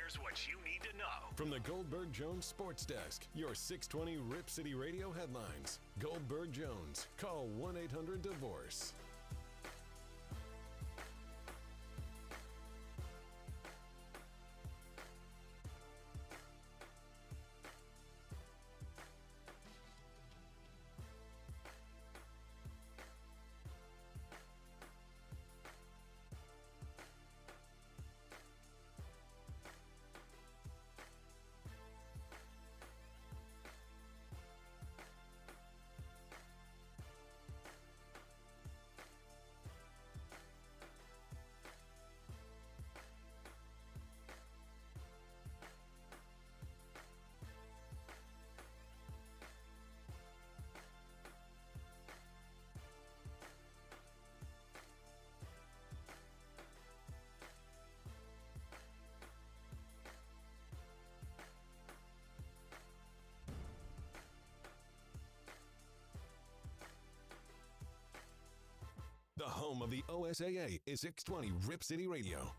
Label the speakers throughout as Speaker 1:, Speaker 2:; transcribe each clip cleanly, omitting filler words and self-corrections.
Speaker 1: Here's what you need to know.
Speaker 2: From the Goldberg Jones Sports Desk, your 620 Rip City Radio headlines. Goldberg Jones. Call 1-800-DIVORCE. The home of the OSAA is 620 Rip City Radio.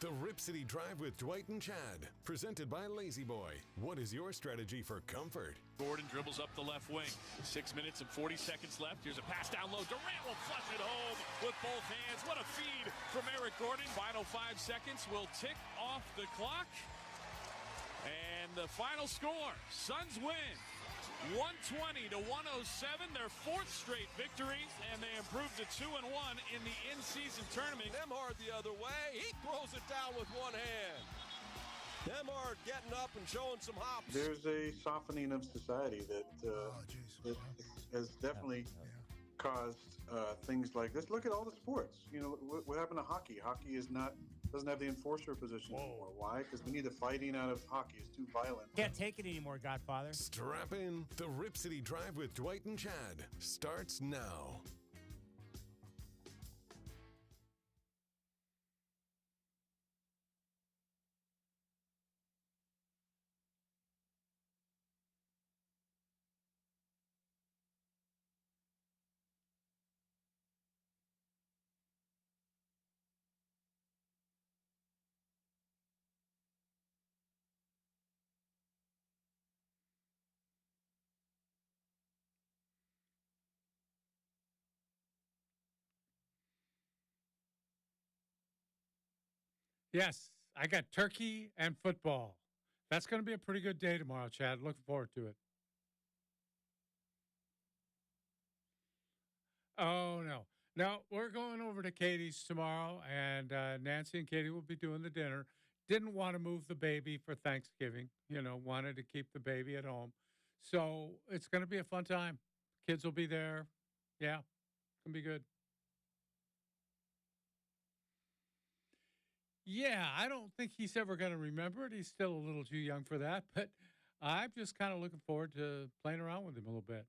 Speaker 2: The Rip City Drive with Dwight and Chad, presented by Lazy Boy. What is your strategy for comfort?
Speaker 3: Gordon dribbles up the left wing. 6 minutes and 40 seconds left. Here's a pass down low. Durant will flush it home with both hands. What a feed from Eric Gordon. Final 5 seconds will tick off the clock. And the final score, Suns win 120-107, their fourth straight victory, and they improved to 2-1 in the in-season tournament.
Speaker 4: Nembhard the other way, he throws it down with one hand. Nembhard getting up and showing some hops.
Speaker 5: There's a softening of society that has definitely caused things like this. Look at all the sports. You know, what happened to hockey? Hockey doesn't have the enforcer position anymore. Why? Because we need the fighting out of hockey. It's too violent.
Speaker 6: Can't take it anymore, Godfather.
Speaker 2: Strap in. The Rip City Drive with Dwight and Chad starts now.
Speaker 7: Yes, I got turkey and football. That's going to be a pretty good day tomorrow, Chad. Looking forward to it. Oh, no. No, we're going over to Katie's tomorrow, and Nancy and Katie will be doing the dinner. Didn't want to move the baby for Thanksgiving. You know, wanted to keep the baby at home. So it's going to be a fun time. Kids will be there. Yeah, it's going to be good. Yeah, I don't think he's ever going to remember it. He's still a little too young for that, but I'm just kind of looking forward to playing around with him a little bit.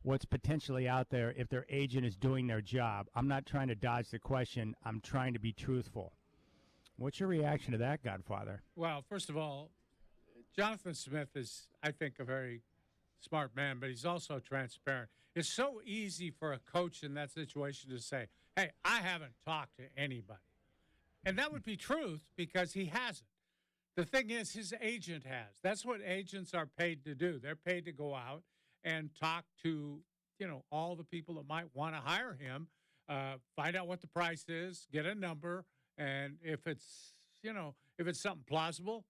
Speaker 1: what's potentially out there if their agent is doing their job. I'm not trying to dodge the question. I'm trying to be truthful. What's your reaction to that, Godfather?
Speaker 7: Well, first of all, Jonathan Smith is, I think, a very smart man, but he's also transparent. It's so easy for a coach in that situation to say, hey, I haven't talked to anybody. And that would be truth because he hasn't. The thing is, his agent has. That's what agents are paid to do. They're paid to go out and talk to, all the people that might want to hire him, find out what the price is, get a number, and if it's something plausible,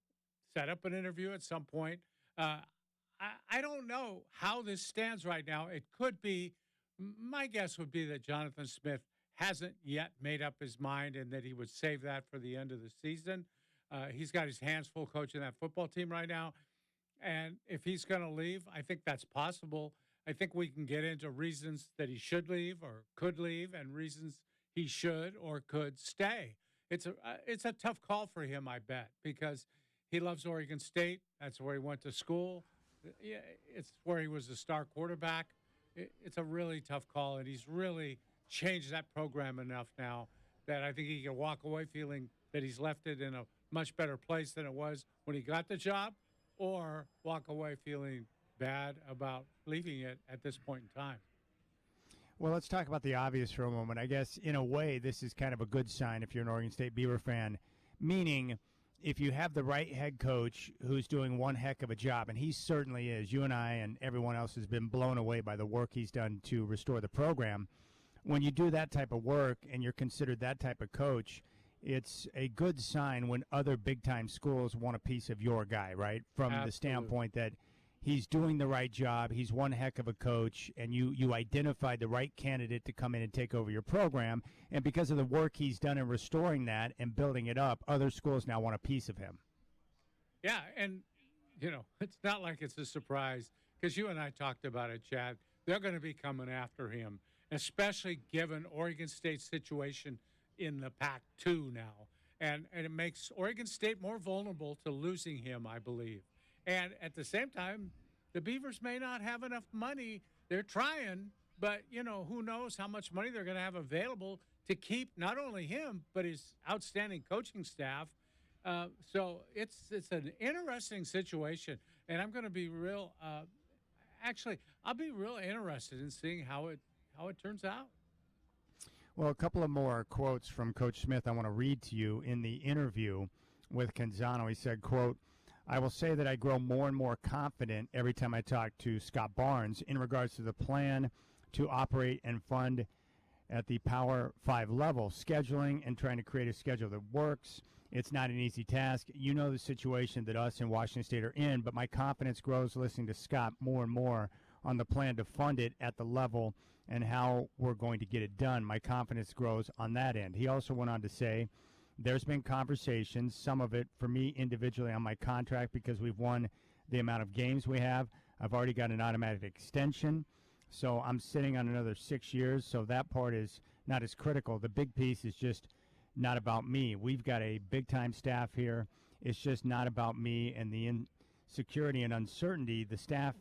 Speaker 7: set up an interview at some point. I don't know how this stands right now. It could be, my guess would be that Jonathan Smith hasn't yet made up his mind and that he would save that for the end of the season. He's got his hands full coaching that football team right now. And if he's going to leave, I think that's possible. I think we can get into reasons that he should leave or could leave and reasons he should or could stay. It's a tough call for him, I bet, because he loves Oregon State. That's where he went to school. Yeah, it's where he was a star quarterback. It's a really tough call, and he's really changed that program enough now that I think he can walk away feeling that he's left it in a much better place than it was when he got the job, or walk away feeling bad about leaving it at this point in time.
Speaker 1: Well, let's talk about the obvious for a moment. I guess, in a way, this is kind of a good sign if you're an Oregon State Beaver fan, meaning if you have the right head coach who's doing one heck of a job, and he certainly is, you and I and everyone else has been blown away by the work he's done to restore the program. When you do that type of work and you're considered that type of coach, it's a good sign when other big-time schools want a piece of your guy, right? From
Speaker 7: Absolutely.
Speaker 1: The standpoint that he's doing the right job, he's one heck of a coach, and you identified the right candidate to come in and take over your program. And because of the work he's done in restoring that and building it up, other schools now want a piece of him.
Speaker 7: Yeah, and, it's not like it's a surprise because you and I talked about it, Chad. They're going to be coming after him, especially given Oregon State's situation in the Pac-2 now. And it makes Oregon State more vulnerable to losing him, I believe. And at the same time, the Beavers may not have enough money. They're trying, but, who knows how much money they're going to have available to keep not only him, but his outstanding coaching staff. So it's an interesting situation. And I'm going to be I'll be real interested in seeing how it turns out.
Speaker 1: Well, a couple of more quotes from Coach Smith I want to read to you. In the interview with Canzano, he said, quote, "I will say that I grow more and more confident every time I talk to Scott Barnes in regards to the plan to operate and fund at the Power 5 level, scheduling and trying to create a schedule that works. It's not an easy task. You know the situation that us in Washington State are in, but my confidence grows listening to Scott more and more on the plan to fund it at the level and how we're going to get it done. My confidence grows on that end." He also went on to say, "There's been conversations, some of it for me individually on my contract because we've won the amount of games we have. I've already got an automatic extension, so I'm sitting on another 6 years, so that part is not as critical. The big piece is just not about me. We've got a big-time staff here. It's just not about me and the insecurity and uncertainty. The staff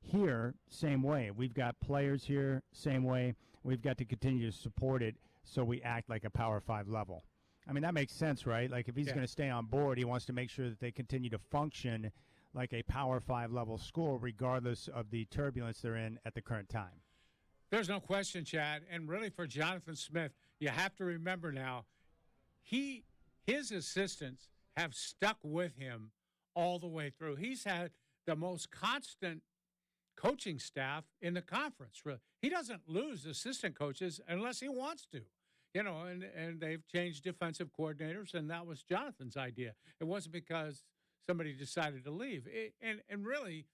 Speaker 1: here, same way. We've got players here, same way. We've got to continue to support it so we act like a Power 5 level." I mean, that makes sense, right? Like, if he's going to stay on board, he wants to make sure that they continue to function like a Power 5 level school, regardless of the turbulence they're in at the current time.
Speaker 7: There's no question, Chad. And really, for Jonathan Smith, you have to remember now, his assistants have stuck with him all the way through. He's had the most constant coaching staff in the conference. Really, he doesn't lose assistant coaches unless he wants to. And they've changed defensive coordinators, and that was Jonathan's idea. It wasn't because somebody decided to leave. And really,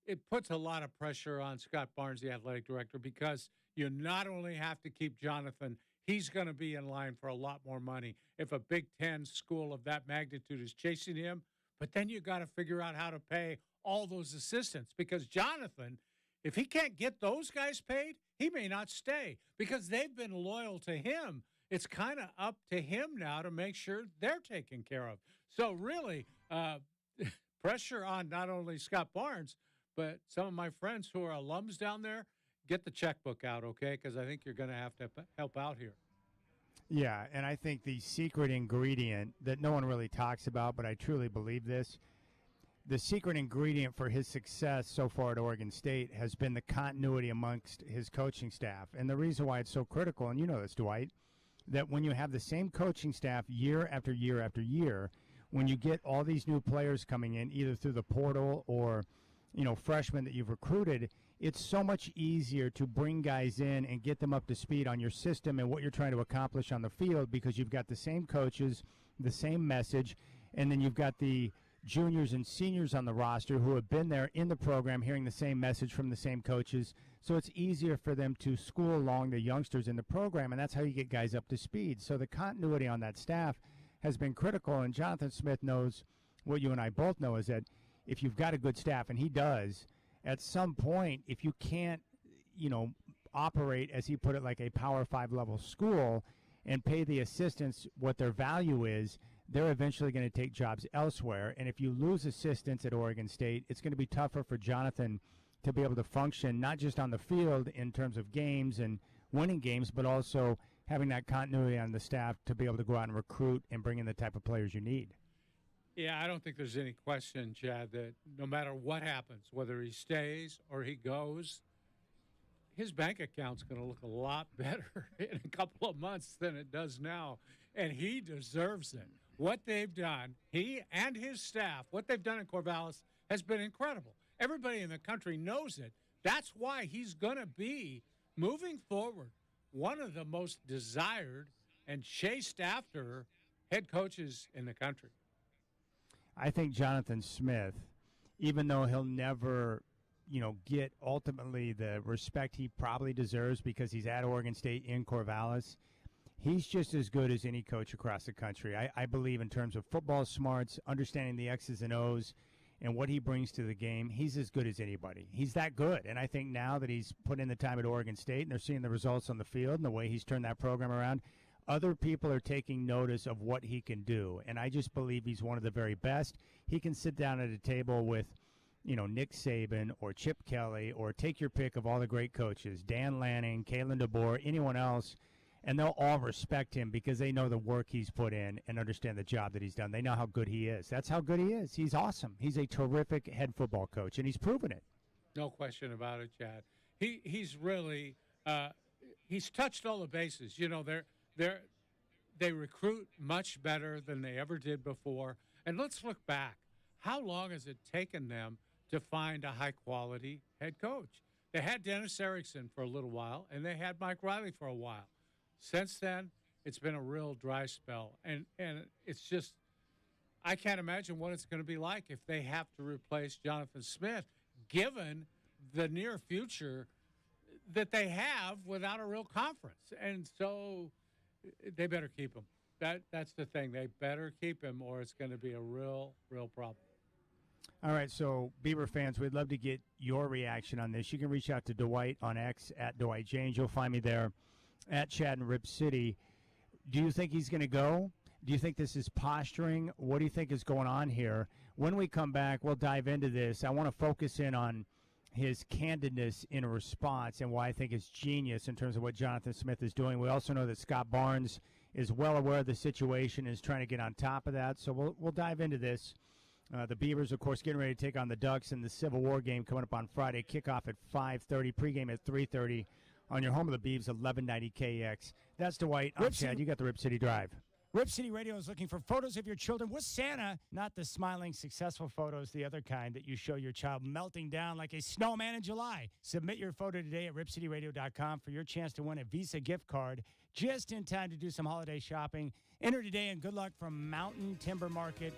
Speaker 7: it puts a lot of pressure on Scott Barnes, the athletic director, because you not only have to keep Jonathan, he's going to be in line for a lot more money if a Big Ten school of that magnitude is chasing him. But then you got to figure out how to pay all those assistants, because Jonathan, if he can't get those guys paid, he may not stay because they've been loyal to him. It's kind of up to him now to make sure they're taken care of. So really, pressure on not only Scott Barnes, but some of my friends who are alums down there. get the checkbook out, okay? Because I think you're going to have to help out here.
Speaker 1: Yeah, and I think the secret ingredient that no one really talks about, but I truly believe this, the secret ingredient for his success so far at Oregon State has been the continuity amongst his coaching staff. And the reason why it's so critical, and you know this, Dwight, that when you have the same coaching staff year after year after year, when you get all these new players coming in, either through the portal or, freshmen that you've recruited, it's so much easier to bring guys in and get them up to speed on your system and what you're trying to accomplish on the field, because you've got the same coaches, the same message, and then you've got the juniors and seniors on the roster who have been there in the program hearing the same message from the same coaches. So it's easier for them to school along the youngsters in the program, and that's how you get guys up to speed. So the continuity on that staff has been critical, and Jonathan Smith knows what you and I both know, is that if you've got a good staff, and he does, at some point, if you can't, operate, as he put it, like a Power 5 level school and pay the assistants what their value is, they're eventually going to take jobs elsewhere. And if you lose assistants at Oregon State, it's going to be tougher for Jonathan to be able to function, not just on the field in terms of games and winning games, but also having that continuity on the staff to be able to go out and recruit and bring in the type of players you need.
Speaker 7: Yeah, I don't think there's any question, Chad, that no matter what happens, whether he stays or he goes, his bank account's going to look a lot better in a couple of months than it does now, and he deserves it. What they've done, he and his staff, what they've done in Corvallis has been incredible. Everybody in the country knows it. That's why he's going to be, moving forward, one of the most desired and chased after head coaches in the country.
Speaker 1: I think Jonathan Smith, even though he'll never, get ultimately the respect he probably deserves because he's at Oregon State in Corvallis, he's just as good as any coach across the country. I believe in terms of football smarts, understanding the X's and O's, and what he brings to the game, he's as good as anybody. He's that good. And I think now that he's put in the time at Oregon State and they're seeing the results on the field and the way he's turned that program around, other people are taking notice of what he can do. And I just believe he's one of the very best. He can sit down at a table with, Nick Saban or Chip Kelly, or take your pick of all the great coaches, Dan Lanning, Kalen DeBoer, anyone else, and they'll all respect him because they know the work he's put in and understand the job that he's done. They know how good he is. That's how good he is. He's awesome. He's a terrific head football coach, and he's proven it.
Speaker 7: No question about it, Chad. He's really he's touched all the bases. They recruit much better than they ever did before. And let's look back. How long has it taken them to find a high-quality head coach? They had Dennis Erickson for a little while, and they had Mike Riley for a while. Since then, it's been a real dry spell. And it's just, I can't imagine what it's going to be like if they have to replace Jonathan Smith, given the near future that they have without a real conference. And so they better keep him. That's the thing. They better keep him, or it's going to be a real problem.
Speaker 1: All right, so Beaver fans, we'd love to get your reaction on this. You can reach out to Dwight on X at Dwight James. You'll find me there at Chad and Rip City. Do you think he's going to go? Do you think this is posturing? What do you think is going on here? When we come back, we'll dive into this. I want to focus in on his candidness in a response and why I think it's genius in terms of what Jonathan Smith is doing. We also know that Scott Barnes is well aware of the situation and is trying to get on top of that. So we'll dive into this. The Beavers, of course, getting ready to take on the Ducks in the Civil War game coming up on Friday. Kickoff at 5:30, pregame at 3:30 on your home of the Beavs, 1190 KX. That's Dwight. I'm Chad. You got the Rip City Drive.
Speaker 6: Rip City Radio is looking for photos of your children with Santa, not the smiling, successful photos, the other kind that you show your child melting down like a snowman in July. Submit your photo today at ripcityradio.com for your chance to win a Visa gift card just in time to do some holiday shopping. Enter today, and good luck from Mountain Timber Market.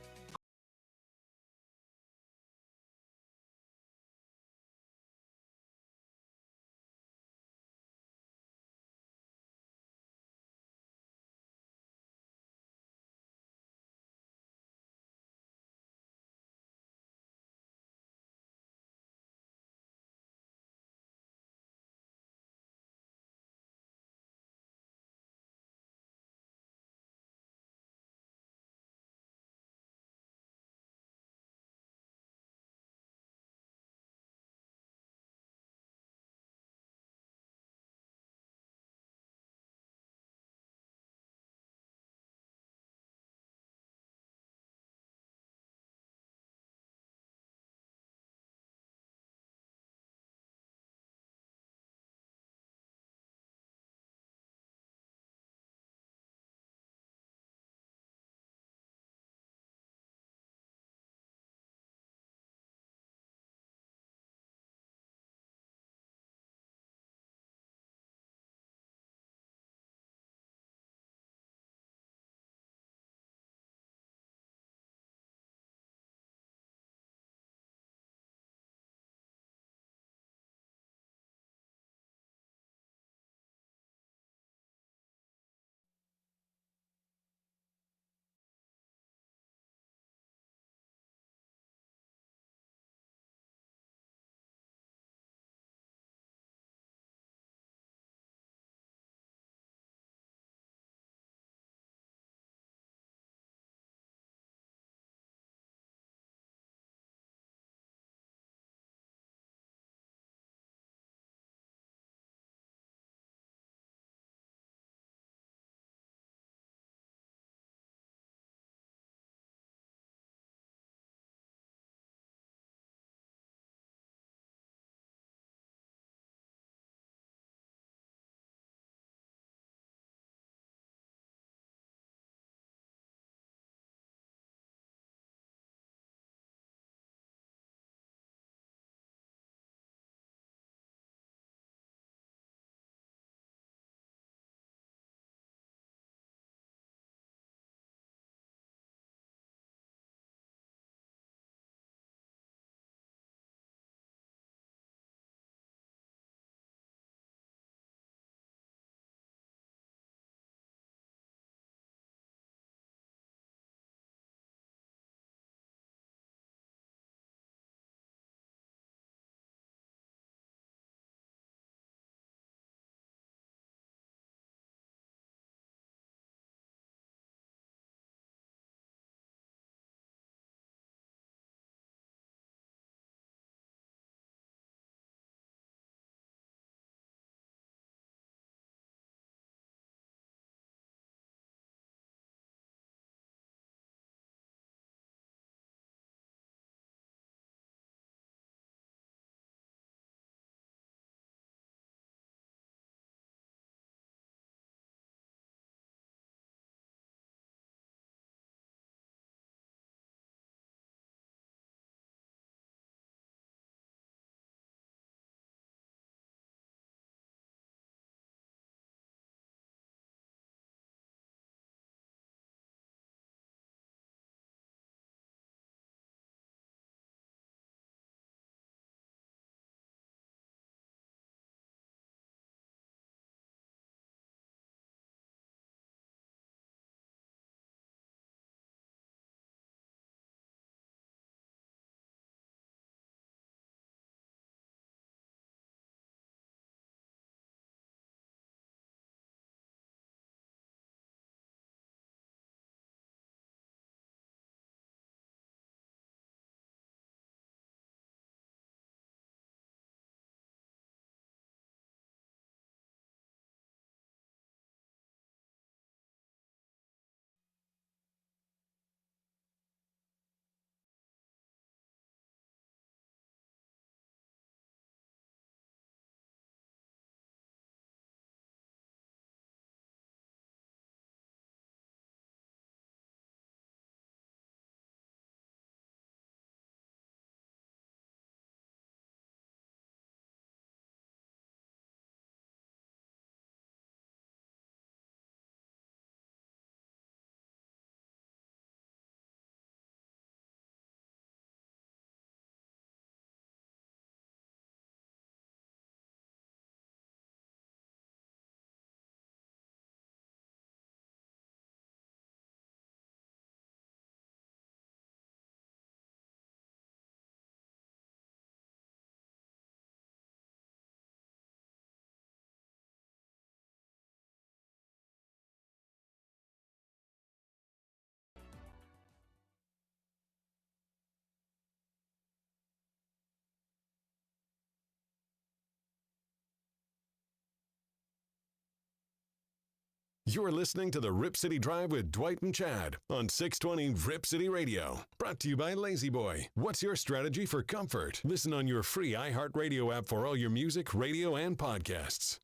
Speaker 2: You're listening to the Rip City Drive with Dwight and Chad on 620 Rip City Radio. Brought to you by Lazy Boy. What's your strategy for comfort? Listen on your free iHeartRadio app for all your music, radio, and podcasts.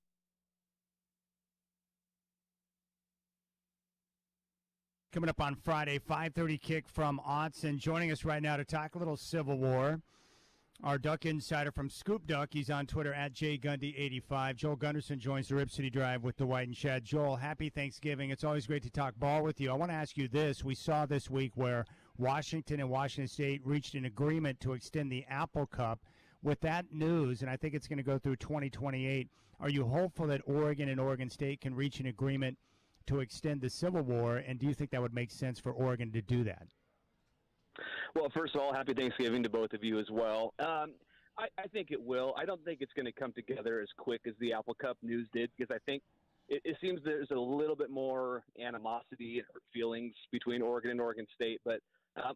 Speaker 1: Coming up on Friday, 5:30 kick from Autzen. Joining us right now to talk a little Civil War, our Duck Insider from Scoop Duck. He's on Twitter at JGundy85. Joel Gunderson joins the Rip City Drive with Dwight and Chad. Joel, happy Thanksgiving. It's always great to talk ball with you. I want to ask you this. We saw this week where Washington and Washington State reached an agreement to extend the Apple Cup. With that news, and I think it's going to go through 2028, are you hopeful that Oregon and Oregon State can reach an agreement to extend the Civil War, and do you think that would make sense for Oregon to do that?
Speaker 8: Well, first of all, happy Thanksgiving to both of you as well. I think it will. I don't think it's going to come together as quick as the Apple Cup news did, because I think it seems there's a little bit more animosity and hurt feelings between Oregon and Oregon State, but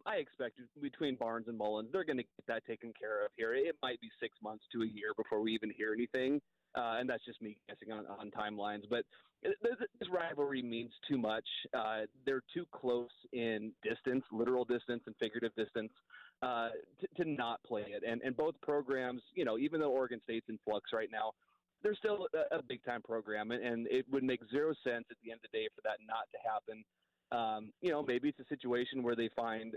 Speaker 8: I expect between Barnes and Mullins, they're going to get that taken care of here. It might be 6 months to a year before we even hear anything, and that's just me guessing on timelines. But this rivalry means too much. They're too close in distance, literal distance and figurative distance, to not play it. And both programs, even though Oregon State's in flux right now, they're still a big-time program, and it would make zero sense at the end of the day for that not to happen. Maybe it's a situation where they find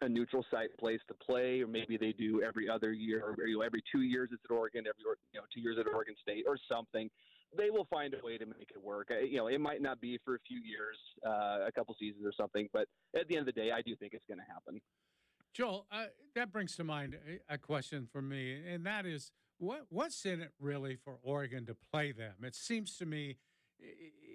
Speaker 8: a neutral site place to play, or maybe they do every other year, or every 2 years it's at Oregon, 2 years at Oregon State, or something. They will find a way to make it work. It might not be for a few years, a couple seasons or something, but at the end of the day, I do think it's going to happen.
Speaker 7: Joel, that brings to mind a question for me, and that is, what's in it really for Oregon to play them? It seems to me,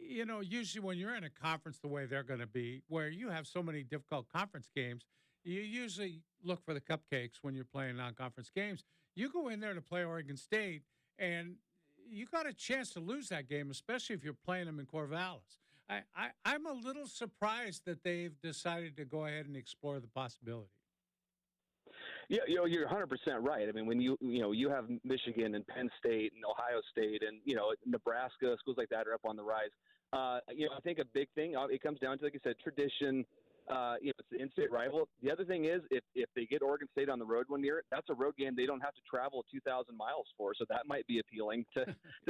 Speaker 7: usually when you're in a conference the way they're going to be, where you have so many difficult conference games, you usually look for the cupcakes when you're playing non-conference games. You go in there to play Oregon State, and you got a chance to lose that game, especially if you're playing them in Corvallis. I'm a little surprised that they've decided to go ahead and explore the possibility.
Speaker 8: Yeah, you're 100% right. I mean, when you have Michigan and Penn State and Ohio State and Nebraska, schools like that are up on the rise. I think a big thing, it comes down to, like I said, tradition. It's an in-state rival. The other thing is, if they get Oregon State on the road one year, that's a road game they don't have to travel 2,000 miles for. So that might be appealing to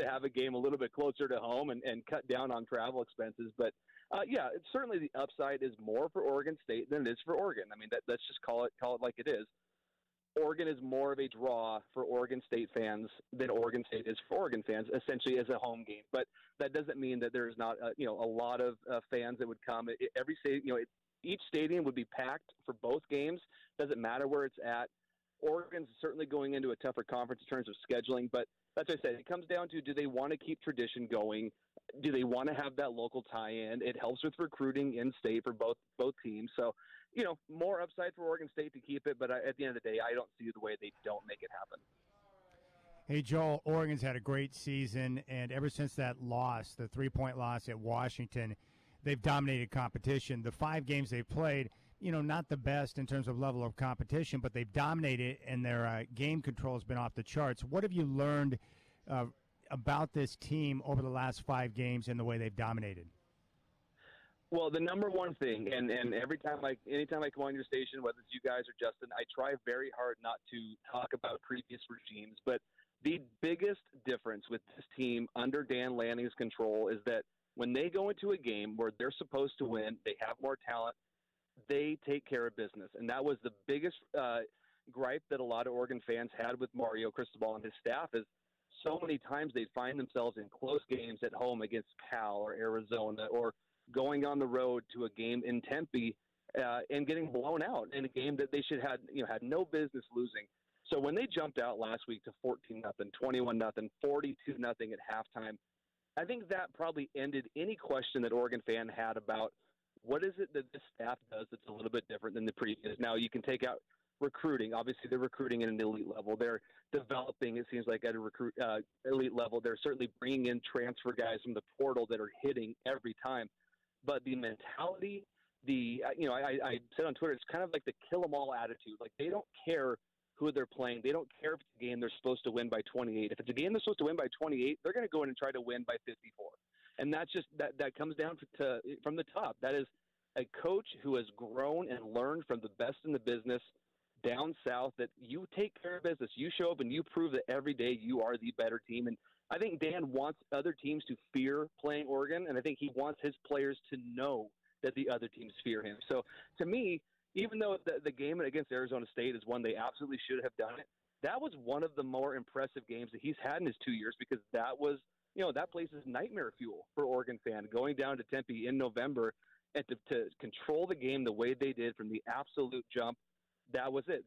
Speaker 8: have a game a little bit closer to home and cut down on travel expenses. But it's certainly the upside is more for Oregon State than it is for Oregon. I mean, let's just call it like it is. Oregon is more of a draw for Oregon State fans than Oregon State is for Oregon fans, essentially as a home game. But that doesn't mean that there's not a lot of fans that would come. Every state, each stadium would be packed for both games. Doesn't matter where it's at. Oregon's certainly going into a tougher conference in terms of scheduling, but that's what I said. It comes down to, do they want to keep tradition going? Do they want to have that local tie-in? It helps with recruiting in-state for both teams. So, more upside for Oregon State to keep it, but at the end of the day, I don't see the way they don't make it happen.
Speaker 1: Hey, Joel, Oregon's had a great season, and ever since that loss, the 3-point loss at Washington, they've dominated competition. The 5 games they've played, not the best in terms of level of competition, but they've dominated, and their game control has been off the charts. What have you learned about this team over the last 5 games and the way they've dominated?
Speaker 8: Well, the number one thing, and anytime I come on your station, whether it's you guys or Justin, I try very hard not to talk about previous regimes, but the biggest difference with this team under Dan Lanning's control is that when they go into a game where they're supposed to win, they have more talent, they take care of business. And that was the biggest gripe that a lot of Oregon fans had with Mario Cristobal and his staff, is so many times they find themselves in close games at home against Cal or Arizona, or going on the road to a game in Tempe and getting blown out in a game that they should had no business losing. So when they jumped out last week to 14-0, 21-0, 42-0 at halftime, I think that probably ended any question that Oregon fan had about what is it that this staff does that's a little bit different than the previous. Now, you can take out recruiting. Obviously, they're recruiting at an elite level. They're developing, it seems like, at a elite level. They're certainly bringing in transfer guys from the portal that are hitting every time. But the mentality, I said on Twitter, it's kind of like the kill-em-all attitude. Like, they don't care who they're playing. They don't care if it's a game they're supposed to win by 28. If it's a game they're supposed to win by 28, they're going to go in and try to win by 54. And that's just that comes down from the top. That is a coach who has grown and learned from the best in the business down south, that you take care of business. You show up and you prove that every day you are the better team. And I think Dan wants other teams to fear playing Oregon, and I think he wants his players to know that the other teams fear him. So to me, even though the game against Arizona State is one they absolutely should have done it, that was one of the more impressive games that he's had in his 2 years, because that was, that place is nightmare fuel for Oregon fan, going down to Tempe in November and to control the game the way they did from the absolute jump. That was it.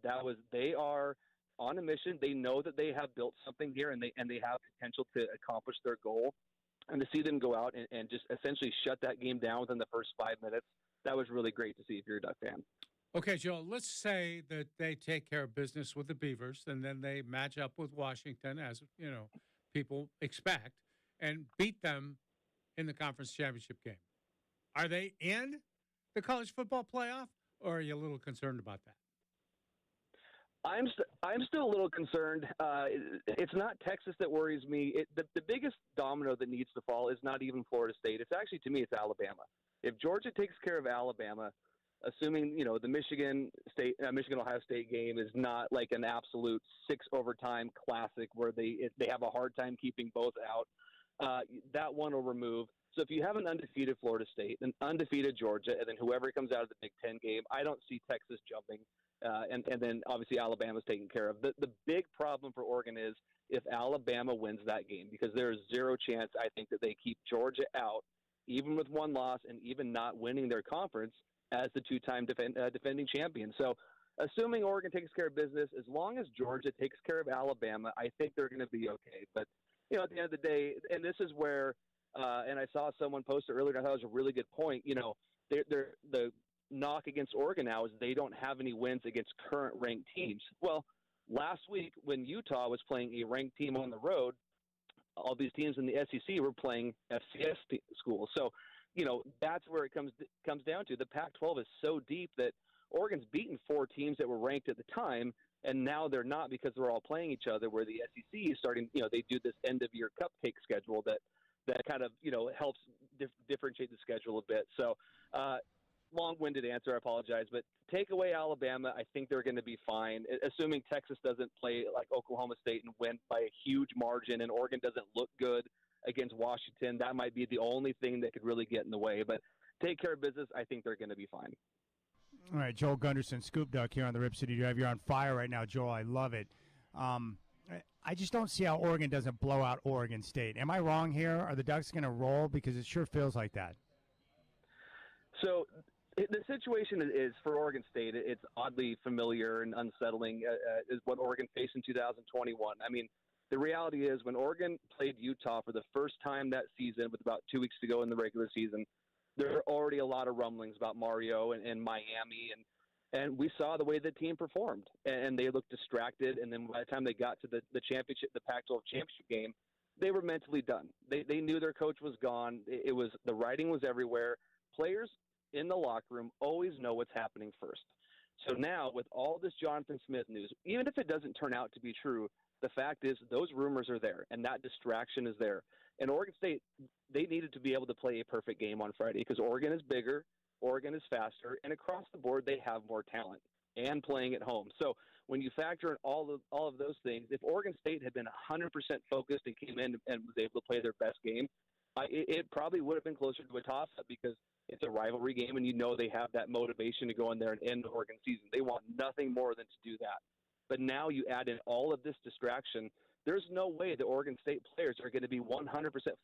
Speaker 8: They are on a mission. They know that they have built something here, and they have potential to accomplish their goal. And to see them go out and just essentially shut that game down within the first 5 minutes, that was really great to see if you're a Duck fan.
Speaker 7: Okay, Joe, let's say that they take care of business with the Beavers, and then they match up with Washington, as people expect, and beat them in the conference championship game. Are they in the college football playoff, or are you a little concerned about that?
Speaker 8: I'm still a little concerned. It's not Texas that worries me. The biggest domino that needs to fall is not even Florida State. It's actually, to me, it's Alabama. If Georgia takes care of Alabama, assuming the Michigan-Ohio State game is not like an absolute 6 overtime classic where they have a hard time keeping both out, that one will remove. So if you have an undefeated Florida State, an undefeated Georgia, and then whoever comes out of the Big Ten game, I don't see Texas jumping. And then obviously Alabama's taken care of. The big problem for Oregon is if Alabama wins that game, because there's zero chance, I think, that they keep Georgia out, even with one loss and even not winning their conference, as the two-time defending champion. So assuming Oregon takes care of business, as long as Georgia takes care of Alabama, I think they're going to be okay. But, at the end of the day, and this is where and I saw someone post it earlier, and I thought it was a really good point. The knock against Oregon now is they don't have any wins against current ranked teams. Well, last week when Utah was playing a ranked team on the road, all these teams in the SEC were playing FCS schools. So, that's where it comes down to. The Pac-12 is so deep that Oregon's beaten 4 teams that were ranked at the time, and now they're not because they're all playing each other, where the SEC is starting, they do this end-of-year cupcake schedule that kind of, helps differentiate the schedule a bit. So, long-winded answer, I apologize, but take away Alabama, I think they're going to be fine, assuming Texas doesn't play like Oklahoma State and win by a huge margin, and Oregon doesn't look good against Washington. That might be the only thing that could really get in the way, but take care of business, I think they're going to be fine.
Speaker 1: All right, Joel Gunderson, Scoop Duck here on the Rip City Drive. You're on fire right now, Joel. I love it. I just don't see how Oregon doesn't blow out Oregon State. Am I wrong here? Are the Ducks going to roll? Because it sure feels like that.
Speaker 8: So the situation is for Oregon State, it's oddly familiar and unsettling is what Oregon faced in 2021. I mean, the reality is when Oregon played Utah for the first time that season with about 2 weeks to go in the regular season, there are already a lot of rumblings about Mario and Miami, and we saw the way the team performed, and they looked distracted, and then by the time they got to the championship, the Pac-12 championship game, they were mentally done. They knew their coach was gone. The writing was everywhere. Players in the locker room always know what's happening first. So now with all this Jonathan Smith news, even if it doesn't turn out to be true, the fact is those rumors are there, and that distraction is there. And Oregon State, they needed to be able to play a perfect game on Friday because Oregon is bigger, Oregon is faster, and across the board they have more talent and playing at home. So when you factor in all of those things, if Oregon State had been 100% focused and came in and was able to play their best game, it probably would have been closer to a toss-up because it's a rivalry game, and they have that motivation to go in there and end the Oregon season. They want nothing more than to do that. But now you add in all of this distraction, there's no way the Oregon State players are going to be 100%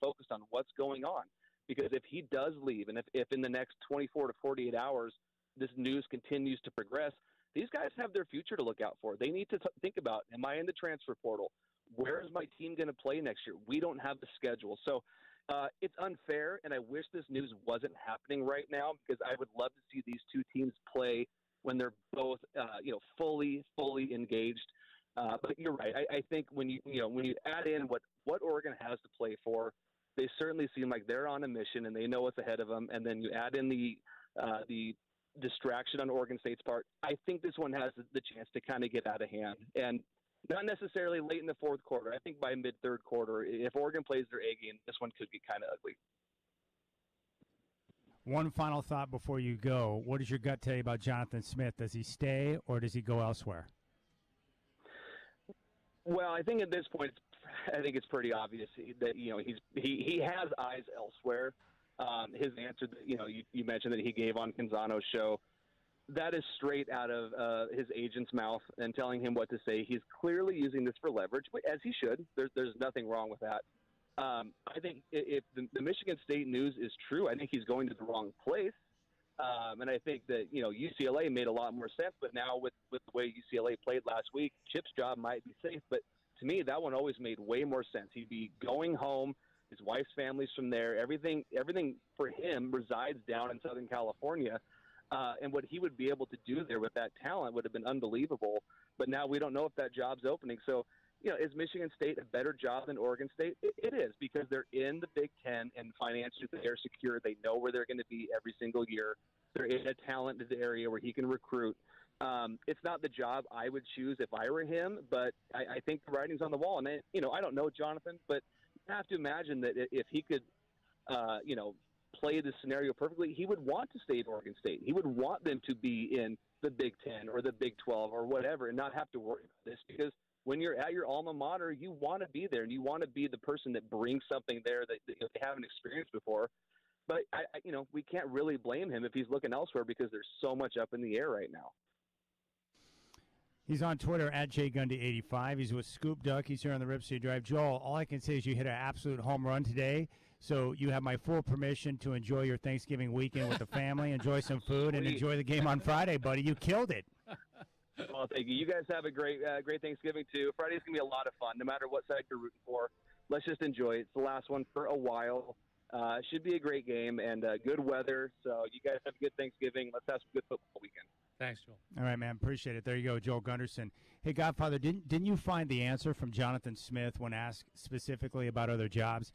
Speaker 8: focused on what's going on. Because if he does leave, and if in the next 24 to 48 hours this news continues to progress, these guys have their future to look out for. They need to think about, am I in the transfer portal? Where is my team going to play next year? We don't have the schedule. So it's unfair, and I wish this news wasn't happening right now because I would love to see these two teams play when they're both, fully engaged. But you're right. I think when you add in what Oregon has to play for, they certainly seem like they're on a mission and they know what's ahead of them. And then you add in the distraction on Oregon State's part. I think this one has the chance to kind of get out of hand, and not necessarily late in the fourth quarter. I think by mid-third quarter, if Oregon plays their A game, this one could get kind of ugly.
Speaker 6: One final thought before you go. What does your gut tell you about Jonathan Smith? Does he stay or does he go elsewhere?
Speaker 8: Well, I think at this point, I think it's pretty obvious that he has eyes elsewhere. His answer, you mentioned that he gave on Canzano's show, that is straight out of his agent's mouth and telling him what to say. He's clearly using this for leverage, as he should. There's nothing wrong with that. I think if the Michigan State news is true, I think he's going to the wrong place. And I think that, UCLA made a lot more sense. But now with the way UCLA played last week, Chip's job might be safe. But to me, that one always made way more sense. He'd be going home. His wife's family's from there. Everything for him resides down in Southern California. And what he would be able to do there with that talent would have been unbelievable. But now we don't know if that job's opening. So, is Michigan State a better job than Oregon State? It is, because they're in the Big Ten and financially they're secure. They know where they're going to be every single year. They're in a talented area where he can recruit. It's not the job I would choose if I were him, but I think the writing's on the wall. And, I don't know Jonathan, but you have to imagine that if he could, play the scenario perfectly, he would want to stay at Oregon State. He would want them to be in the Big Ten or the Big 12 or whatever and not have to worry about this, because when you're at your alma mater, you want to be there and you want to be the person that brings something there that they haven't experienced before. But, we can't really blame him if he's looking elsewhere, because there's so much up in the air right now.
Speaker 6: He's on Twitter at JGundy85. He's with Scoop Duck. He's here on the Rip City Drive. Joel, all I can say is you hit an absolute home run today. So you have my full permission to enjoy your Thanksgiving weekend with the family, enjoy some food, and enjoy the game on Friday, buddy. You killed it.
Speaker 8: Well, thank you. You guys have a great Thanksgiving, too. Friday's going to be a lot of fun, no matter what side you're rooting for. Let's just enjoy it. It's the last one for a while. Should be a great game and good weather. So you guys have a good Thanksgiving. Let's have some good football weekend.
Speaker 7: Thanks, Joel.
Speaker 6: All right, man. Appreciate it. There you go, Joel Gunderson. Hey, Godfather, didn't you find the answer from Jonathan Smith when asked specifically about other jobs?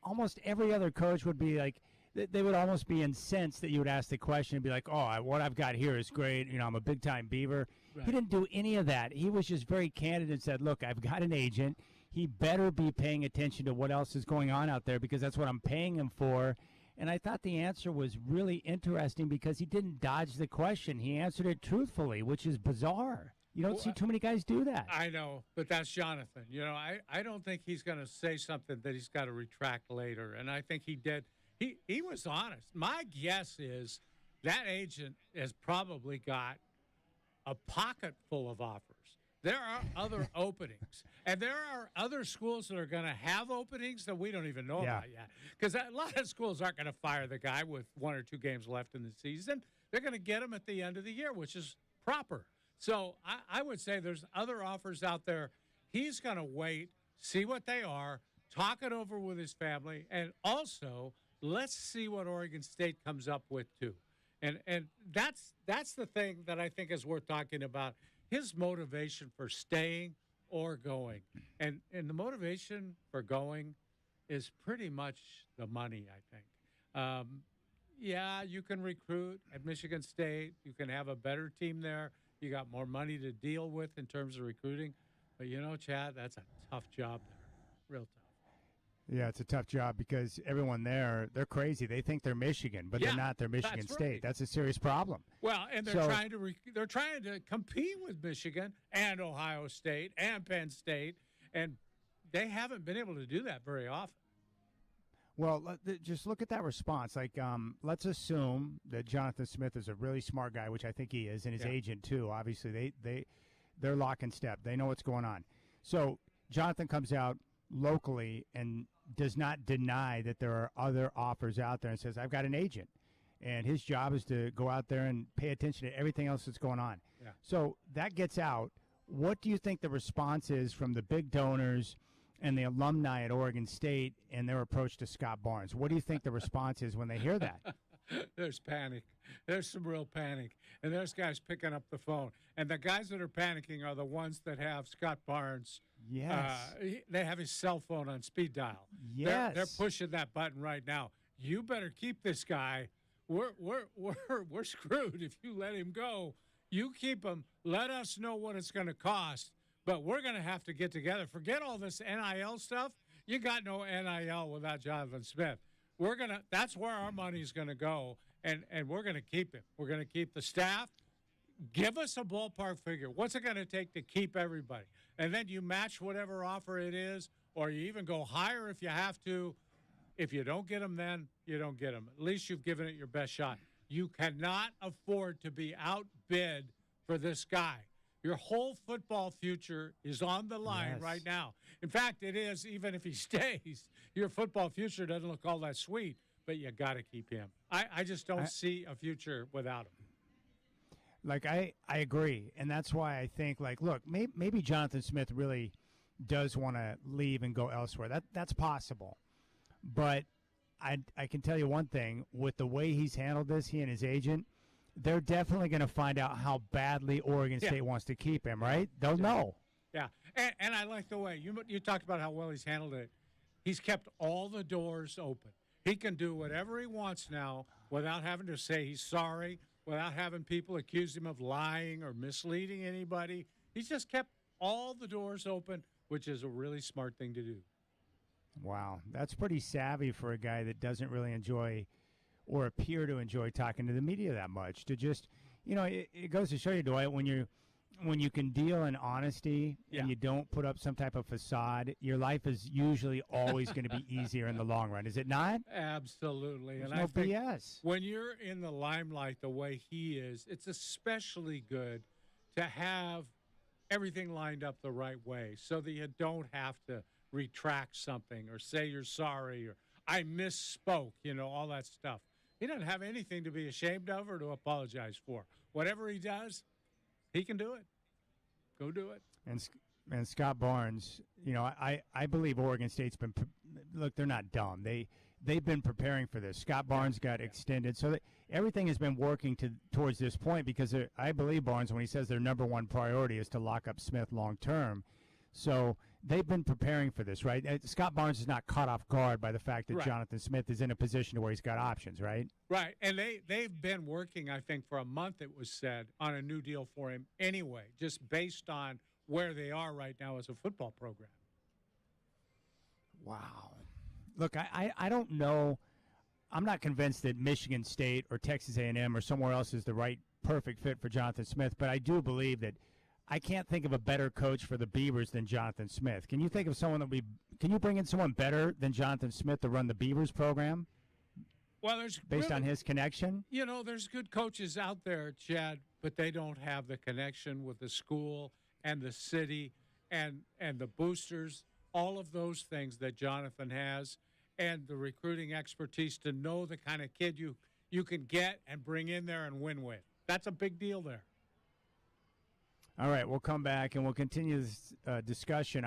Speaker 6: Almost every other coach would be like, they would almost be incensed that you would ask the question and be like, what I've got here is great. I'm a big-time Beaver. Right. He didn't do any of that. He was just very candid and said, look, I've got an agent. He better be paying attention to what else is going on out there, because that's what I'm paying him for. And I thought the answer was really interesting because he didn't dodge the question. He answered it truthfully, which is bizarre. You don't see too many guys do that.
Speaker 7: I know, but that's Jonathan. I don't think he's going to say something that he's got to retract later, and I think he did. He was honest. My guess is that agent has probably got a pocket full of offers. There are other openings, and there are other schools that are going to have openings that we don't even know about yet, because a lot of schools aren't going to fire the guy with 1 or 2 games left in the season. They're going to get him at the end of the year, which is proper. So I would say there's other offers out there. He's going to wait, see what they are, talk it over with his family, and also let's see what Oregon State comes up with too. And that's the thing that I think is worth talking about, his motivation for staying or going. And the motivation for going is pretty much the money, I think. You can recruit at Michigan State. You can have a better team there. You got more money to deal with in terms of recruiting. But, Chad, that's a tough job there, real tough.
Speaker 6: Yeah, it's a tough job because everyone there, they're crazy. They think they're Michigan, but they're not. They're Michigan State. Right. That's a serious problem.
Speaker 7: Well, and they're trying to compete with Michigan and Ohio State and Penn State, and they haven't been able to do that very often.
Speaker 6: Well, just look at that response. Like, let's assume that Jonathan Smith is a really smart guy, which I think he is, and his agent too. Obviously, they're lock and step. They know what's going on. So Jonathan comes out locally and does not deny that there are other offers out there and says, I've got an agent. And his job is to go out there and pay attention to everything else that's going on. Yeah. So that gets out. What do you think the response is from the big donors and the alumni at Oregon State and their approach to Scott Barnes? What do you think the response is when they hear that?
Speaker 7: There's panic. There's some real panic. And there's guys picking up the phone. And the guys that are panicking are the ones that have Scott Barnes.
Speaker 6: Yes.
Speaker 7: They have his cell phone on speed dial.
Speaker 6: Yes.
Speaker 7: They're pushing that button right now. You better keep this guy. We're screwed if you let him go. You keep him. Let us know what it's going to cost. But we're going to have to get together. Forget all this NIL stuff. You got no NIL without Jonathan Smith. That's where our money's gonna go, and we're gonna keep him. We're gonna keep the staff. Give us a ballpark figure. What's it gonna take to keep everybody? And then you match whatever offer it is, or you even go higher if you have to. If you don't get them, then you don't get them. At least you've given it your best shot. You cannot afford to be outbid for this guy. Your whole football future is on the line right now. In fact, it is, even if he stays, your football future doesn't look all that sweet, but you got to keep him. I just don't see a future without him.
Speaker 1: Like, I agree. And that's why I think, like, look, maybe Jonathan Smith really does want to leave and go elsewhere. That's possible. But I can tell you one thing. With the way he's handled this, he and his agent, they're definitely going to find out how badly Oregon State wants to keep him, right? They'll know.
Speaker 7: Yeah, and I like the way you talked about how well he's handled it. He's kept all the doors open. He can do whatever he wants now without having to say he's sorry, without having people accuse him of lying or misleading anybody. He's just kept all the doors open, which is a really smart thing to do.
Speaker 1: Wow, that's pretty savvy for a guy that doesn't really enjoy or appear to enjoy talking to the media that much. To just, it goes to show you, Dwight, when you can deal in honesty and you don't put up some type of facade, your life is usually always going to be easier in the long run. Is it not?
Speaker 7: Absolutely.
Speaker 1: There's
Speaker 7: and
Speaker 1: no
Speaker 7: I think
Speaker 1: BS.
Speaker 7: when you're in the limelight the way he is, it's especially good to have everything lined up the right way so that you don't have to retract something or say you're sorry or I misspoke, all that stuff. He doesn't have anything to be ashamed of or to apologize for. Whatever he does, he can do it. Go do it.
Speaker 1: And Scott Barnes, I believe Oregon State's been look, they're not dumb. They've been preparing for this. Scott Barnes got extended, so that everything has been working towards this point because I believe Barnes, when he says their number one priority is to lock up Smith long term. So they've been preparing for this, right? Scott Barnes is not caught off guard by the fact that Jonathan Smith is in a position where he's got options, right?
Speaker 7: Right, and they've been working, I think, for a month, it was said, on a new deal for him anyway, just based on where they are right now as a football program.
Speaker 1: Wow. Look, I don't know. I'm not convinced that Michigan State or Texas A&M or somewhere else is the right perfect fit for Jonathan Smith, but I do believe that I can't think of a better coach for the Beavers than Jonathan Smith. Can you think of someone can you bring in someone better than Jonathan Smith to run the Beavers program?
Speaker 7: Well, there's
Speaker 1: based on his connection.
Speaker 7: There's good coaches out there, Chad, but they don't have the connection with the school and the city and the boosters, all of those things that Jonathan has, and the recruiting expertise to know the kind of kid you can get and bring in there and win with. That's a big deal there.
Speaker 1: All right, we'll come back and we'll continue this discussion.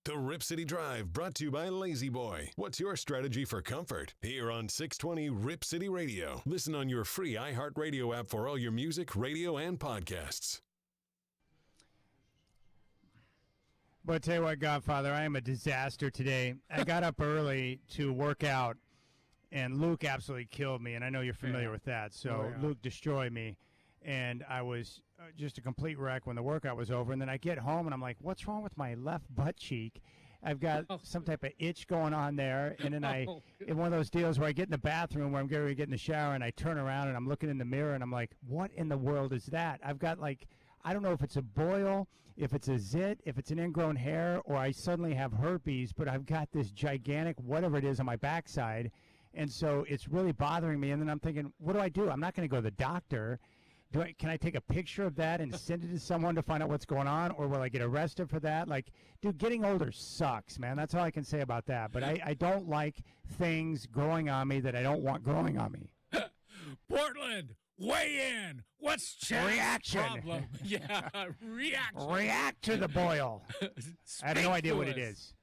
Speaker 2: The Rip City Drive, brought to you by Lazy Boy. What's your strategy for comfort? Here on 620 Rip City Radio. Listen on your free iHeartRadio app for all your music, radio, and podcasts.
Speaker 1: But I tell you what, Godfather, I am a disaster today. I got up early to work out, and Luke absolutely killed me, and I know you're familiar with that. So Luke destroyed me, and I was just a complete wreck when the workout was over. And then I get home, and I'm like, what's wrong with my left butt cheek? I've got some type of itch going on there. And then in one of those deals where I get in the bathroom where I'm getting ready to get in the shower, and I turn around, and I'm looking in the mirror, and I'm like, what in the world is that? I've got, like, I don't know if it's a boil, if it's a zit, if it's an ingrown hair, or I suddenly have herpes, but I've got this gigantic whatever it is on my backside. And so it's really bothering me. And then I'm thinking, what do? I'm not going to go to the doctor. Can I take a picture of that and send it to someone to find out what's going on, or will I get arrested for that? Like, dude, getting older sucks, man. That's all I can say about that. But I don't like things growing on me that I don't want growing on me.
Speaker 7: Portland, weigh in. What's Chad's
Speaker 1: reaction?
Speaker 7: Problem? Yeah, reaction.
Speaker 1: React to the boil. I have no idea what it is.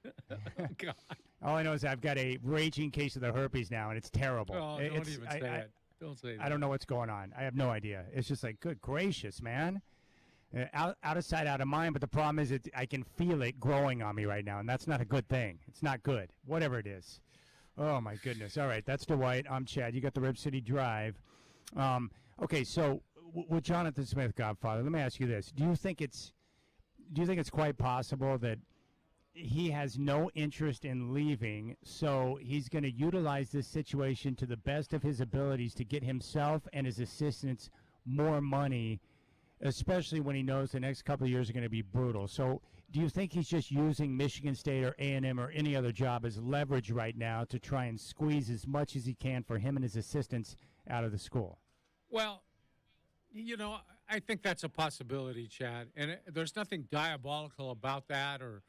Speaker 7: God.
Speaker 1: All I know is I've got a raging case of the herpes now, and it's terrible.
Speaker 7: Oh, don't even say it. Don't say that.
Speaker 1: I don't know what's going on. I have no idea. It's just like, good gracious, man. Out of sight, out of mind. But the problem is I can feel it growing on me right now, and that's not a good thing. It's not good, whatever it is. Oh, my goodness. All right, that's Dwight. I'm Chad. You got the Rip City Drive. Okay, so with Jonathan Smith, Godfather, let me ask you this. Do you think it's quite possible that he has no interest in leaving, so he's going to utilize this situation to the best of his abilities to get himself and his assistants more money, especially when he knows the next couple of years are going to be brutal? So do you think he's just using Michigan State or A&M or any other job as leverage right now to try and squeeze as much as he can for him and his assistants out of the school?
Speaker 7: Well, I think that's a possibility, Chad. And there's nothing diabolical about that or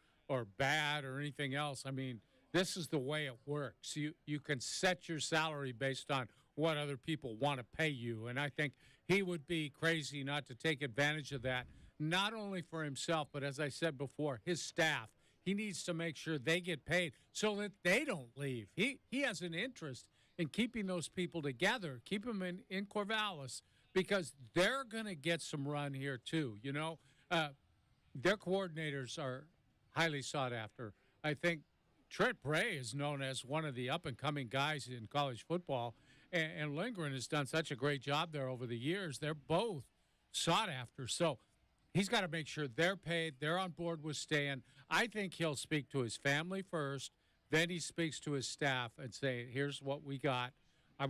Speaker 7: bad or anything else. I mean, this is the way it works. You can set your salary based on what other people want to pay you. And I think he would be crazy not to take advantage of that, not only for himself, but as I said before, his staff. He needs to make sure they get paid so that they don't leave. He has an interest in keeping those people together, keep them in Corvallis, because they're going to get some run here too. Their coordinators are highly sought after. I think Trent Bray is known as one of the up-and-coming guys in college football, and Lindgren has done such a great job there over the years. They're both sought after. So he's got to make sure they're paid, they're on board with staying. I think he'll speak to his family first, then he speaks to his staff and say, here's what we got. I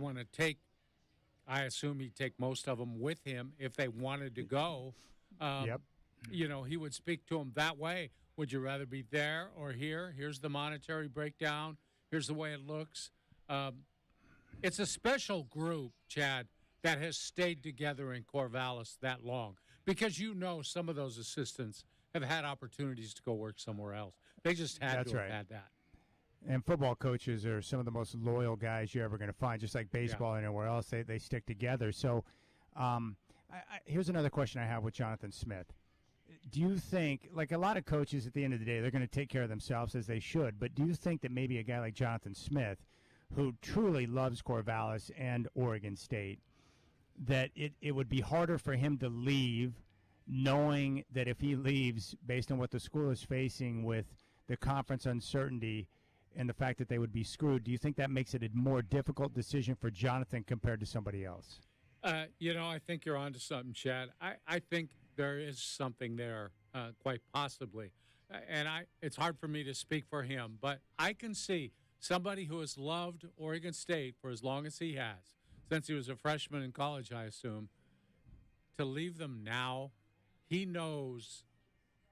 Speaker 7: assume he'd take most of them with him if they wanted to go.
Speaker 1: Yep.
Speaker 7: He would speak to them that way. Would you rather be there or here? Here's the monetary breakdown. Here's the way it looks. It's a special group, Chad, that has stayed together in Corvallis that long, because some of those assistants have had opportunities to go work somewhere else. They just had to have had that.
Speaker 1: And football coaches are some of the most loyal guys you're ever going to find, just like baseball and anywhere else. They stick together. So here's another question I have with Jonathan Smith. Do you think, like a lot of coaches at the end of the day, they're going to take care of themselves as they should, but do you think that maybe a guy like Jonathan Smith, who truly loves Corvallis and Oregon State, that it would be harder for him to leave, knowing that if he leaves, based on what the school is facing with the conference uncertainty and the fact that they would be screwed, do you think that makes it a more difficult decision for Jonathan compared to somebody else?
Speaker 7: I think you're onto something, Chad. I think there is something there, quite possibly. And it's hard for me to speak for him, but I can see somebody who has loved Oregon State for as long as he has, since he was a freshman in college, I assume, to leave them now. He knows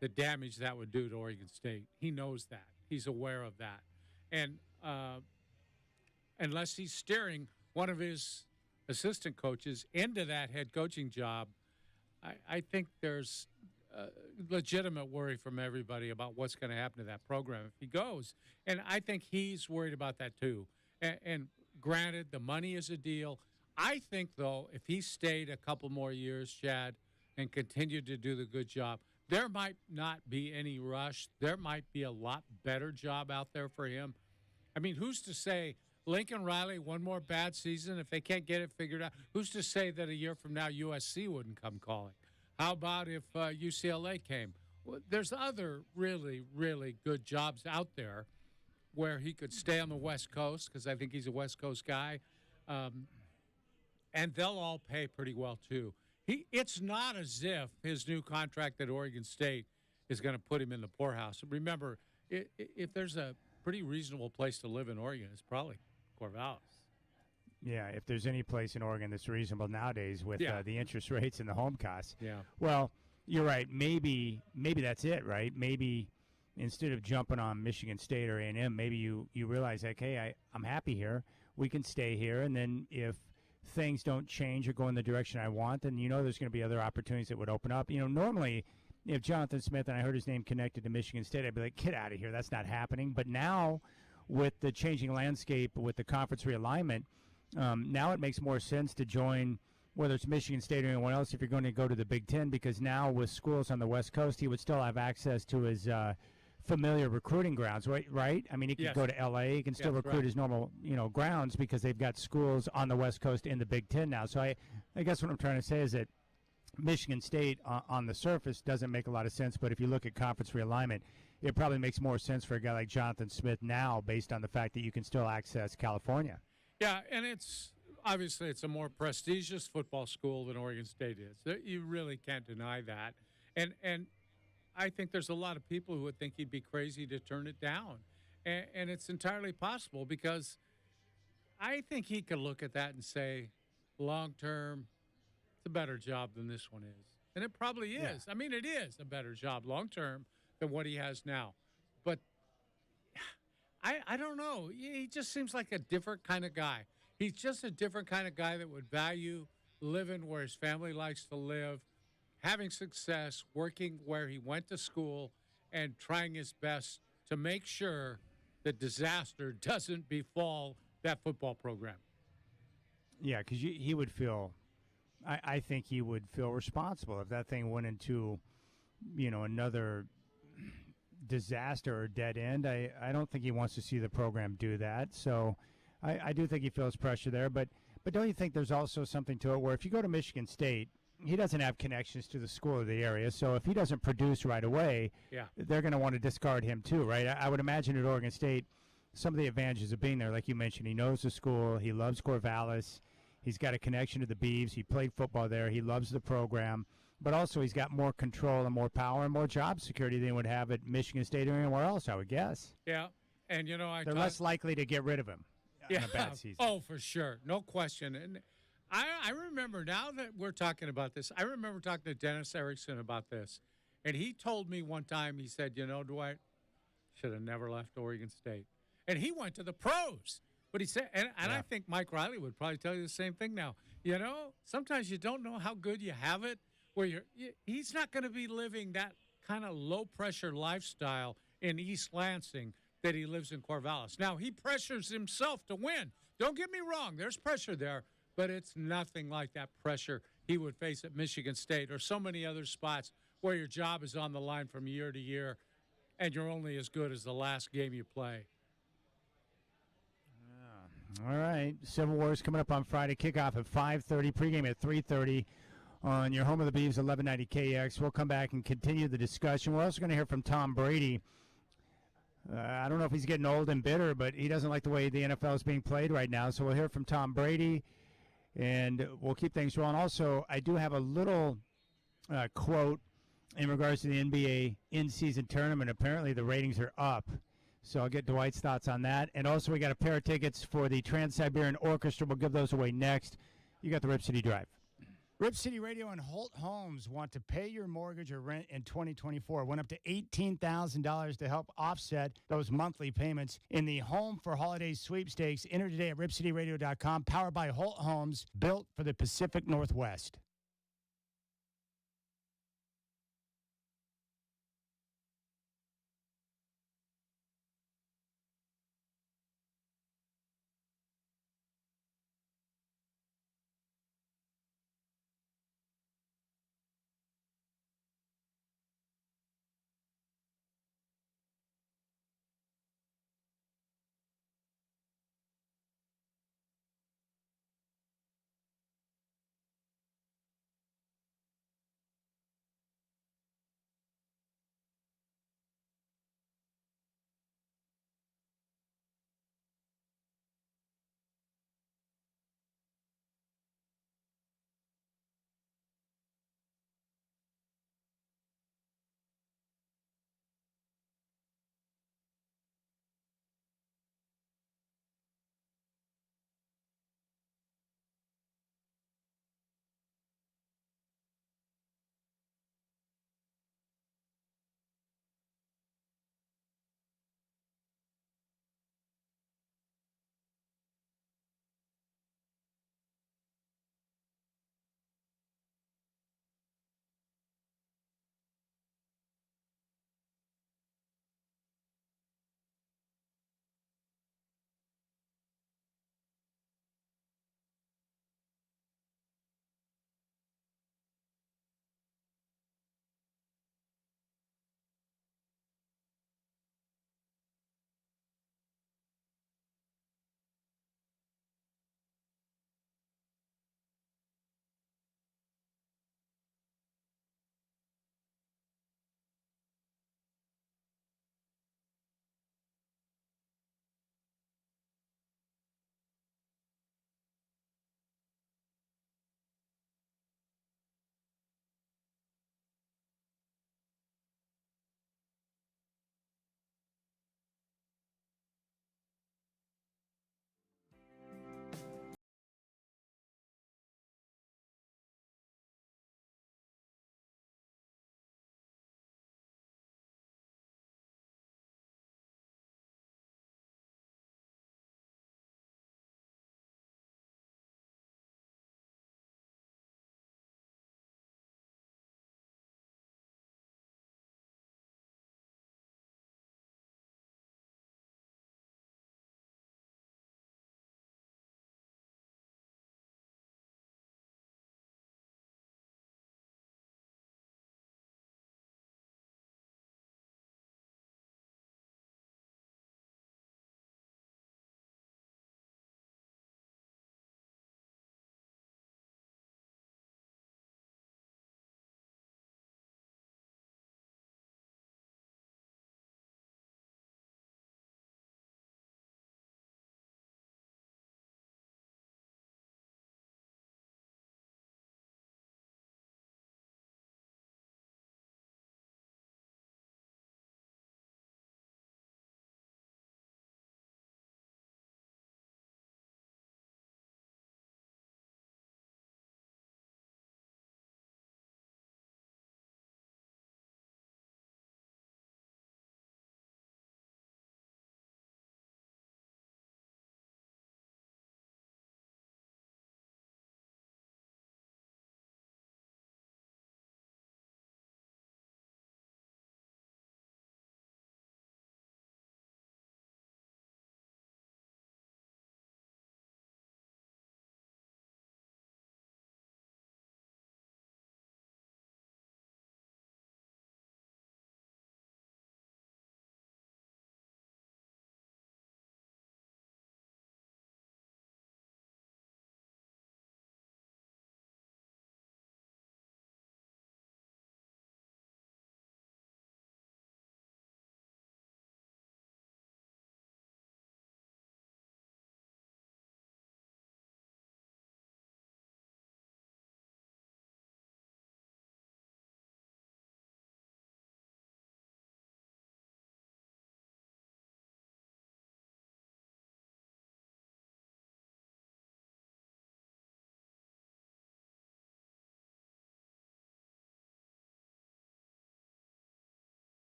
Speaker 7: the damage that would do to Oregon State. He knows that. He's aware of that. And unless he's steering one of his assistant coaches into that head coaching job, I think there's legitimate worry from everybody about what's going to happen to that program if he goes. And I think he's worried about that too. And granted, the money is a deal. I think, though, if he stayed a couple more years, Chad, and continued to do the good job, there might not be any rush. There might be a lot better job out there for him. I mean, who's to say Lincoln Riley, one more bad season, if they can't get it figured out, who's to say that a year from now USC wouldn't come calling? How about if UCLA came? Well, there's other really, really good jobs out there where he could stay on the West Coast, because I think he's a West Coast guy, and they'll all pay pretty well too. It's not as if his new contract at Oregon State is going to put him in the poorhouse. Remember, if there's a pretty reasonable place to live in Oregon, it's probably Corvallis.
Speaker 1: Yeah, if there's any place in Oregon that's reasonable nowadays with the interest rates and the home costs.
Speaker 7: Yeah.
Speaker 1: Well, you're right. Maybe that's it, right? Maybe instead of jumping on Michigan State or A&M, maybe you realize, like, hey, I'm happy here. We can stay here, and then if things don't change or go in the direction I want, then there's going to be other opportunities that would open up. Normally, if Jonathan Smith, and I heard his name connected to Michigan State, I'd be like, get out of here. That's not happening. But now, with the changing landscape, with the conference realignment, now it makes more sense to join, whether it's Michigan State or anyone else, if you're going to go to the Big Ten, because now with schools on the West Coast, he would still have access to his familiar recruiting grounds, right? I mean, he can go to L.A. He can still recruit his normal, grounds, because they've got schools on the West Coast in the Big Ten now. So I guess what I'm trying to say is that Michigan State on the surface doesn't make a lot of sense, but if you look at conference realignment, it probably makes more sense for a guy like Jonathan Smith now, based on the fact that you can still access California.
Speaker 7: Yeah, and it's a more prestigious football school than Oregon State is. You really can't deny that. And I think there's a lot of people who would think he'd be crazy to turn it down. And it's entirely possible, because I think he could look at that and say, long term, it's a better job than this one is. And it probably is. Yeah. I mean, it is a better job long term than what he has now. But I don't know. He just seems like a different kind of guy. He's just a different kind of guy that would value living where his family likes to live, having success, working where he went to school, and trying his best to make sure that disaster doesn't befall that football program.
Speaker 1: Yeah, because he would feel, I think he would feel responsible if that thing went into, another disaster or dead end. I don't think he wants to see the program do that. So I do think he feels pressure there. But don't you think there's also something to it where if you go to Michigan State, he doesn't have connections to the school or the area. So if he doesn't produce right away, they're going to want to discard him too, right? I would imagine at Oregon State, some of the advantages of being there, like you mentioned, he knows the school. He loves Corvallis. He's got a connection to the Beavs. He played football there. He loves the program. But also he's got more control and more power and more job security than he would have at Michigan State or anywhere else, I would guess.
Speaker 7: Yeah. And,
Speaker 1: they're less likely to get rid of him in a bad season.
Speaker 7: Oh, for sure. No question. And I remember, now that we're talking about this, I remember talking to Dennis Erickson about this. And he told me one time, he said, Dwight, should have never left Oregon State. And he went to the pros. But he said, and I think Mike Riley would probably tell you the same thing now. Sometimes you don't know how good you have it, where he's not going to be living that kind of low-pressure lifestyle in East Lansing that he lives in Corvallis. Now, he pressures himself to win. Don't get me wrong. There's pressure there, but it's nothing like that pressure he would face at Michigan State or so many other spots where your job is on the line from year to year and you're only as good as the last game you play.
Speaker 1: All right. Civil War is coming up on Friday. Kickoff at 5:30, pregame at 3:30 on your home of the Beavs, 1190 KX. We'll come back and continue the discussion. We're also going to hear from Tom Brady. I don't know if he's getting old and bitter, but he doesn't like the way the NFL is being played right now. So we'll hear from Tom Brady, and we'll keep things rolling. Also, I do have a little quote in regards to the NBA in-season tournament. Apparently the ratings are up. So I'll get Dwight's thoughts on that. And also we got a pair of tickets for the Trans-Siberian Orchestra. We'll give those away next. You got the Rip City Drive.
Speaker 6: Rip City Radio and Holt Homes want to pay your mortgage or rent in 2024. Went up to $18,000 to help offset those monthly payments in the Home for Holidays sweepstakes. Enter today at ripcityradio.com. Powered by Holt Homes, built for the Pacific Northwest.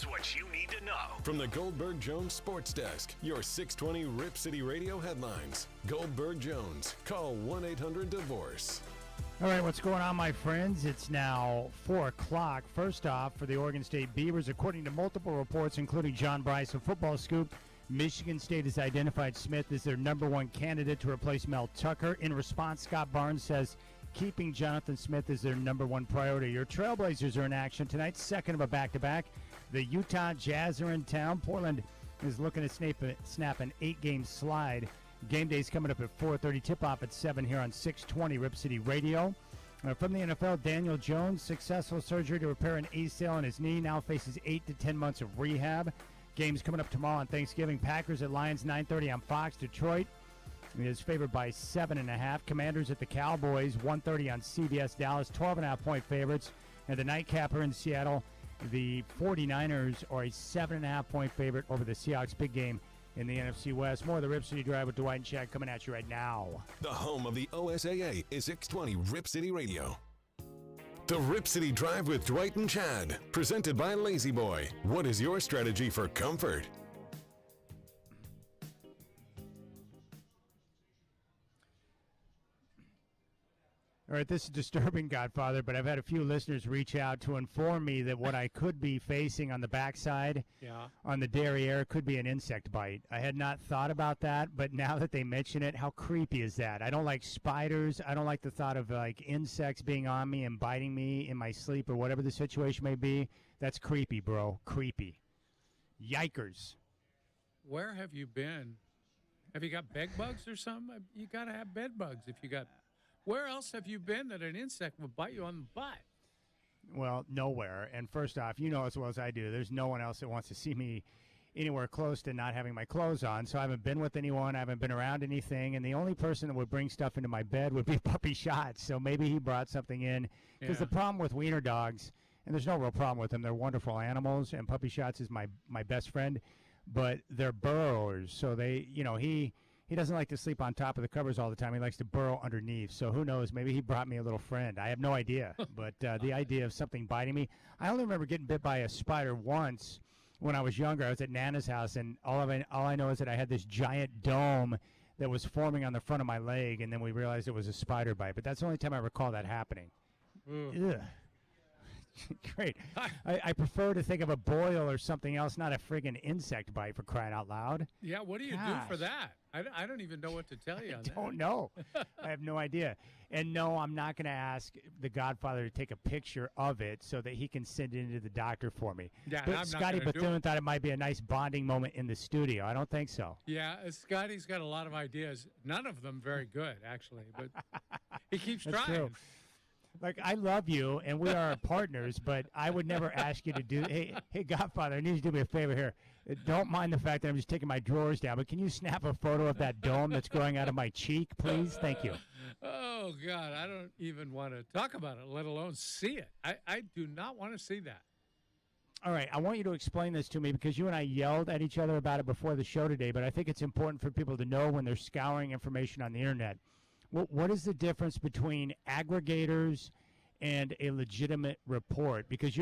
Speaker 9: Here's what you need to know.
Speaker 2: From the Goldberg Jones Sports Desk, your 620 Rip City Radio headlines. Goldberg Jones. Call 1-800-DIVORCE.
Speaker 1: All right, what's going on, my friends? It's now 4 o'clock. First off, for the Oregon State Beavers, according to multiple reports, including John Bryce of Football Scoop, Michigan State has identified Smith as their number one candidate to replace Mel Tucker. In response, Scott Barnes says keeping Jonathan Smith is their number one priority. Your Trailblazers are in action tonight, second of a back-to-back. The Utah Jazz are in town. Portland is looking to snap an 8-game slide. Game day is coming up at 4:30. Tip-off at 7 here on 620 Rip City Radio. From the NFL, Daniel Jones, successful surgery to repair an ACL in his knee, now faces 8 to 10 months of rehab. Games coming up tomorrow on Thanksgiving. Packers at Lions, 9:30 on Fox. Detroit is favored by 7.5. Commanders at the Cowboys, 1:30 on CBS. Dallas, 12.5-point favorites. And the nightcapper in Seattle, the 49ers are a 7.5-point favorite over the Seahawks. Big game in the NFC West. More of the Rip City Drive with Dwight and Chad coming at you right now.
Speaker 2: The home of the OSAA is 620 Rip City Radio. The Rip City Drive with Dwight and Chad, presented by Lazy Boy. What is your strategy for comfort?
Speaker 1: All right, this is disturbing, Godfather, but I've had a few listeners reach out to inform me that what I could be facing on the backside on the derriere could be an insect bite. I had not thought about that, but now that they mention it, how creepy is that? I don't like spiders. I don't like the thought of like insects being on me and biting me in my sleep or whatever the situation may be. That's creepy, bro. Creepy. Yikers.
Speaker 7: Where have you been? Have you got bed bugs or something? You got to have bed bugs if you got... Where else have you been that an insect would bite you on the butt?
Speaker 1: Well, nowhere. And first off, you know as well as I do, there's no one else that wants to see me anywhere close to not having my clothes on. So I haven't been with anyone. I haven't been around anything. And the only person that would bring stuff into my bed would be Puppy Shots. So maybe he brought something in. Because the problem with wiener dogs, and there's no real problem with them, they're wonderful animals. And Puppy Shots is my best friend. But they're burrowers. So they, you know, he doesn't like to sleep on top of the covers all the time. He likes to burrow underneath. So who knows? Maybe he brought me a little friend. I have no idea. But the idea of something biting me. I only remember getting bit by a spider once when I was younger. I was at Nana's house, and all I know is that I had this giant dome that was forming on the front of my leg, and then we realized it was a spider bite. But that's the only time I recall that happening. Ugh. Great. I prefer to think of a boil or something else, not a friggin' insect bite, for crying out loud.
Speaker 7: Yeah, what do you do for that? I don't even know what to tell you on that.
Speaker 1: I don't know. I have no idea. And no, I'm not going to ask the Godfather to take a picture of it so that he can send it into the doctor for me.
Speaker 7: Yeah,
Speaker 1: but
Speaker 7: I'm
Speaker 1: Scotty
Speaker 7: not
Speaker 1: Bethune thought it might be a nice bonding moment in the studio. I don't think so.
Speaker 7: Yeah, Scotty's got a lot of ideas. None of them very good, actually, but he keeps
Speaker 1: That's
Speaker 7: trying.
Speaker 1: true. Like, I love you, and we are partners, but I would never ask you to do. Hey, Godfather, I need you to do me a favor here. Don't mind the fact that I'm just taking my drawers down, but can you snap a photo of that dome that's growing out of my cheek, please? Thank you.
Speaker 7: Oh, God, I don't even want to talk about it, let alone see it. I do not want to see that.
Speaker 1: All right, I want you to explain this to me because you and I yelled at each other about it before the show today, but I think it's important for people to know when they're scouring information on the internet. What is the difference between aggregators and a legitimate report? Because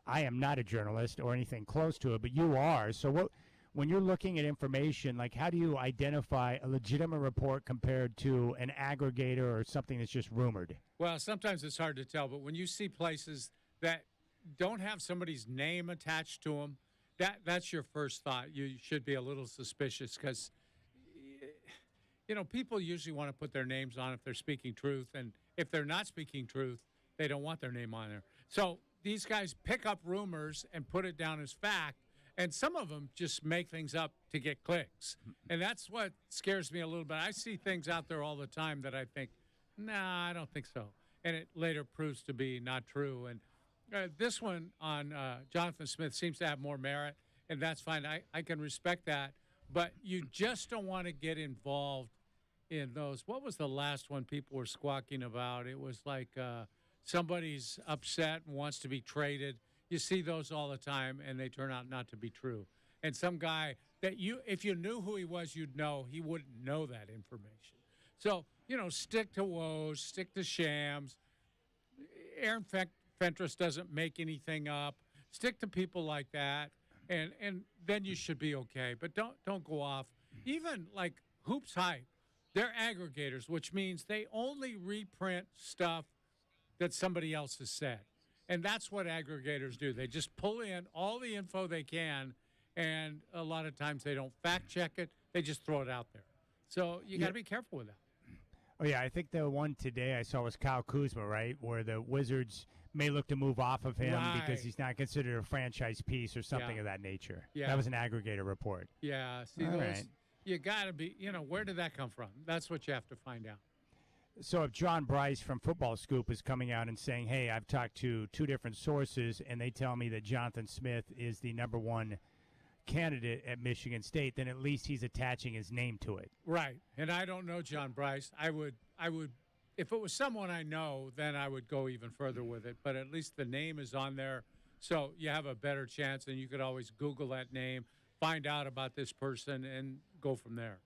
Speaker 1: I am not a journalist or anything close to it, but you are. So when you're looking at information, like how do you identify a legitimate report compared to an aggregator or something that's just rumored?
Speaker 7: Well, sometimes it's hard to tell, but when you see places that don't have somebody's name attached to them, that's your first thought. You should be a little suspicious because you know, people usually want to put their names on if they're speaking truth, and if they're not speaking truth, they don't want their name on there. So these guys pick up rumors and put it down as fact, and some of them just make things up to get clicks. And that's what scares me a little bit. I see things out there all the time that I think, nah, I don't think so. And it later proves to be not true. And this one on Jonathan Smith seems to have more merit, and that's fine. I can respect that. But you just don't want to get involved in those. What was the last one people were squawking about? It was like somebody's upset and wants to be traded. You see those all the time, and they turn out not to be true. And some guy that if you knew who he was, you'd know he wouldn't know that information. So, you know, stick to woes, stick to shams. Aaron Fentress doesn't make anything up. Stick to people like that, and then you should be okay. But don't go off. Even like Hoops Hype, they're aggregators, which means they only reprint stuff that somebody else has said. And that's what aggregators do. They just pull in all the info they can, and a lot of times they don't fact check it. They just throw it out there. So you got to be careful with that.
Speaker 1: Oh, yeah, I think the one today I saw was Kyle Kuzma, right, where the Wizards may look to move off of him because he's not considered a franchise piece or something of that nature.
Speaker 7: Yeah.
Speaker 1: That was an aggregator report.
Speaker 7: Yeah, see, you got to be, where did that come from? That's what you have to find out.
Speaker 1: So if John Bryce from Football Scoop is coming out and saying, hey, I've talked to 2 different sources, and they tell me that Jonathan Smith is the number 1 candidate at Michigan State, then at least he's attaching his name to it.
Speaker 7: Right. And I don't know John Bryce. I would if it was someone I know, then I would go even further with it. But at least the name is on there, so you have a better chance, and you could always Google that name, find out about this person, and go from there.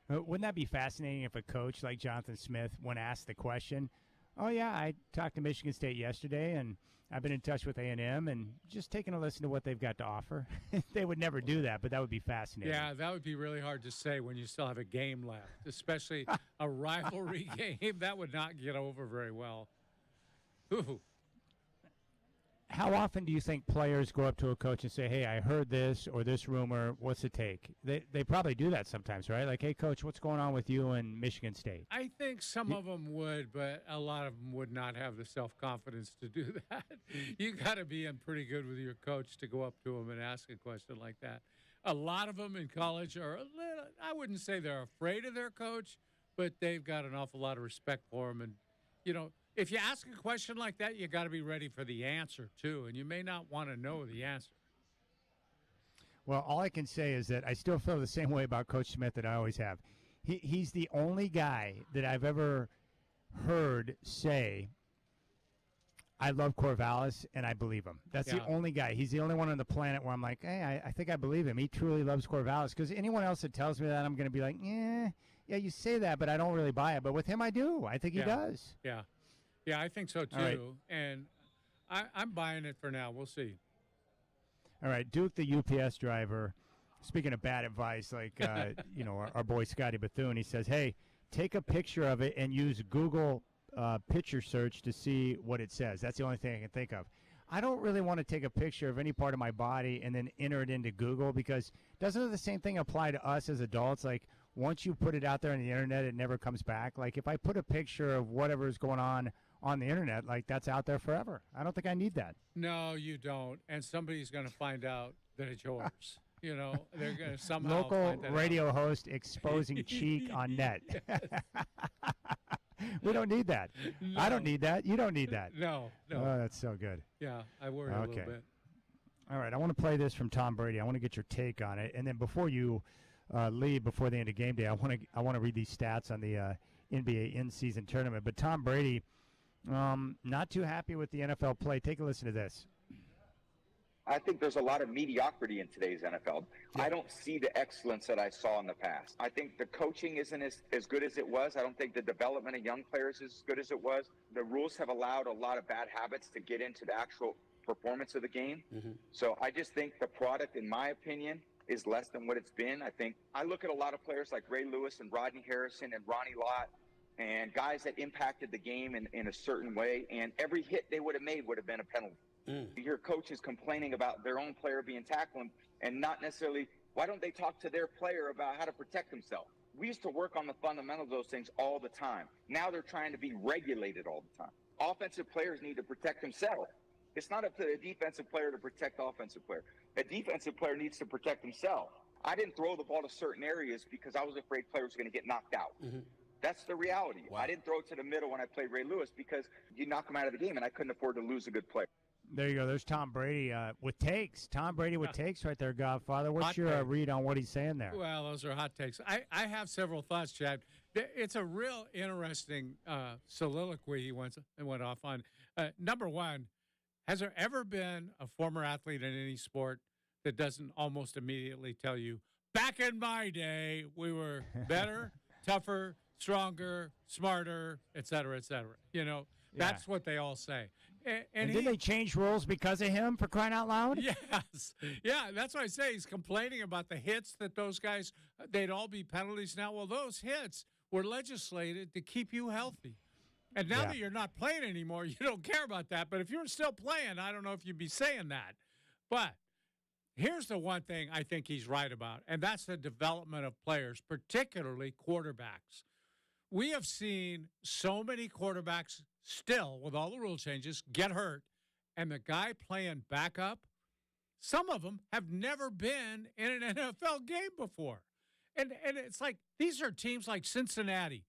Speaker 1: Wouldn't that be fascinating if a coach like Jonathan Smith, when asked the question, oh, yeah, I talked to Michigan State yesterday, and I've been in touch with A&M, and just taking a listen to what they've got to offer. They would never do that, but that would be fascinating.
Speaker 7: Yeah, that would be really hard to say when you still have a game left, especially a rivalry game. That would not get over very well. Ooh.
Speaker 1: How often do you think players go up to a coach and say, hey, I heard this or this rumor, what's the take? They probably do that sometimes, right? Like, hey, coach, what's going on with you in Michigan State?
Speaker 7: I think some of them would, but a lot of them would not have the self-confidence to do that. You got to be in pretty good with your coach to go up to them and ask a question like that. A lot of them in college are a little, I wouldn't say they're afraid of their coach, but they've got an awful lot of respect for him. And, if you ask a question like that, you got to be ready for the answer, too, and you may not want to know the answer.
Speaker 1: Well, all I can say is that I still feel the same way about Coach Smith that I always have. He's the only guy that I've ever heard say, I love Corvallis, and I believe him. That's the only guy. He's the only one on the planet where I'm like, hey, I think I believe him. He truly loves Corvallis. Because anyone else that tells me that, I'm going to be like, yeah, you say that, but I don't really buy it. But with him, I do. I think he does.
Speaker 7: Yeah. Yeah, I think so, too.
Speaker 1: Right.
Speaker 7: And I'm buying it for now. We'll see.
Speaker 1: All right, Duke, the UPS driver, speaking of bad advice, like, our boy Scotty Bethune, he says, hey, take a picture of it and use Google picture search to see what it says. That's the only thing I can think of. I don't really want to take a picture of any part of my body and then enter it into Google, because doesn't the same thing apply to us as adults? Like, once you put it out there on the internet, it never comes back. Like, if I put a picture of whatever is going on the internet, like, that's out there forever. I don't think I need that.
Speaker 7: No, you don't. And somebody's going to find out that it's yours. They're going to somehow
Speaker 1: Local
Speaker 7: find that
Speaker 1: radio
Speaker 7: out.
Speaker 1: host exposing cheek on net. We don't need that.
Speaker 7: No.
Speaker 1: I don't need that. You don't need that.
Speaker 7: No.
Speaker 1: Oh, that's so good.
Speaker 7: Yeah, I worry a little bit.
Speaker 1: All right, I want to play this from Tom Brady. I want to get your take on it. And then before you leave, before the end of game day, I want to read these stats on the NBA in-season tournament. But Tom Brady, not too happy with the NFL play. Take a listen to this.
Speaker 9: I think there's a lot of mediocrity in today's NFL. I don't see the excellence that I saw in the past. I think the coaching isn't as good as it was. I don't think the development of young players is as good as it was. The rules have allowed a lot of bad habits to get into the actual performance of the game. Mm-hmm. So I just think the product, in my opinion, is less than what it's been. I look at a lot of players like Ray Lewis and Rodney Harrison and Ronnie Lott, and guys that impacted the game in a certain way, and every hit they would have made would have been a penalty. You hear coaches complaining about their own player being tackled, and not necessarily, why don't they talk to their player about how to protect himself? We used to work on the fundamentals of those things all the time. Now they're trying to be regulated all the time. Offensive players need to protect themselves. It's not up to the defensive player to protect the offensive player. A defensive player needs to protect himself. I didn't throw the ball to certain areas because I was afraid players were going to get knocked out. Mm-hmm. That's the reality. Wow. I didn't throw it to the middle when I played Ray Lewis because you knock him out of the game, and I couldn't afford to lose a good player.
Speaker 1: There you go. There's Tom Brady with takes. Tom Brady with takes right there, Godfather. What's your read on what he's saying there?
Speaker 7: Well, those are hot takes. I have several thoughts, Chad. It's a real interesting soliloquy he went off on. Number one, has there ever been a former athlete in any sport that doesn't almost immediately tell you, back in my day, we were better, tougher, stronger, smarter, et cetera, et cetera? That's what they all say.
Speaker 1: And didn't they change rules because of him, for crying out loud?
Speaker 7: Yes. Yeah, that's why I say he's complaining about the hits that those guys, they'd all be penalties now. Well, those hits were legislated to keep you healthy. And now that you're not playing anymore, you don't care about that. But if you're still playing, I don't know if you'd be saying that. But here's the one thing I think he's right about, and that's the development of players, particularly quarterbacks. We have seen so many quarterbacks still, with all the rule changes, get hurt. And the guy playing backup, some of them have never been in an NFL game before. And it's like, these are teams like Cincinnati.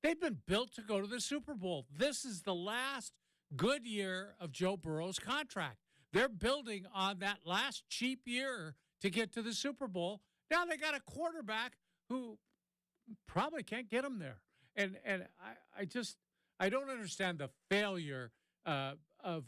Speaker 7: They've been built to go to the Super Bowl. This is the last good year of Joe Burrow's contract. They're building on that last cheap year to get to the Super Bowl. Now they got a quarterback who probably can't get them there. And I don't understand the failure of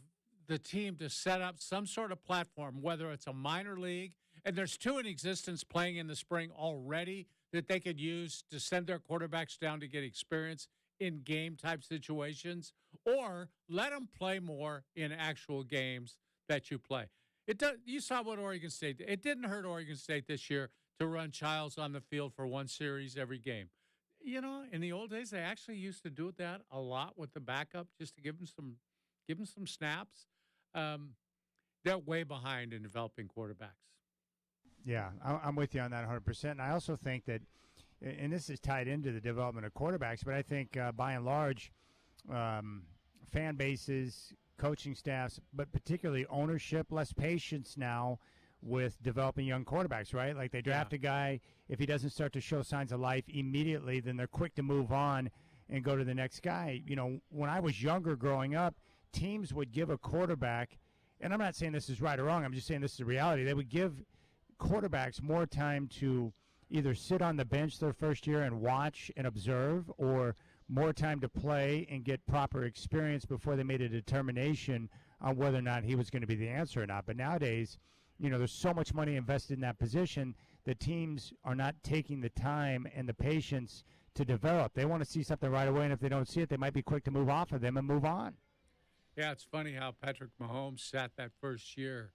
Speaker 7: the team to set up some sort of platform, whether it's a minor league, and there's two in existence playing in the spring already that they could use to send their quarterbacks down to get experience in game-type situations, or let them play more in actual games that you play. You saw what Oregon State did. It didn't hurt Oregon State this year to run Childs on the field for one series every game. You know, in the old days, they actually used to do that a lot with the backup just to give them some snaps. They're way behind in developing quarterbacks.
Speaker 1: Yeah, I'm with you on that 100%. And I also think that, and this is tied into the development of quarterbacks, but I think by and large, fan bases, coaching staffs, but particularly ownership, less patience now with developing young quarterbacks, right? Like they draft a guy, if he doesn't start to show signs of life immediately, then they're quick to move on and go to the next guy. You know, when I was younger growing up, teams would give a quarterback, and I'm not saying this is right or wrong, I'm just saying this is the reality. They would give quarterbacks more time to either sit on the bench their first year and watch and observe, or more time to play and get proper experience before they made a determination on whether or not he was going to be the answer or not. But nowadays, you know, there's so much money invested in that position that teams are not taking the time and the patience to develop. They want to see something right away, and if they don't see it, they might be quick to move off of them and move on.
Speaker 7: Yeah, it's funny how Patrick Mahomes sat that first year,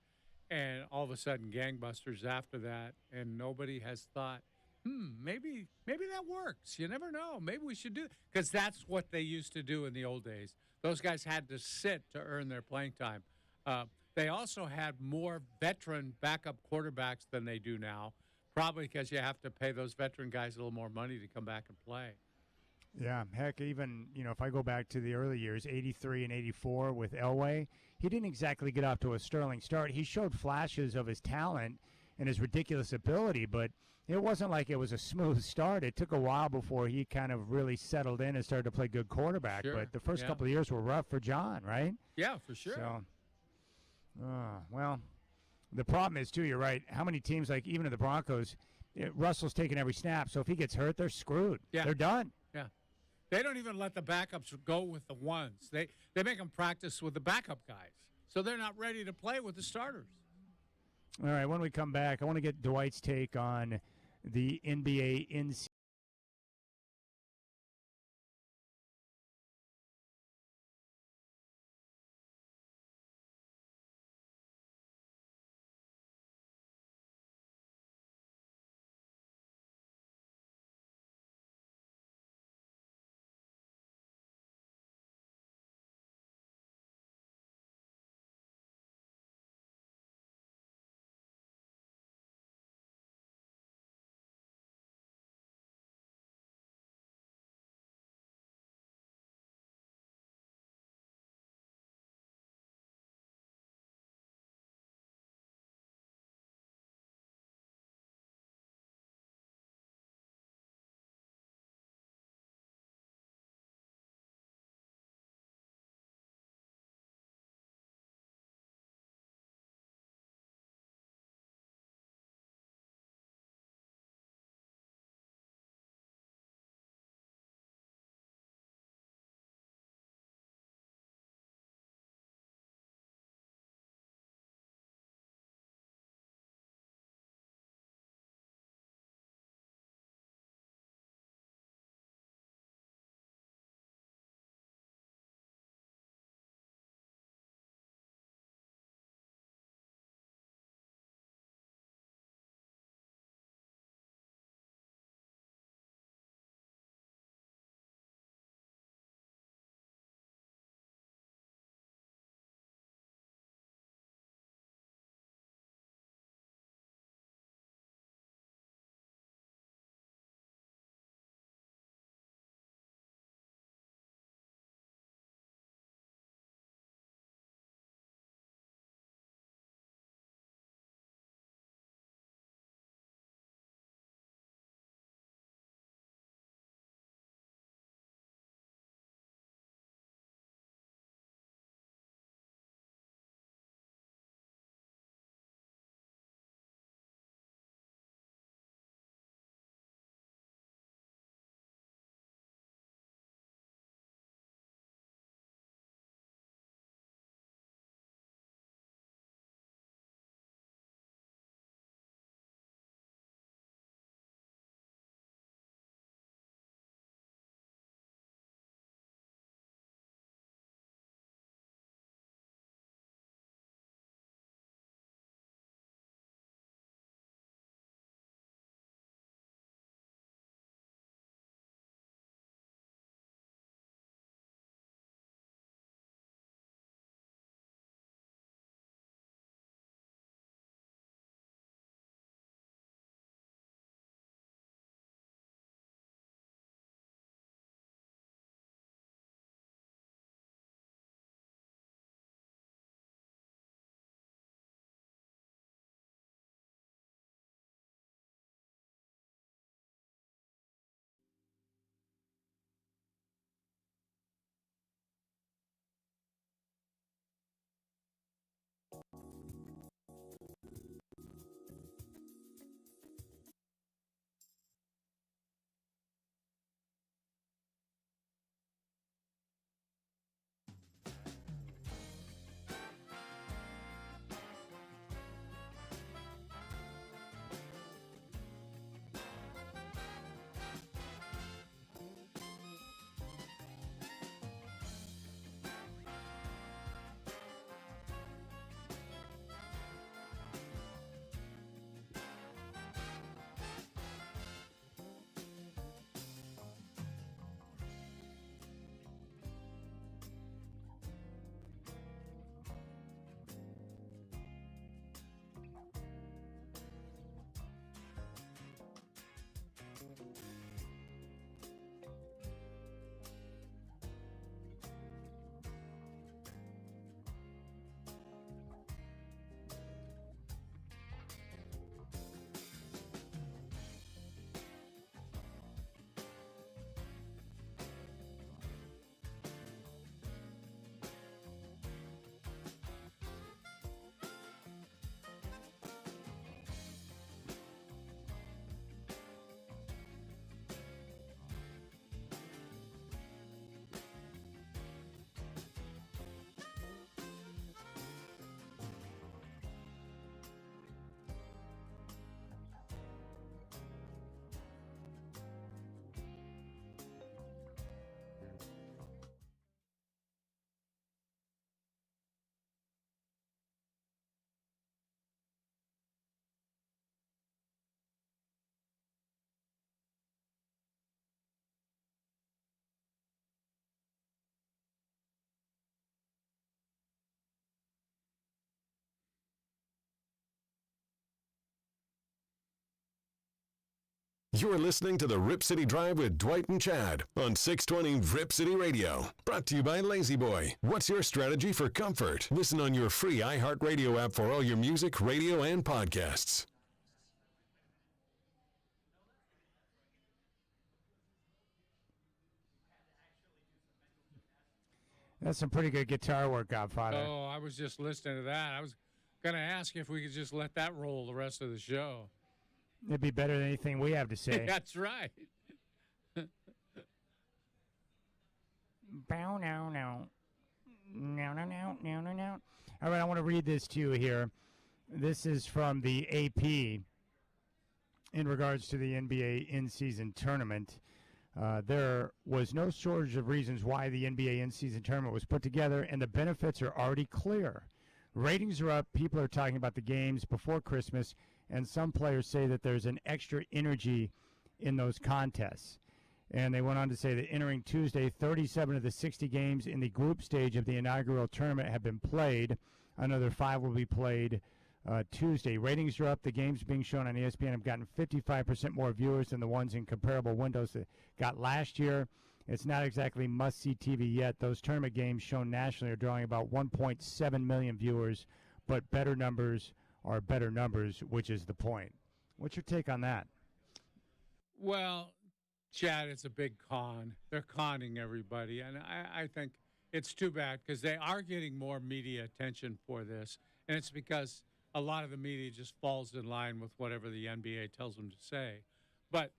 Speaker 7: and all of a sudden gangbusters after that, and nobody has thought, maybe that works. You never know. Maybe we should do it. Because that's what they used to do in the old days. Those guys had to sit to earn their playing time. They also had more veteran backup quarterbacks than they do now, probably because you have to pay those veteran guys a little more money to come back and play.
Speaker 1: Yeah, heck, even, you know, if I go back to the early years, 83 and 84 with Elway, he didn't exactly get off to a sterling start. He showed flashes of his talent and his ridiculous ability, but it wasn't like it was a smooth start. It took a while before he kind of really settled in and started to play good quarterback.
Speaker 7: Sure.
Speaker 1: But the first couple of years were rough for John, right?
Speaker 7: Yeah, for sure.
Speaker 1: So, well, the problem is, too, you're right. How many teams, like even in the Broncos, Russell's taking every snap, so if he gets hurt, they're screwed.
Speaker 7: Yeah.
Speaker 1: They're done.
Speaker 7: Yeah. They don't even let the backups go with the ones. They make them practice with the backup guys, so they're not ready to play with the starters.
Speaker 1: All right, when we come back, I want to get Dwight's take on the NBA in-season
Speaker 2: You're listening to the Rip City Drive with Dwight and Chad on 620 Rip City Radio. Brought to you by Lazy Boy. What's your strategy for comfort? Listen on your free iHeartRadio app for all your music, radio, and podcasts.
Speaker 1: That's some pretty good guitar work, Godfather.
Speaker 7: Oh, I was just listening to that. I was going to ask you if we could just let that roll the rest of the show.
Speaker 1: It'd be better than anything we have to say.
Speaker 7: That's right.
Speaker 1: Bow now, now. No, no, no, no, no, no. All right, I want to read this to you here. This is from the AP in regards to the NBA in-season tournament. There was no shortage of reasons why the NBA in-season tournament was put together, and the benefits are already clear. Ratings are up. People are talking about the games before Christmas, and some players say that there's an extra energy in those contests. And they went on to say that entering Tuesday, 37 of the 60 games in the group stage of the inaugural tournament have been played. Another 5 will be played Tuesday. Ratings are up. The games being shown on ESPN have gotten 55% more viewers than the ones in comparable windows that got last year. It's not exactly must-see TV yet. Those tournament games shown nationally are drawing about 1.7 million viewers, but better numbers are better numbers, which is the point. What's your take on that?
Speaker 7: Well, Chad, it's a big con. They're conning everybody, and I think it's too bad because they are getting more media attention for this, and it's because a lot of the media just falls in line with whatever the NBA tells them to say. But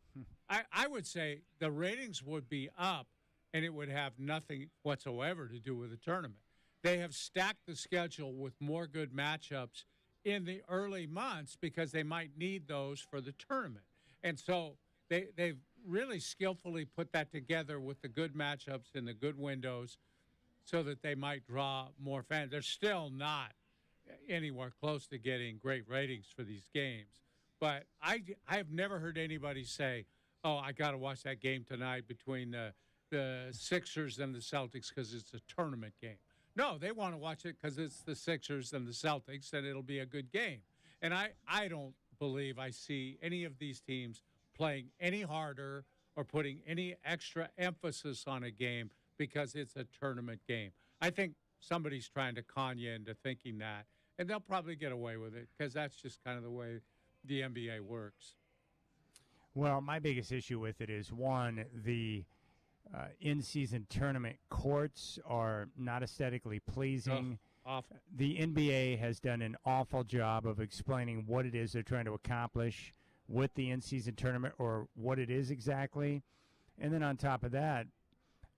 Speaker 7: I would say the ratings would be up, and it would have nothing whatsoever to do with the tournament. They have stacked the schedule with more good matchups in the early months because they might need those for the tournament. And so they've really skillfully put that together with the good matchups and the good windows so that they might draw more fans. They're still not anywhere close to getting great ratings for these games. But I have never heard anybody say, oh, I got to watch that game tonight between the Sixers and the Celtics because it's a tournament game. No, they want to watch it because it's the Sixers and the Celtics, and it'll be a good game. And I don't believe I see any of these teams playing any harder or putting any extra emphasis on a game because it's a tournament game. I think somebody's trying to con you into thinking that, and they'll probably get away with it because that's just kind of the way the NBA works.
Speaker 1: Well, my biggest issue with it is, one, the in-season tournament courts are not aesthetically pleasing.
Speaker 7: Awful.
Speaker 1: The NBA has done an awful job of explaining what it is they're trying to accomplish with the in-season tournament, or what it is exactly. And then on top of that,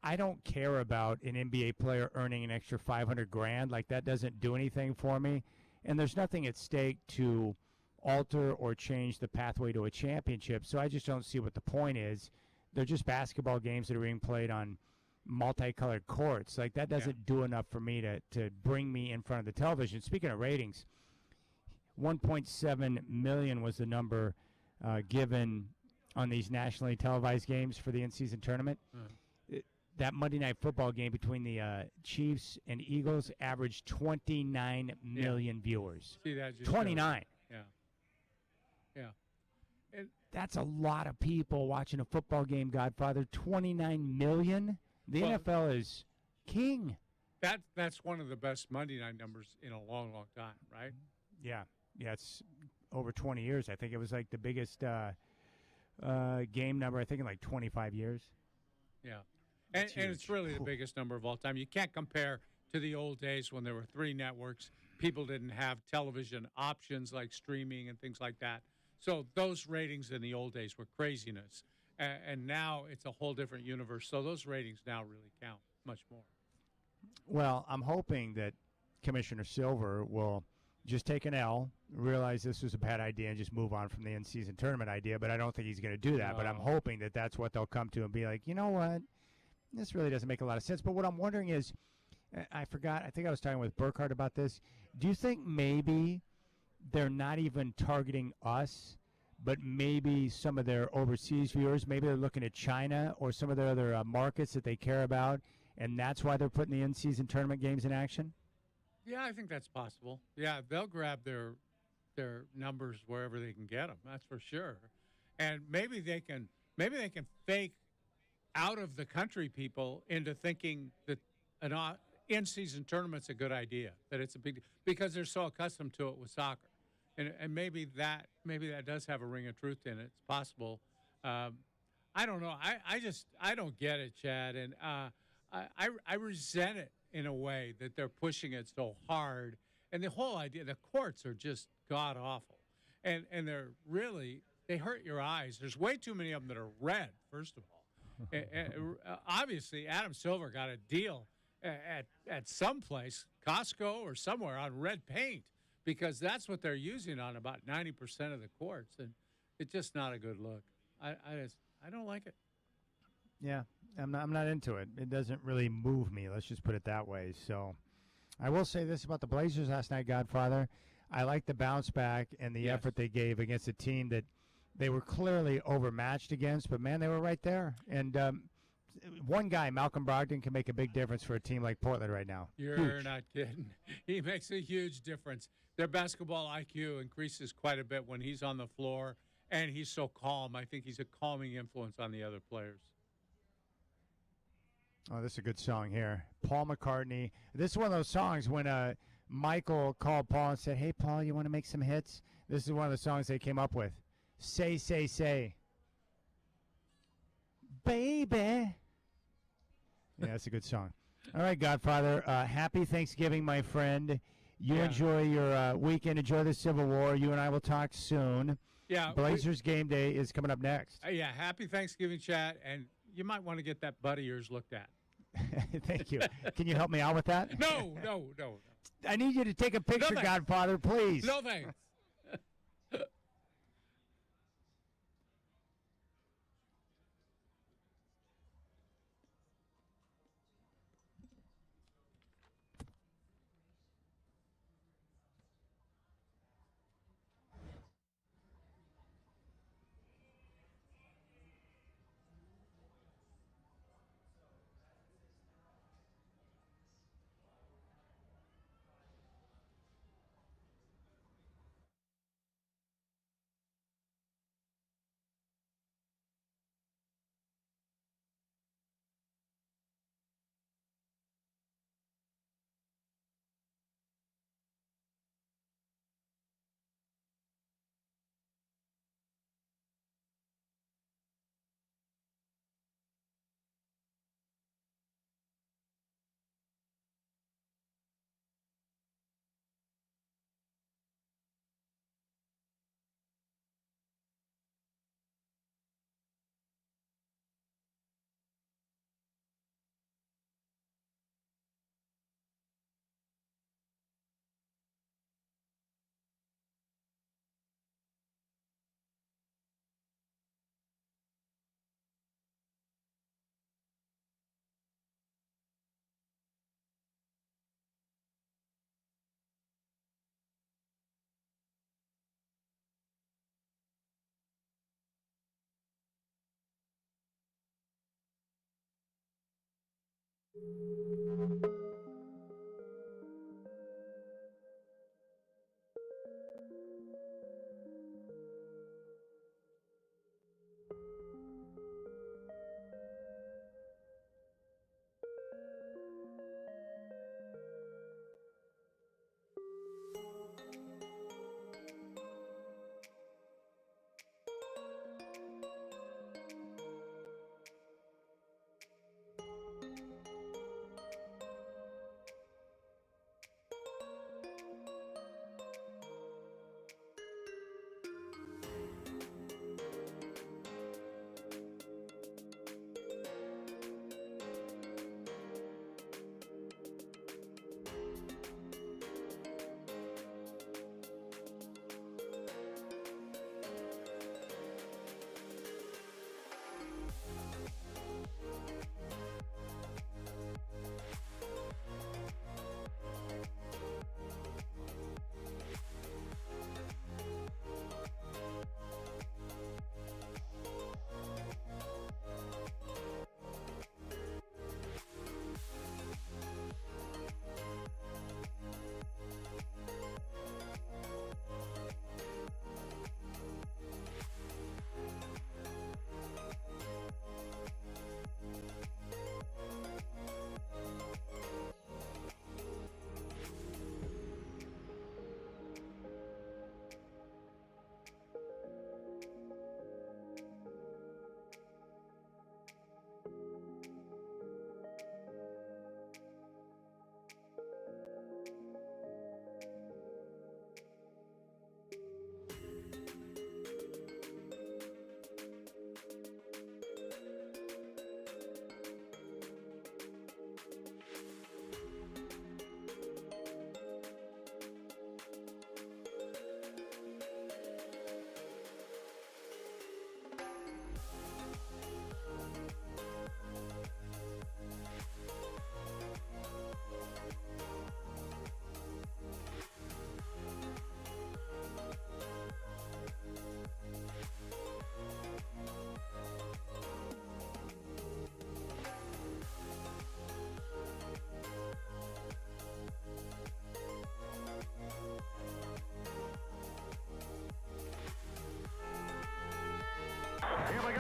Speaker 1: I don't care about an NBA player earning an extra $500,000. Like, that doesn't do anything for me. And there's nothing at stake to alter or change the pathway to a championship. So I just don't see what the point is. They're just basketball games that are being played on multicolored courts. Like, that doesn't do enough for me to bring me in front of the television. Speaking of ratings, 1.7 million was the number given on these nationally televised games for the in-season tournament. That Monday Night Football game between the Chiefs and Eagles averaged 29 million viewers.
Speaker 7: See, that just
Speaker 1: 29.
Speaker 7: Yeah. And
Speaker 1: that's a lot of people watching a football game, Godfather. 29 million? The NFL is king.
Speaker 7: That's one of the best Monday night numbers in a long, long time, right?
Speaker 1: Yeah. Yeah, it's over 20 years. I think it was like the biggest game number, I think, in like 25 years.
Speaker 7: Yeah. And it's really the biggest number of all time. You can't compare to the old days when there were 3 networks. People didn't have television options like streaming and things like that. So those ratings in the old days were craziness. And now it's a whole different universe. So those ratings now really count much more.
Speaker 1: Well, I'm hoping that Commissioner Silver will just take an L, realize this was a bad idea, and just move on from the in-season tournament idea. But I don't think he's going to do that. But I'm hoping that that's what they'll come to and be like, you know what? This really doesn't make a lot of sense. But what I'm wondering is, I forgot, I think I was talking with Burkhardt about this. Do you think maybe they're not even targeting us, but maybe some of their overseas viewers? Maybe they're looking at China or some of their other markets that they care about, and that's why they're putting the in-season tournament games in action?
Speaker 7: Yeah, I think that's possible. Yeah, they'll grab their numbers wherever they can get them. That's for sure. and maybe they can fake out of the country people into thinking that an in-season tournament's a good idea, that it's a big, because they're so accustomed to it with soccer, and maybe that does have a ring of truth in it. It's possible. I don't know. I don't get it, Chad, and I resent it in a way that they're pushing it so hard, and the whole idea, the courts are just god awful, and they hurt your eyes. There's way too many of them that are red. First of all, and obviously Adam Silver got a deal at some place, Costco or somewhere, on red paint, because that's what they're using on about 90% of the courts, and it's just not a good look. I don't like it.
Speaker 1: Yeah, I'm not into it. It doesn't really move me. Let's just put it that way. So I will say this about the Blazers last night, Godfather. I like the bounce back and the effort they gave against a team that they were clearly overmatched against, but, man, they were right there. And one guy, Malcolm Brogdon, can make a big difference for a team like Portland right now.
Speaker 7: You're not kidding. He makes a huge difference. Their basketball IQ increases quite a bit when he's on the floor, and he's so calm. I think he's a calming influence on the other players.
Speaker 1: Oh, this is a good song here. Paul McCartney. This is one of those songs when Michael called Paul and said, "Hey, Paul, you want to make some hits?" This is one of the songs they came up with. Say, say, say. Baby. Yeah, that's a good song. All right, Godfather. Happy Thanksgiving, my friend. You enjoy your weekend. Enjoy the Civil War. You and I will talk soon.
Speaker 7: Yeah.
Speaker 1: Blazers Game Day is coming up next.
Speaker 7: Happy Thanksgiving, Chad. And you might want to get that butt of yours looked at.
Speaker 1: Thank you. Can you help me out with that?
Speaker 7: No.
Speaker 1: I need you to take a picture,
Speaker 7: No,
Speaker 1: Godfather, please.
Speaker 7: No thanks.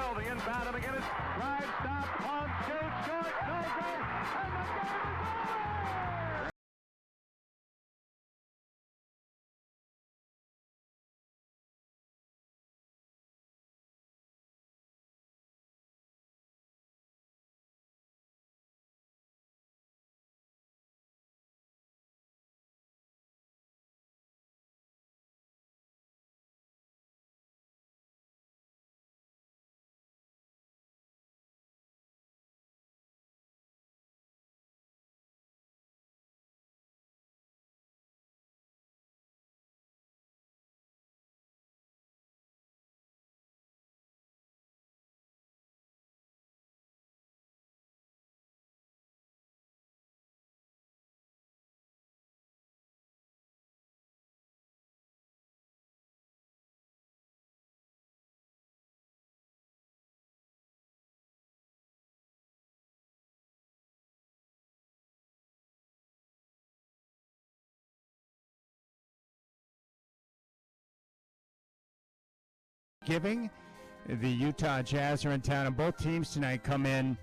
Speaker 10: Hill, the inbound to McGinnis. Drive, stop, pump, shoot, short, no good. And the game is over!
Speaker 1: Giving. The Utah Jazz are in town, and both teams tonight come in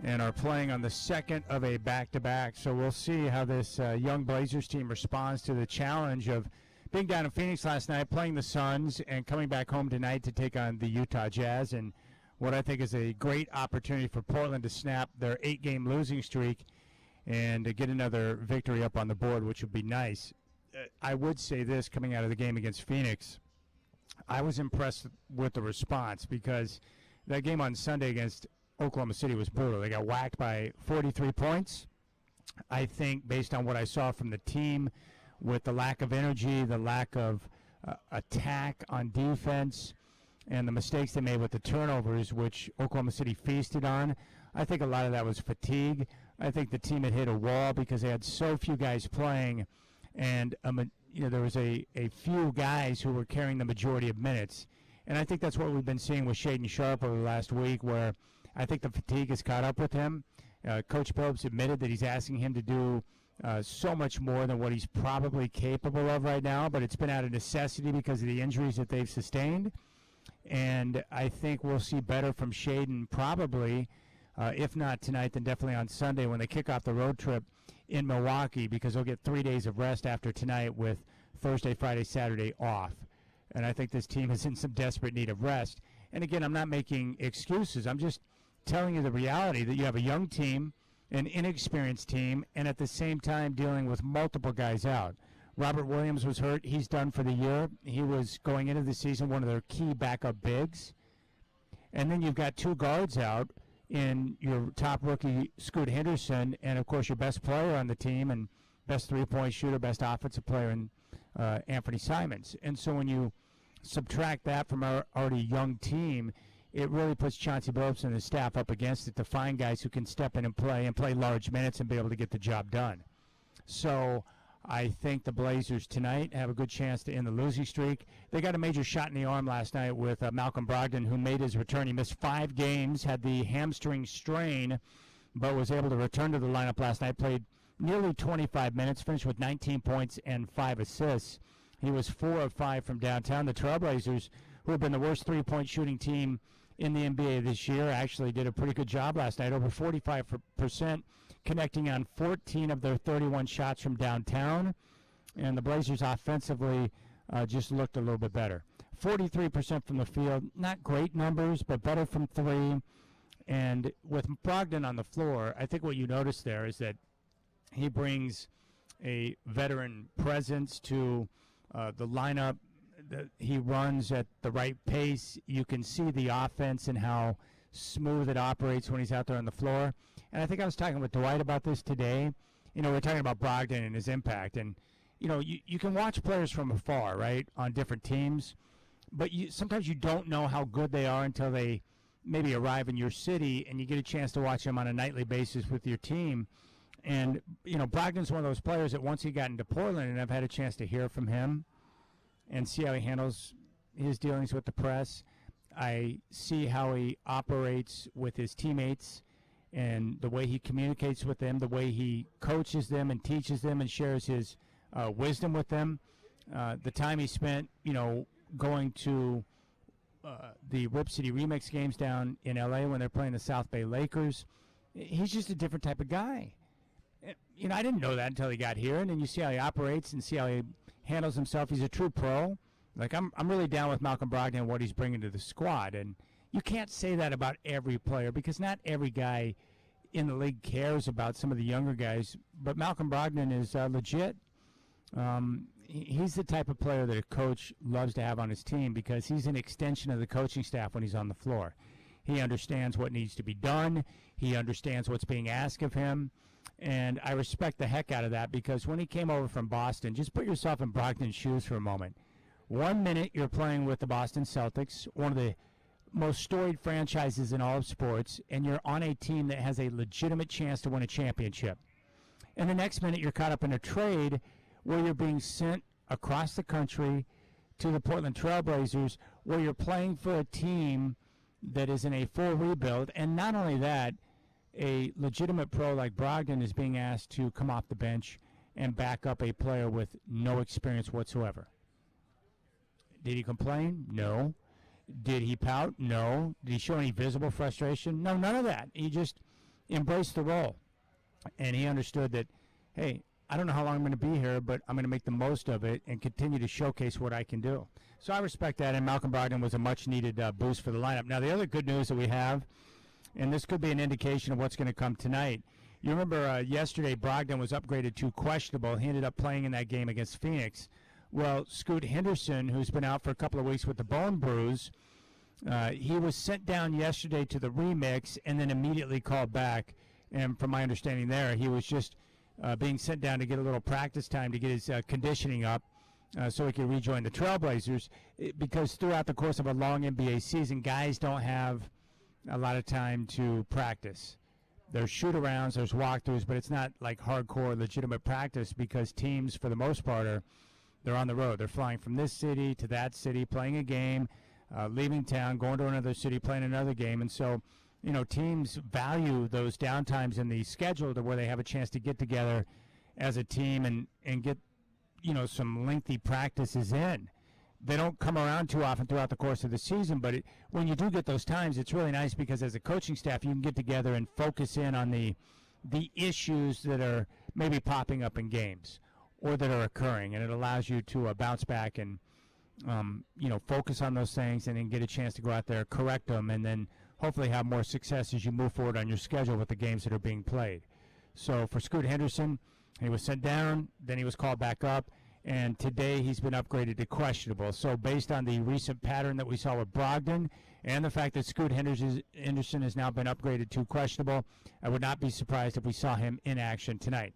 Speaker 1: and are playing on the second of a back-to-back. So we'll see how this young Blazers team responds to the challenge of being down in Phoenix last night, playing the Suns, and coming back home tonight to take on the Utah Jazz. And what I think is a great opportunity for Portland to snap their 8-game losing streak and to get another victory up on the board, which would be nice. I would say this coming out of the game against Phoenix. I was impressed with the response because that game on Sunday against Oklahoma City was brutal. They got whacked by 43 points. I think based on what I saw from the team with the lack of energy, the lack of attack on defense, and the mistakes they made with the turnovers, which Oklahoma City feasted on, I think a lot of that was fatigue. I think the team had hit a wall because they had so few guys playing, and there was a few guys who were carrying the majority of minutes. And I think that's what we've been seeing with Shaedon Sharpe over the last week, where I think the fatigue has caught up with him. Coach Phillips admitted that he's asking him to do so much more than what he's probably capable of right now, but it's been out of necessity because of the injuries that they've sustained. And I think we'll see better from Shaedon probably, if not tonight, then definitely on Sunday when they kick off the road trip in Milwaukee, because they'll get 3 days of rest after tonight with Thursday, Friday, Saturday off. And I think this team is in some desperate need of rest. And again, I'm not making excuses. I'm just telling you the reality that you have a young team, an inexperienced team, and at the same time dealing with multiple guys out. Robert Williams was hurt. He's done for the year. He was, going into the season, one of their key backup bigs. And then you've got two guards out in your top rookie, Scoot Henderson, and, of course, your best player on the team and best three-point shooter, best offensive player in Anthony Simons. And so when you subtract that from our already young team, it really puts Chauncey Billups and his staff up against it to find guys who can step in and play large minutes and be able to get the job done. So I think the Blazers tonight have a good chance to end the losing streak. They got a major shot in the arm last night with Malcolm Brogdon, who made his return. He missed 5 games, had the hamstring strain, but was able to return to the lineup last night, played nearly 25 minutes, finished with 19 points and 5 assists. He was 4 of 5 from downtown. The Trailblazers, who have been the worst three-point shooting team in the NBA this year, actually did a pretty good job last night, over 45%, connecting on 14 of their 31 shots from downtown. And the Blazers offensively just looked a little bit better. 43% from the field, not great numbers, but better from 3. And with Brogdon on the floor, I think what you notice there is that he brings a veteran presence to the lineup. He runs at the right pace. You can see the offense and how smooth it operates when he's out there on the floor. And I think I was talking with Dwight about this today. You know, we're talking about Brogdon and his impact. And, you know, you can watch players from afar, right, on different teams. But sometimes you don't know how good they are until they maybe arrive in your city and you get a chance to watch them on a nightly basis with your team. And, you know, Brogdon's one of those players that once he got into Portland, and I've had a chance to hear from him and see how he handles his dealings with the press. I see how he operates with his teammates and the way he communicates with them, the way he coaches them and teaches them and shares his wisdom with them. The time he spent, you know, going to the Rip City Remix games down in L.A. when they're playing the South Bay Lakers. He's just a different type of guy. You know, I didn't know that until he got here, and then you see how he operates and see how he handles himself. He's a true pro. Like, I'm really down with Malcolm Brogdon and what he's bringing to the squad. And you can't say that about every player because not every guy in the league cares about some of the younger guys. But Malcolm Brogdon is legit. He's the type of player that a coach loves to have on his team because he's an extension of the coaching staff when he's on the floor. He understands what needs to be done. He understands what's being asked of him. And I respect the heck out of that because when he came over from Boston, just put yourself in Brogdon's shoes for a moment. 1 minute you're playing with the Boston Celtics, one of the most storied franchises in all of sports, and you're on a team that has a legitimate chance to win a championship. And the next minute you're caught up in a trade where you're being sent across the country to the Portland Trail Blazers where you're playing for a team that is in a full rebuild. And not only that, a legitimate pro like Brogdon is being asked to come off the bench and back up a player with no experience whatsoever. Did he complain? No. Did he pout? No. Did he show any visible frustration? No, none of that. He just embraced the role. And he understood that, hey, I don't know how long I'm going to be here, but I'm going to make the most of it and continue to showcase what I can do. So I respect that, and Malcolm Brogdon was a much-needed boost for the lineup. Now, the other good news that we have, and this could be an indication of what's going to come tonight, you remember yesterday Brogdon was upgraded to questionable. He ended up playing in that game against Phoenix. Well, Scoot Henderson, who's been out for a couple of weeks with the bone bruise, he was sent down yesterday to the remix and then immediately called back. And from my understanding there, he was just being sent down to get a little practice time to get his conditioning up so he could rejoin the Trailblazers. Because throughout the course of a long NBA season, guys don't have a lot of time to practice. There's shoot-arounds, there's walkthroughs, but it's not like hardcore, legitimate practice because teams, for the most part, they're on the road. They're flying from this city to that city, playing a game, leaving town, going to another city, playing another game. And so, you know, teams value those downtimes in the schedule to where they have a chance to get together as a team and get, you know, some lengthy practices in. They don't come around too often throughout the course of the season, but when you do get those times, it's really nice because as a coaching staff, you can get together and focus in on the issues that are maybe popping up in games or that are occurring, and it allows you to bounce back and, you know, focus on those things and then get a chance to go out there, correct them, and then hopefully have more success as you move forward on your schedule with the games that are being played. So for Scoot Henderson, he was sent down, then he was called back up, and today he's been upgraded to questionable. So based on the recent pattern that we saw with Brogdon and the fact that Scoot Henderson has now been upgraded to questionable, I would not be surprised if we saw him in action tonight.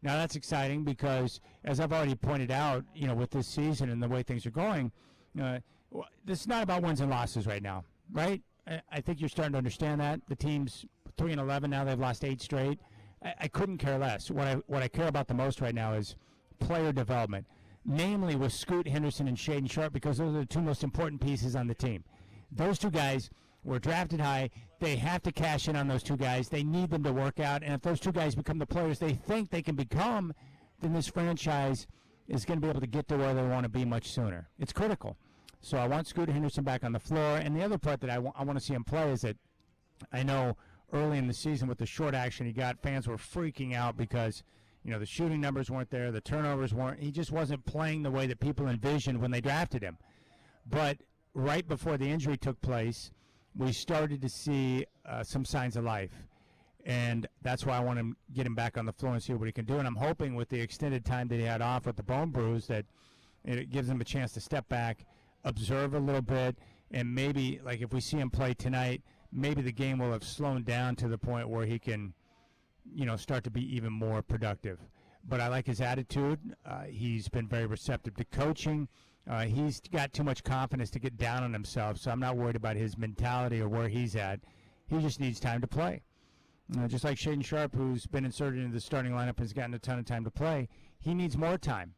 Speaker 1: Now, that's exciting because, as I've already pointed out, you know, with this season and the way things are going, this is not about wins and losses right now, right? I think you're starting to understand that. The team's 3-11 now. They've lost 8 straight. I couldn't care less. What I care about the most right now is player development, namely with Scoot Henderson and Shaedon Sharpe, because those are the two most important pieces on the team. Those two guys were drafted high. They have to cash in on those two guys. They need them to work out. And if those two guys become the players they think they can become, then this franchise is going to be able to get to where they want to be much sooner. It's critical. So I want Scoot Henderson back on the floor. And the other part that I want to see him play is that I know early in the season with the short action he got, fans were freaking out because, you know, the shooting numbers weren't there, the turnovers weren't. He just wasn't playing the way that people envisioned when they drafted him. But right before the injury took place, we started to see some signs of life. And that's why I want to get him back on the floor and see what he can do. And I'm hoping with the extended time that he had off with the bone bruise that it gives him a chance to step back, observe a little bit, and maybe, like if we see him play tonight, maybe the game will have slowed down to the point where he can, you know, start to be even more productive. But I like his attitude. He's been very receptive to coaching. He's got too much confidence to get down on himself, so I'm not worried about his mentality or where he's at. He just needs time to play. Just like Shaedon Sharpe, who's been inserted into the starting lineup and has gotten a ton of time to play, he needs more time.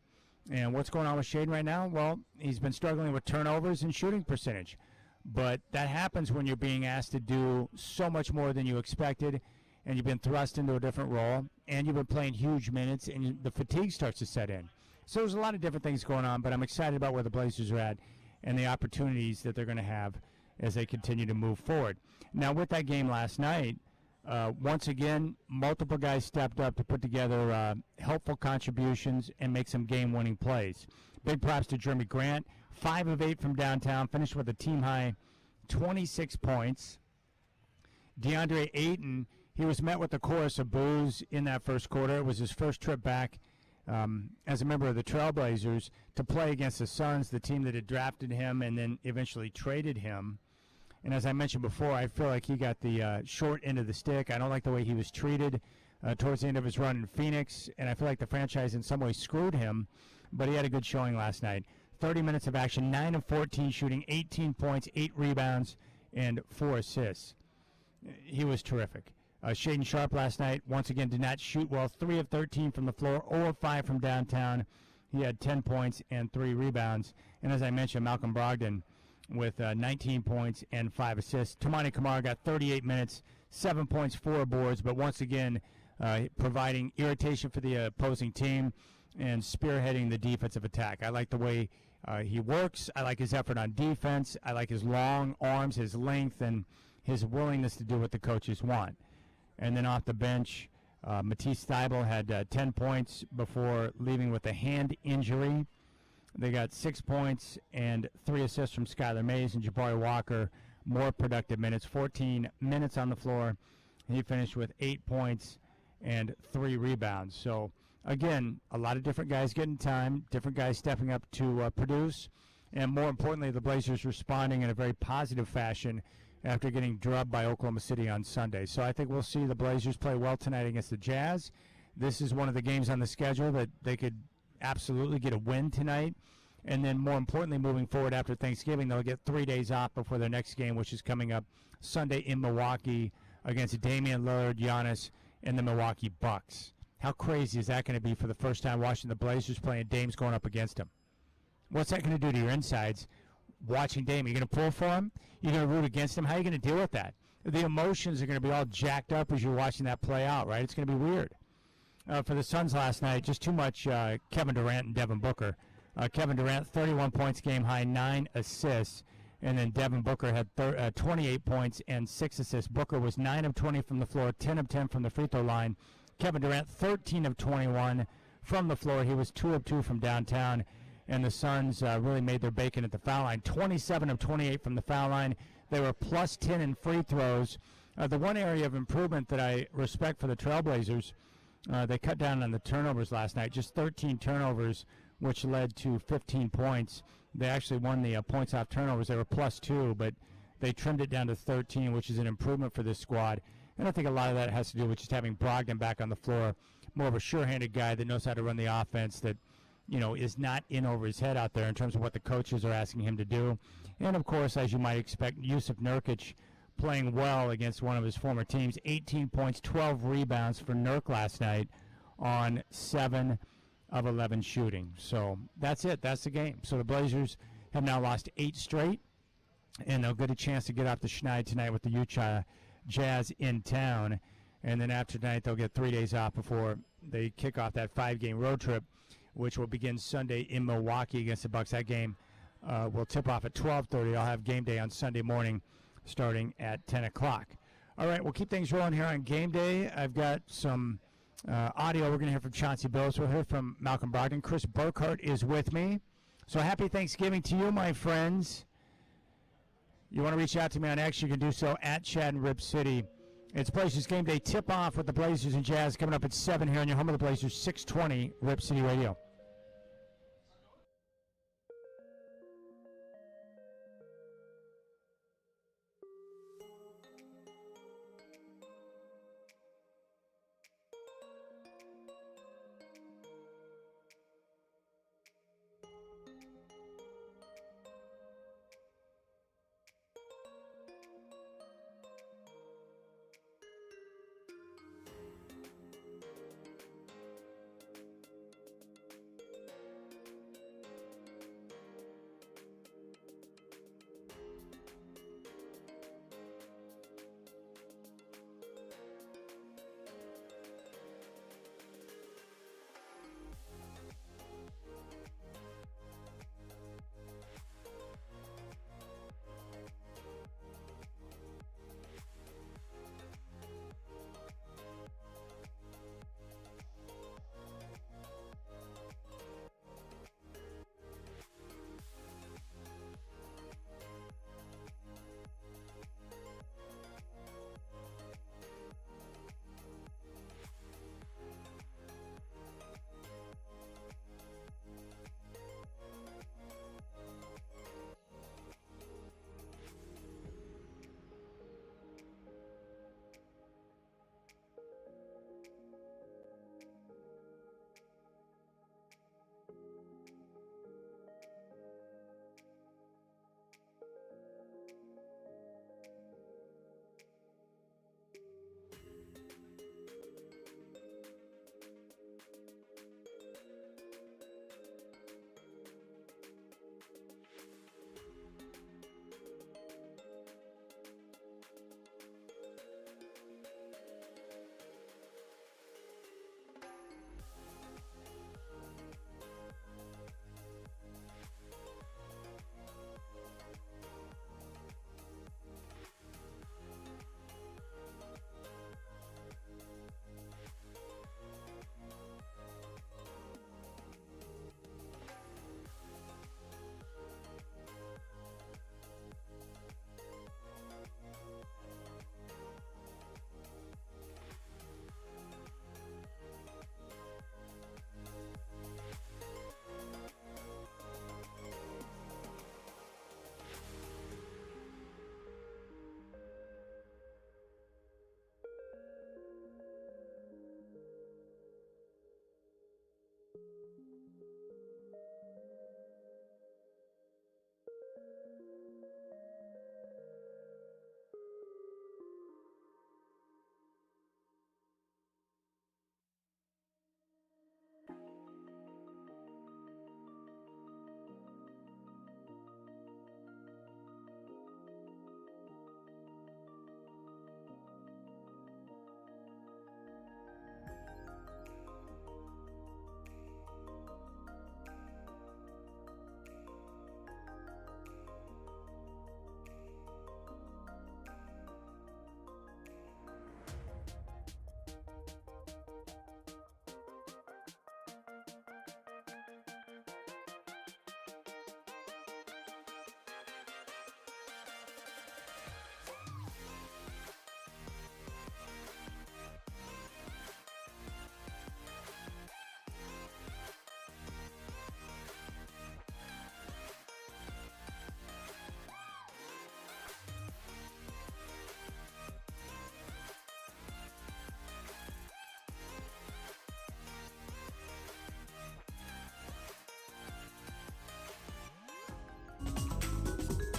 Speaker 1: And what's going on with Shaedon right now? Well, he's been struggling with turnovers and shooting percentage. But that happens when you're being asked to do so much more than you expected, and you've been thrust into a different role, and you've been playing huge minutes, and the fatigue starts to set in. So there's a lot of different things going on, but I'm excited about where the Blazers are at and the opportunities that they're going to have as they continue to move forward. Now, with that game last night, once again, multiple guys stepped up to put together helpful contributions and make some game-winning plays. Big props to Jeremy Grant, 5 of 8 from downtown, finished with a team-high 26 points. DeAndre Ayton, he was met with a chorus of boos in that first quarter. It was his first trip back as a member of the Trailblazers to play against the Suns, the team that had drafted him and then eventually traded him. And as I mentioned before, I feel like he got the short end of the stick. I don't like the way he was treated towards the end of his run in Phoenix, and I feel like the franchise in some ways screwed him, but he had a good showing last night. 30 minutes of action, 9 of 14 shooting, 18 points, 8 rebounds, and 4 assists. He was terrific. Shaedon Sharpe last night, once again, did not shoot well. 3 of 13 from the floor, 0 of 5 from downtown. He had 10 points and 3 rebounds. And as I mentioned, Malcolm Brogdon with 19 points and 5 assists. Toumani Camara got 38 minutes, 7 points, 4 boards, but once again, providing irritation for the opposing team and spearheading the defensive attack. I like the way he works. I like his effort on defense. I like his long arms, his length, and his willingness to do what the coaches want. And then off the bench, Matisse Thybulle had 10 points before leaving with a hand injury. They got 6 points and 3 assists from Skylar Mays, and Jabari Walker, more productive minutes, 14 minutes on the floor. He finished with 8 points and 3 rebounds. So, again, a lot of different guys getting time, different guys stepping up to produce, and more importantly, the Blazers responding in a very positive fashion after getting drubbed by Oklahoma City on Sunday. So I think we'll see the Blazers play well tonight against the Jazz. This is one of the games on the schedule that they could absolutely get a win tonight. And then more importantly, moving forward after Thanksgiving, they'll get 3 days off before their next game, which is coming up Sunday in Milwaukee against Damian Lillard, Giannis, and the Milwaukee Bucks. How crazy is that going to be for the first time watching the Blazers playing Dame's going up against them? What's that going to do to your insides watching Dame? Are you going to pull for him? You're going to root against him? How are you going to deal with that? The emotions are going to be all jacked up as you're watching that play out, right? It's going to be weird. For the Suns last night, just too much Kevin Durant and Devin Booker. Kevin Durant, 31 points, game high, 9 assists. And then Devin Booker had 28 points and 6 assists. Booker was 9 of 20 from the floor, 10 of 10 from the free throw line. Kevin Durant, 13 of 21 from the floor. He was 2 of 2 from downtown. And the Suns really made their bacon at the foul line. 27 of 28 from the foul line. They were plus 10 in free throws. The one area of improvement that I respect for the Trailblazers, they cut down on the turnovers last night. Just 13 turnovers, which led to 15 points. They actually won the points off turnovers. They were plus 2, but they trimmed it down to 13, which is an improvement for this squad. And I think a lot of that has to do with just having Brogdon back on the floor, more of a sure-handed guy that knows how to run the offense, that is not in over his head out there in terms of what the coaches are asking him to do. And, of course, as you might expect, Yusuf Nurkic playing well against one of his former teams. 18 points, 12 rebounds for Nurk last night on 7 of 11 shooting. So that's it. That's the game. So the Blazers have now lost 8 straight, and they'll get a chance to get off the schneid tonight with the Utah Jazz in town. And then after tonight, they'll get 3 days off before they kick off that 5-game road trip, which will begin Sunday in Milwaukee against the Bucks. That game will tip off at 12:30. I'll have game day on Sunday morning starting at 10 o'clock. All right, we'll keep things rolling here on Game Day. I've got some audio we're going to hear from Chauncey Billups. We'll hear from Malcolm Brogdon. Chris Burkhart is with me. So happy Thanksgiving to you, my friends. You want to reach out to me on X, you can do so at Chad and Rip City. It's Blazers Game Day tip-off with the Blazers and Jazz coming up at 7 here on your home of the Blazers, 620 Rip City Radio.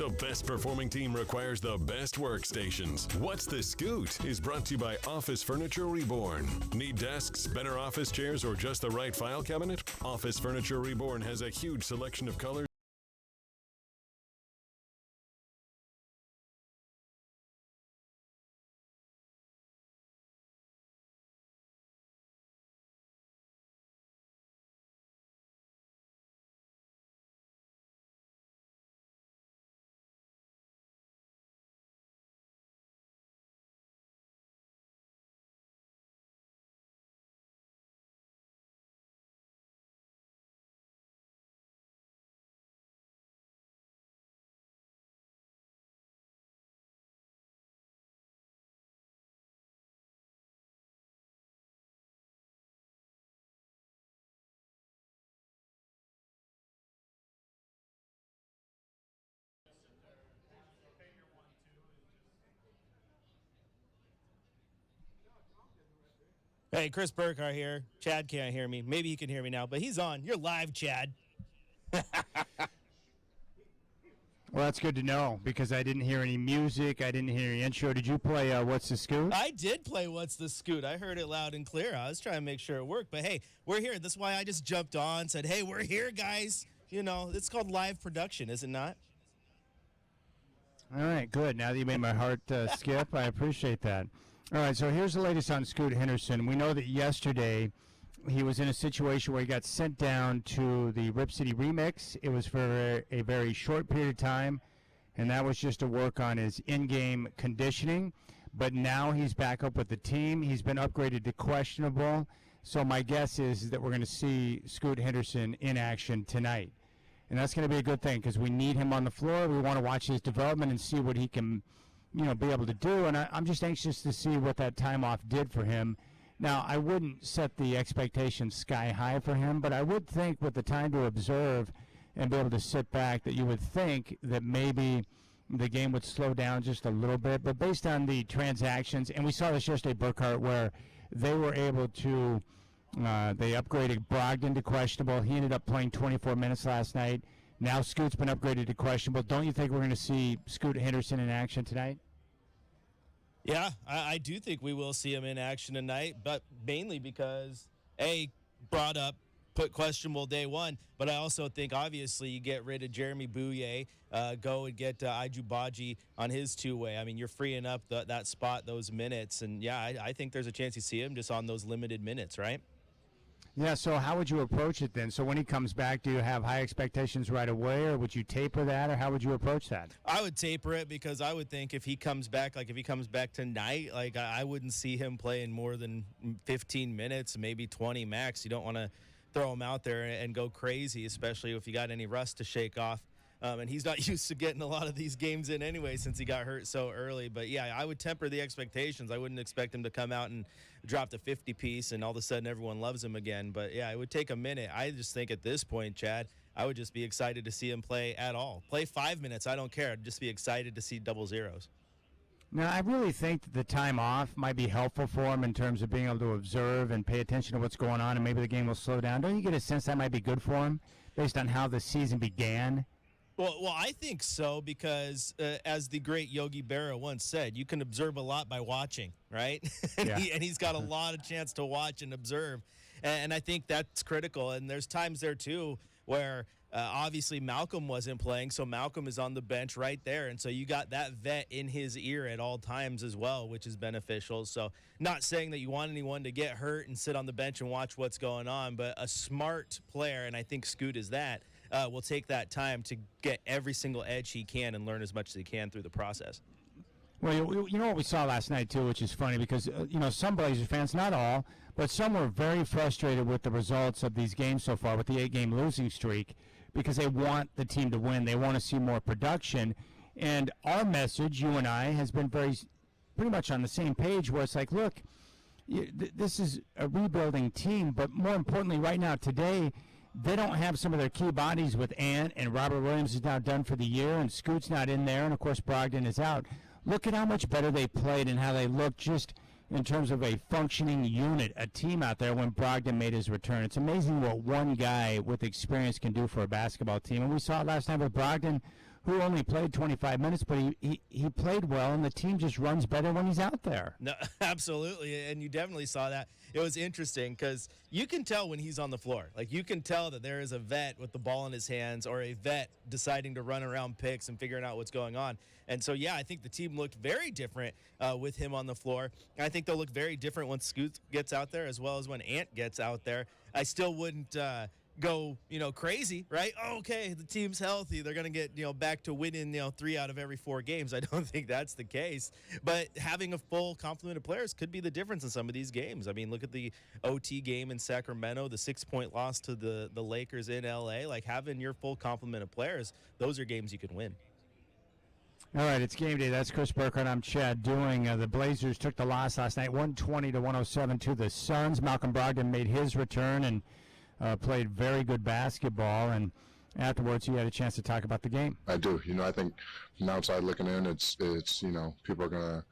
Speaker 2: The best performing team requires the best workstations. What's the Scoot is brought to you by Office Furniture Reborn. Need desks, better office chairs, or just the right file cabinet? Office Furniture Reborn has a huge selection of colors.
Speaker 11: Hey, Chris Burkhardt here. Chad can't hear me. Maybe he can hear me now, but he's on. You're live, Chad.
Speaker 1: Well, that's good to know because I didn't hear any music. I didn't hear any intro. Did you play What's the Scoot?
Speaker 11: I did play What's the Scoot. I heard it loud and clear. I was trying to make sure it worked. But, hey, we're here. That's why I just jumped on, said, hey, we're here, guys. You know, it's called live production, is it not?
Speaker 1: All right, good. Now that you made my heart skip, I appreciate that. All right, so here's the latest on Scoot Henderson. We know that yesterday he was in a situation where he got sent down to the Rip City Remix. It was for a very short period of time, and that was just to work on his in-game conditioning. But now he's back up with the team. He's been upgraded to questionable. So my guess is that we're going to see Scoot Henderson in action tonight. And that's going to be a good thing because we need him on the floor. We want to watch his development and see what he can, be able to do. And I'm just anxious to see what that time off did for him. Now, I wouldn't set the expectations sky high for him, but I would think with the time to observe and be able to sit back that you would think that maybe the game would slow down just a little bit. But based on the transactions, and we saw this yesterday, Burkhardt, where they were able to they upgraded Brogdon to questionable. He ended up playing 24 minutes last night. Now Scoot's been upgraded to questionable. Don't you think we're going to see Scoot Henderson in action tonight?
Speaker 11: Yeah, I do think we will see him in action tonight, but mainly because, brought up, put questionable day one, but I also think, obviously, you get rid of Jeremy Bouye, go and get Iju Baji on his two-way. I mean, you're freeing up that spot, those minutes, and, yeah, I think there's a chance you see him just on those limited minutes, right?
Speaker 1: Yeah, so how would you approach it then? So when he comes back, do you have high expectations right away, or would you taper that, or how would you approach that?
Speaker 11: I would taper it because I would think if he comes back tonight, I wouldn't see him playing more than 15 minutes, maybe 20 max. You don't want to throw him out there and go crazy, especially if you got any rust to shake off. And he's not used to getting a lot of these games in anyway since he got hurt so early. But, yeah, I would temper the expectations. I wouldn't expect him to come out and drop the 50-piece and all of a sudden everyone loves him again. But, yeah, it would take a minute. I just think at this point, Chad, I would just be excited to see him play at all. Play 5 minutes. I don't care. I'd just be excited to see double zeros.
Speaker 1: Now, I really think that the time off might be helpful for him in terms of being able to observe and pay attention to what's going on, and maybe the game will slow down. Don't you get a sense that might be good for him based on how the season began?
Speaker 11: Well, I think so because, as the great Yogi Berra once said, you can observe a lot by watching, right? and he's got a lot of chance to watch and observe, and I think that's critical. And there's times there, too, where obviously Malcolm wasn't playing, so Malcolm is on the bench right there, and so you got that vet in his ear at all times as well, which is beneficial. So not saying that you want anyone to get hurt and sit on the bench and watch what's going on, but a smart player, and I think Scoot is that, will take that time to get every single edge he can and learn as much as he can through the process.
Speaker 1: Well, you know what we saw last night, too, which is funny because, some Blazers fans, not all, but some were very frustrated with the results of these games so far, with the 8-game losing streak, because they want the team to win. They want to see more production. And our message, you and I, has been pretty much on the same page where it's like, look, this is a rebuilding team, but more importantly, right now, today, they don't have some of their key bodies with Ant, and Robert Williams is now done for the year, and Scoot's not in there, and, of course, Brogdon is out. Look at how much better they played and how they looked just in terms of a functioning unit, a team out there when Brogdon made his return. It's amazing what one guy with experience can do for a basketball team. And we saw it last time with Brogdon, who only played 25 minutes, but he played well, and the team just runs better when he's out there.
Speaker 11: No, absolutely, and you definitely saw that. It was interesting because you can tell when he's on the floor. Like, you can tell that there is a vet with the ball in his hands or a vet deciding to run around picks and figuring out what's going on. And so, yeah, I think the team looked very different with him on the floor. And I think they'll look very different when Scoot gets out there as well as when Ant gets out there. I still wouldn't go, crazy, right? Oh, okay, the team's healthy. They're going to get, back to winning, 3 out of every 4 games. I don't think that's the case. But having a full complement of players could be the difference in some of these games. I mean, look at the OT game in Sacramento, the 6-point loss to the Lakers in LA. Like, having your full complement of players, those are games you can win.
Speaker 1: All right, it's game day. That's Chris Burkhardt. I'm Chad Doing. The Blazers took the loss last night, 120-107 to the Suns. Malcolm Brogdon made his return and played very good basketball. And afterwards, you had a chance to talk about the game.
Speaker 12: I do. I think from the outside looking in, it's people are going to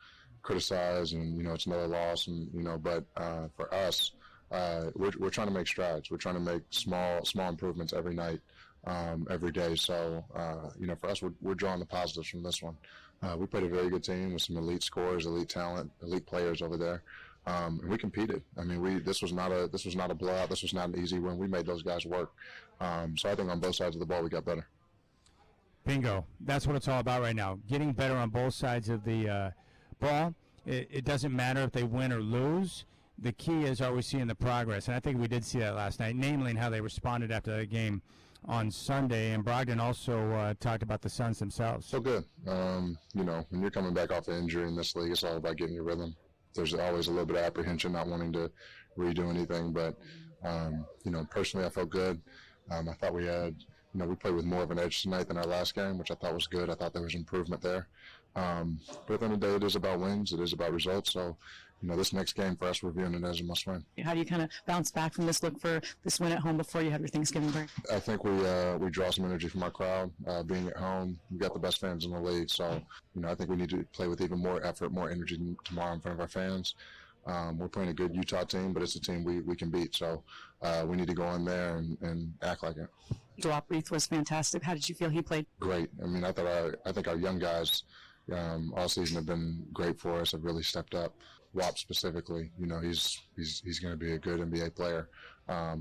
Speaker 12: criticize and, it's another loss. And, but for us, we're trying to make strides. We're trying to make small improvements every night. Every day. So, for us, we're drawing the positives from this one. We played a very good team with some elite scorers, elite talent, elite players over there. And we competed. I mean, this was not a blowout. This was not an easy win. We made those guys work. So I think on both sides of the ball, we got better.
Speaker 1: Bingo. That's what it's all about right now. Getting better on both sides of the ball. It doesn't matter if they win or lose. The key is, are we seeing the progress? And I think we did see that last night, namely in how they responded after the game on Sunday. And Brogdon also talked about the Suns themselves.
Speaker 12: So good. When you're coming back off an injury in this league, it's all about getting your rhythm. There's always a little bit of apprehension, not wanting to redo anything. But, personally, I felt good. I thought we had, we played with more of an edge tonight than our last game, which I thought was good. I thought there was improvement there. But at the end of the day, it is about wins. It is about results. So, this next game for us, we're viewing it as a must win.
Speaker 13: How do you kind of bounce back from this, look for this win at home before you have your Thanksgiving break?
Speaker 12: I think we draw some energy from our crowd. Being at home, we've got the best fans in the league. So, I think we need to play with even more effort, more energy tomorrow in front of our fans. We're playing a good Utah team, but it's a team we can beat. So we need to go in there and act like it.
Speaker 13: Dwight Chad was fantastic. How did you feel he played?
Speaker 12: Great. I mean, I think our young guys all season have been great for us, have really stepped up. Wap specifically, he's going to be a good NBA player.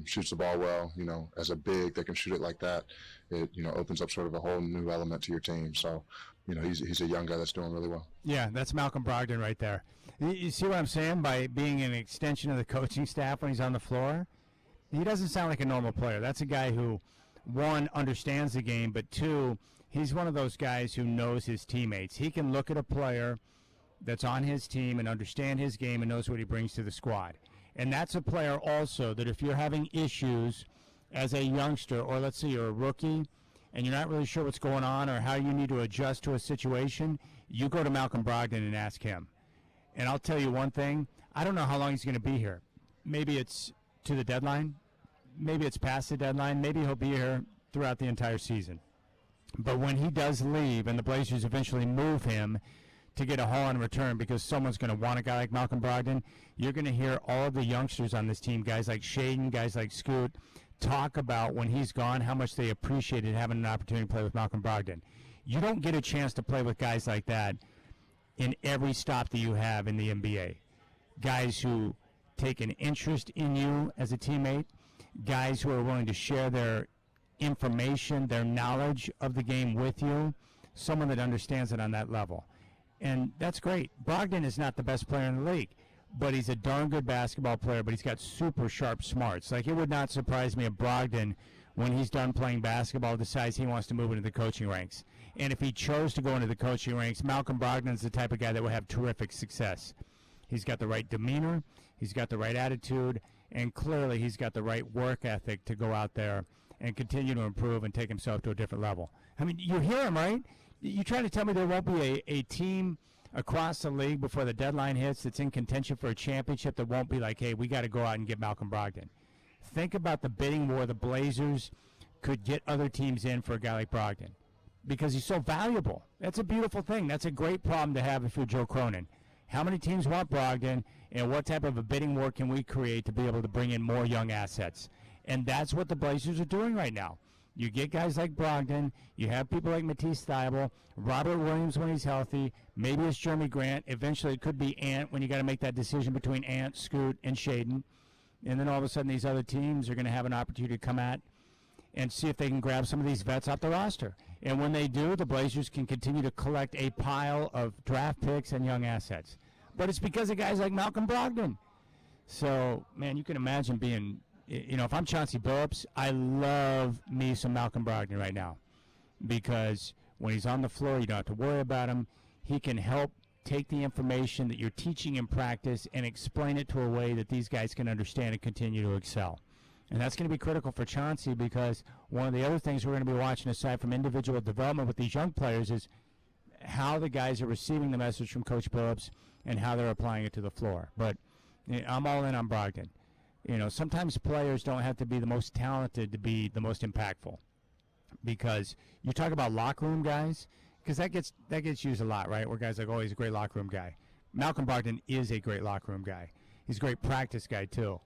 Speaker 12: Shoots the ball well, as a big that can shoot it like that. It, opens up sort of a whole new element to your team. So, he's a young guy that's doing really well.
Speaker 1: Yeah, that's Malcolm Brogdon right there. You see what I'm saying? By being an extension of the coaching staff when he's on the floor, he doesn't sound like a normal player. That's a guy who, one, understands the game, but two, he's one of those guys who knows his teammates. He can look at a player that's on his team and understand his game and knows what he brings to the squad. And that's a player also that if you're having issues as a youngster, or let's say you're a rookie and you're not really sure what's going on or how you need to adjust to a situation, you go to Malcolm Brogdon and ask him. And I'll tell you one thing, I don't know how long he's going to be here. Maybe it's to the deadline. Maybe it's past the deadline. Maybe he'll be here throughout the entire season. But when he does leave and the Blazers eventually move him to get a haul in return because someone's going to want a guy like Malcolm Brogdon, you're going to hear all of the youngsters on this team, guys like Shaden, guys like Scoot, talk about when he's gone how much they appreciated having an opportunity to play with Malcolm Brogdon. You don't get a chance to play with guys like that in every stop that you have in the NBA. Guys who take an interest in you as a teammate, guys who are willing to share their information, their knowledge of the game with you, someone that understands it on that level. And that's great. Brogdon is not the best player in the league, but he's a darn good basketball player, but he's got super sharp smarts. Like, it would not surprise me if Brogdon, when he's done playing basketball, decides he wants to move into the coaching ranks. And if he chose to go into the coaching ranks, Malcolm Brogdon is the type of guy that will have terrific success. He's got the right demeanor, he's got the right attitude, and clearly he's got the right work ethic to go out there and continue to improve and take himself to a different level. I mean, you hear him, right? You trying to tell me there won't be a team across the league before the deadline hits that's in contention for a championship that won't be like, hey, we got to go out and get Malcolm Brogdon. Think about the bidding war the Blazers could get other teams in for a guy like Brogdon because he's so valuable. That's a beautiful thing. That's a great problem to have if you're Joe Cronin. How many teams want Brogdon, and what type of a bidding war can we create to be able to bring in more young assets? And that's what the Blazers are doing right now. You get guys like Brogdon. You have people like Matisse Thybulle, Robert Williams when he's healthy. Maybe it's Jeremy Grant. Eventually, it could be Ant when you got to make that decision between Ant, Scoot, and Shaden. And then all of a sudden, these other teams are going to have an opportunity to come at and see if they can grab some of these vets off the roster. And when they do, the Blazers can continue to collect a pile of draft picks and young assets. But it's because of guys like Malcolm Brogdon. So, man, you can imagine being, if I'm Chauncey Billups, I love me some Malcolm Brogdon right now. Because when he's on the floor, you don't have to worry about him. He can help take the information that you're teaching in practice and explain it to a way that these guys can understand and continue to excel. And that's going to be critical for Chauncey, because one of the other things we're going to be watching aside from individual development with these young players is how the guys are receiving the message from Coach Billups and how they're applying it to the floor. But I'm all in on Brogdon. Sometimes players don't have to be the most talented to be the most impactful, because you talk about locker room guys, because that gets used a lot, right? Where guys are like, oh, he's a great locker room guy. Malcolm Brogdon is a great locker room guy. He's a great practice guy too.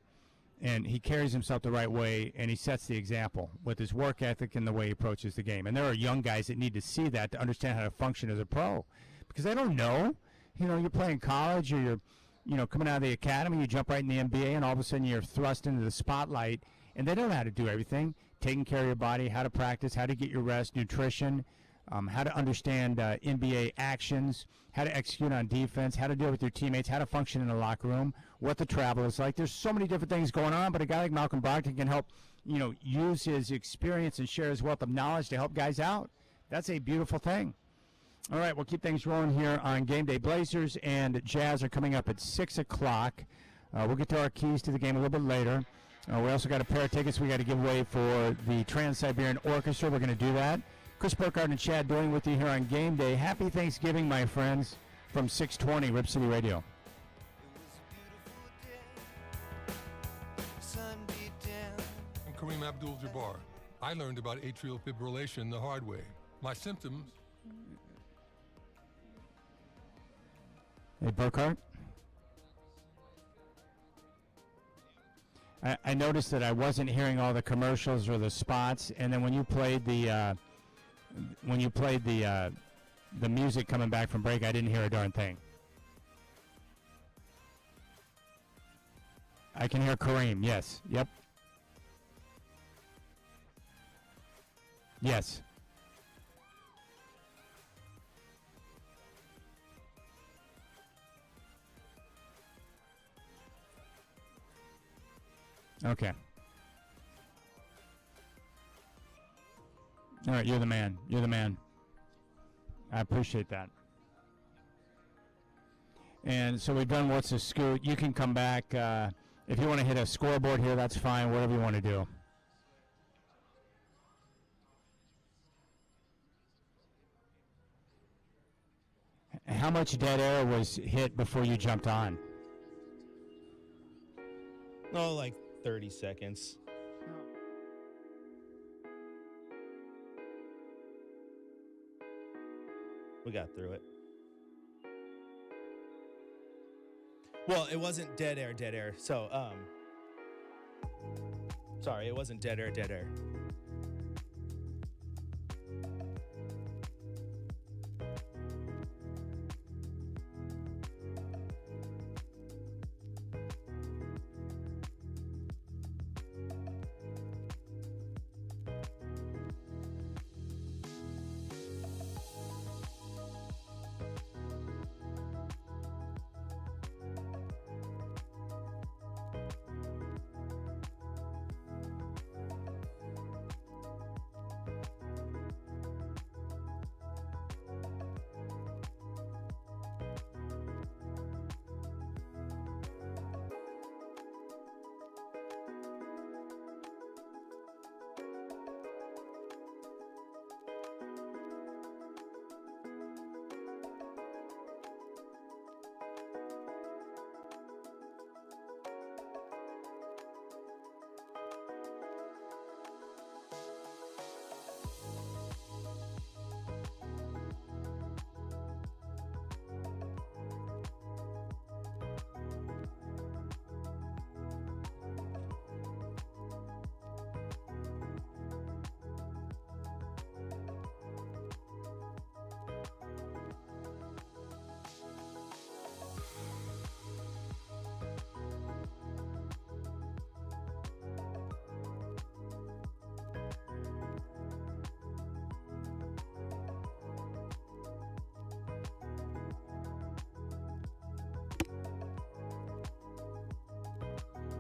Speaker 1: And he carries himself the right way, and he sets the example with his work ethic and the way he approaches the game. And there are young guys that need to see that to understand how to function as a pro, because they don't know. You're playing college, or you're coming out of the academy, you jump right in the NBA, and all of a sudden you're thrust into the spotlight, and they don't know how to do everything. Taking care of your body, how to practice, how to get your rest, nutrition, how to understand NBA actions, how to execute on defense, how to deal with your teammates, how to function in the locker room, what the travel is like. There's so many different things going on, but a guy like Malcolm Brogdon can help, use his experience and share his wealth of knowledge to help guys out. That's a beautiful thing. All right, we'll keep things rolling here on Game Day. Blazers and Jazz are coming up at 6 o'clock. We'll get to our keys to the game a little bit later. We also got a pair of tickets we got to give away for the Trans-Siberian Orchestra. We're going to do that. Chris Burkhardt and Chad doing with you here on Game Day. Happy Thanksgiving, my friends, from 620 Rip City Radio.
Speaker 14: I'm Kareem Abdul-Jabbar. I learned about atrial fibrillation the hard way. My symptoms...
Speaker 1: Hey, Burkhardt? I noticed that I wasn't hearing all the commercials or the spots, and then when you played the music coming back from break, I didn't hear a darn thing. I can hear Kareem. Yes. Yep. Yes. Okay. All right, you're the man. You're the man. I appreciate that. And so we've done What's a Scoot. You can come back. If you want to hit a scoreboard here, that's fine. Whatever you want to do. How much dead air was hit before you jumped on?
Speaker 11: Oh, like 30 seconds. We got through it. Well, it wasn't dead air. So, sorry, it wasn't dead air.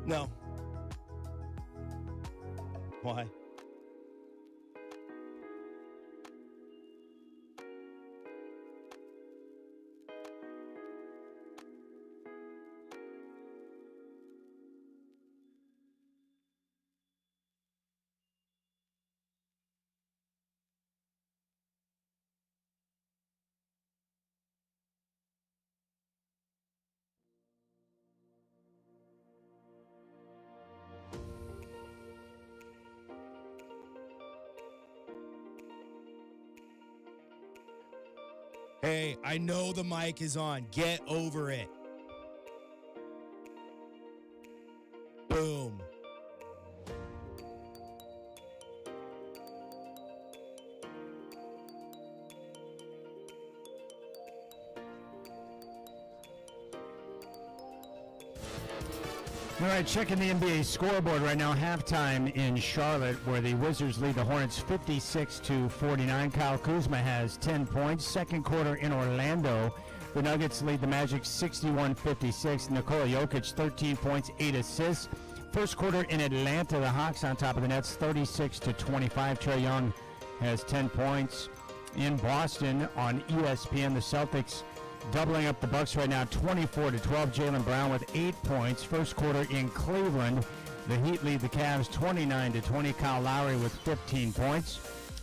Speaker 11: No. Why? Hey, I know the mic is on. Get over it. Boom.
Speaker 1: All right, checking the NBA scoreboard right now. Halftime in Charlotte, where the Wizards lead the Hornets 56-49. Kyle Kuzma has 10 points. Second quarter in Orlando, the Nuggets lead the Magic 61-56. Nikola Jokic 13 points, 8 assists. First quarter in Atlanta, the Hawks on top of the Nets 36-25. Trae Young has 10 points. In Boston on ESPN, the Celtics doubling up the Bucks right now, 24-12. Jaylen Brown with 8 points. First quarter in Cleveland, the Heat lead the Cavs 29-20. Kyle Lowry with 15 points.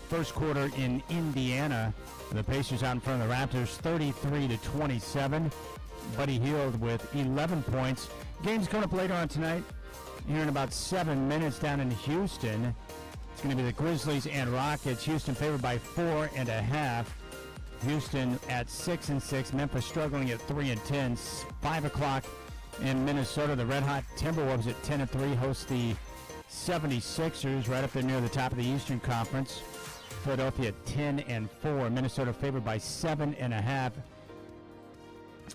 Speaker 1: First quarter in Indiana, the Pacers out in front of the Raptors 33-27. Buddy Hield with 11 points. Game's coming up later on tonight. Here in about 7 minutes down in Houston. It's going to be the Grizzlies and Rockets. Houston favored by 4.5. Houston at 6-6. Memphis struggling at 3-10. 5 o'clock in Minnesota. The Red Hot Timberwolves at 10-3 host the 76ers right up there near the top of the Eastern Conference. Philadelphia at 10-4. Minnesota favored by 7.5.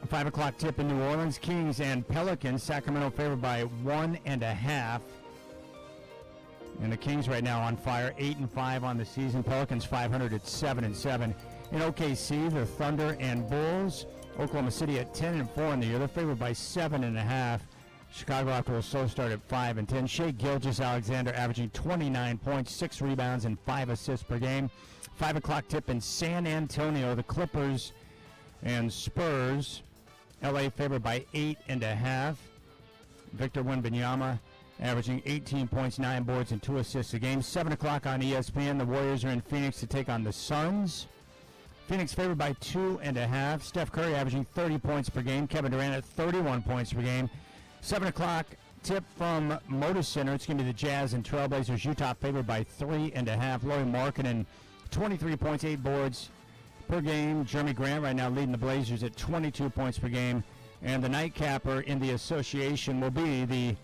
Speaker 1: 5 o'clock tip in New Orleans. Kings and Pelicans. Sacramento favored by 1.5. And the Kings right now on fire, 8-5 on the season. Pelicans 500 at 7-7. In OKC, the Thunder and Bulls. Oklahoma City at 10-4 in the year. They're favored by 7.5. Chicago after a slow start at 5-10. Shai Gilgeous-Alexander averaging 29 points, 6 rebounds, and 5 assists per game. 5 o'clock tip in San Antonio. The Clippers and Spurs. LA favored by 8.5. Victor Wembanyama averaging 18 points, 9 boards, and 2 assists a game. 7 o'clock on ESPN. The Warriors are in Phoenix to take on the Suns. Phoenix favored by 2.5. Steph Curry averaging 30 points per game. Kevin Durant at 31 points per game. 7 o'clock tip from Moda Center. It's going to be the Jazz and Trailblazers. Utah favored by 3.5. Lauri Markkanen, 23 points, 8 boards per game. Jeremy Grant right now leading the Blazers at 22 points per game. And the nightcapper in the association will be the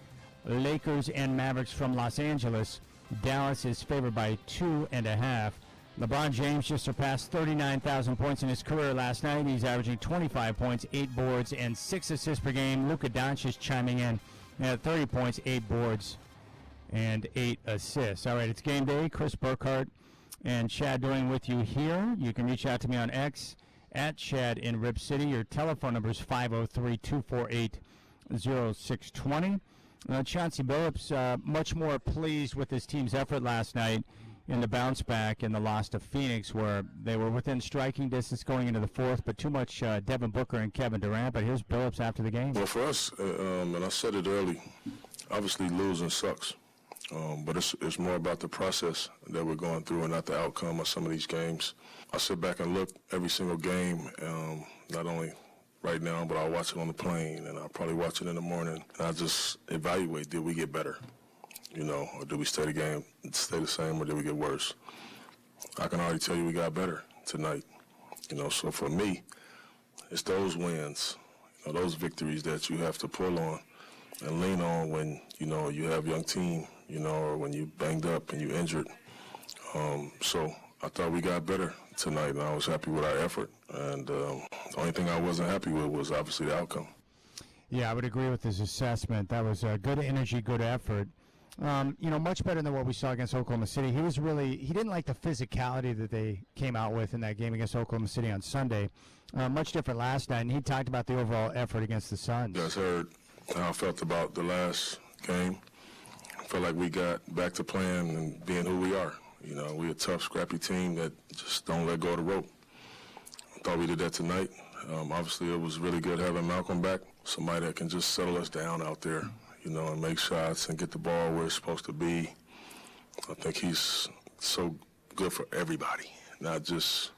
Speaker 1: Lakers and Mavericks from Los Angeles. Dallas is favored by 2.5. LeBron James just surpassed 39,000 points in his career last night. He's averaging 25 points, 8 boards, and 6 assists per game. Luka Doncic chiming in at 30 points, 8 boards, and 8 assists. All right, it's game day. Chris Burkhardt and Chad doing with you here. You can reach out to me on X at Chad in Rip City. Your telephone number is 503-248-0620. Chauncey Billups much more pleased with his team's effort last night in the bounce back in the loss to Phoenix, where they were within striking distance going into the fourth, but too much Devin Booker and Kevin Durant. But here's Billups after the game.
Speaker 12: Well, for us, and I said it early, obviously losing sucks, but it's more about the process that we're going through and not the outcome of some of these games. I sit back and look every single game, not only right now, but I'll watch it on the plane, and I'll probably watch it in the morning, and I just evaluate, did we get better? Or did we stay the same, or did we get worse? I can already tell you we got better tonight. So for me, it's those wins, those victories that you have to pull on and lean on when, you have a young team, or when you banged up and you injured. So I thought we got better tonight, and I was happy with our effort. And the only thing I wasn't happy with was obviously the outcome.
Speaker 1: Yeah, I would agree with his assessment. That was good energy, good effort. Much better than what we saw against Oklahoma City. He didn't like the physicality that they came out with in that game against Oklahoma City on Sunday. Much different last night, and he talked about the overall effort against the Suns.
Speaker 12: You guys heard how I felt about the last game. I felt like we got back to playing and being who we are. You know, we're a tough, scrappy team that just don't let go of the rope. I thought we did that tonight. Obviously, it was really good having Malcolm back, somebody that can just settle us down out there, you know, and make shots and get the ball where it's supposed to be. I think he's so good for everybody, not just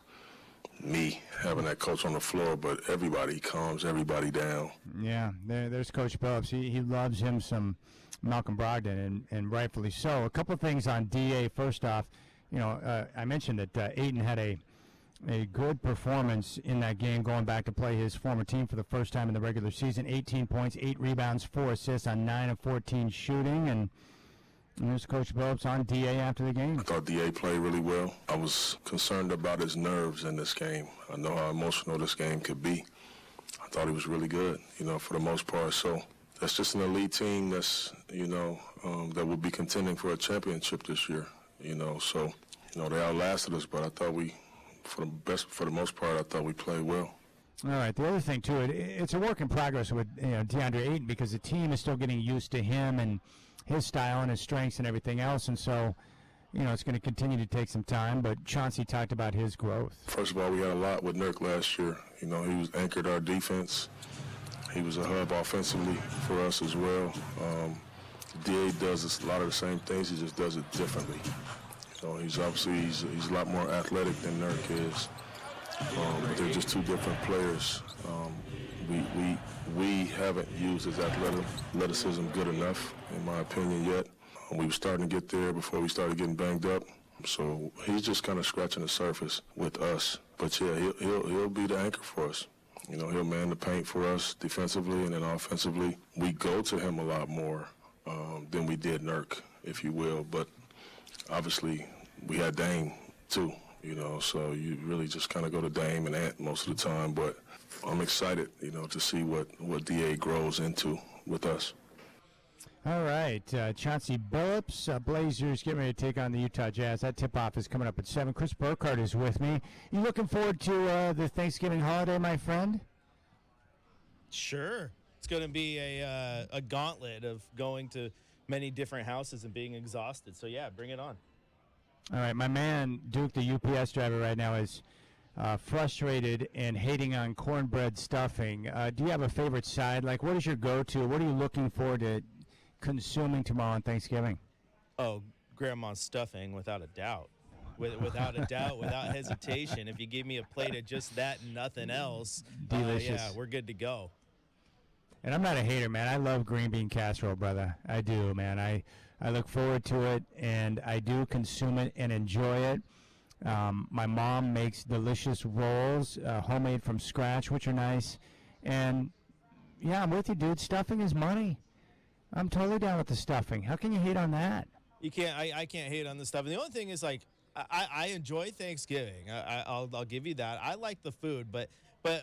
Speaker 12: me having that coach on the floor, but everybody. He calms everybody down.
Speaker 1: Yeah, there's Coach Phillips. He loves him some Malcolm Brogdon, and rightfully so. A couple of things on DA. First off, you know, I mentioned that Ayton had a good performance in that game, going back to play his former team for the first time in the regular season. 18 points, 8 rebounds, 4 assists on 9 of 14 shooting, and there's Coach Phillips on DA after the game.
Speaker 12: I thought DA played really well. I was concerned about his nerves in this game. I know how emotional this game could be. I thought he was really good, you know, for the most part. So that's just an elite team that's, you know, that will be contending for a championship this year, you know. So, you know, they outlasted us, but I thought for the most part, I thought we played well.
Speaker 1: All right. The other thing, too, it's a work in progress with, you know, DeAndre Ayton, because the team is still getting used to him and his style and his strengths and everything else. And so, you know, it's going to continue to take some time. But Chauncey talked about his growth.
Speaker 12: First of all, we had a lot with Nurk last year. You know, he was anchored our defense. He was a hub offensively for us as well. DA does a lot of the same things. He just does it differently. So he's a lot more athletic than Nurk is. But they're just two different players. We haven't used his athleticism good enough, in my opinion, yet. We were starting to get there before we started getting banged up. So he's just kind of scratching the surface with us. But yeah, he'll be the anchor for us. You know, he'll man the paint for us defensively, and then offensively, we go to him a lot more than we did Nurk, if you will. But obviously, we had Dame too. You know, so you really just kind of go to Dame and Ant most of the time. But I'm excited, you know, to see what DA grows into with us.
Speaker 1: All right, Chauncey Billups, Blazers getting ready to take on the Utah Jazz. That tip-off is coming up at 7. Chris Burkhardt is with me. You looking forward to the Thanksgiving holiday, my friend?
Speaker 11: Sure. It's going to be a gauntlet of going to many different houses and being exhausted. So, yeah, bring it on.
Speaker 1: All right, my man, Duke, the UPS driver right now, is frustrated and hating on cornbread stuffing. Do you have a favorite side? Like, what is your go-to? What are you looking forward to consuming tomorrow on Thanksgiving?
Speaker 11: Oh, grandma's stuffing, without a doubt. Without a doubt, without hesitation. If you give me a plate of just that and nothing else, yeah, we're good to go.
Speaker 1: And I'm not a hater, man. I love green bean casserole, brother. I do, man. I look forward to it, and I do consume it and enjoy it. My mom makes delicious rolls, homemade from scratch, which are nice. And, yeah, I'm with you, dude. Stuffing is money. I'm totally down with the stuffing. How can you hate on that?
Speaker 11: You can't. I can't hate on the stuffing. The only thing is, like, I enjoy Thanksgiving. I'll give you that. I like the food, but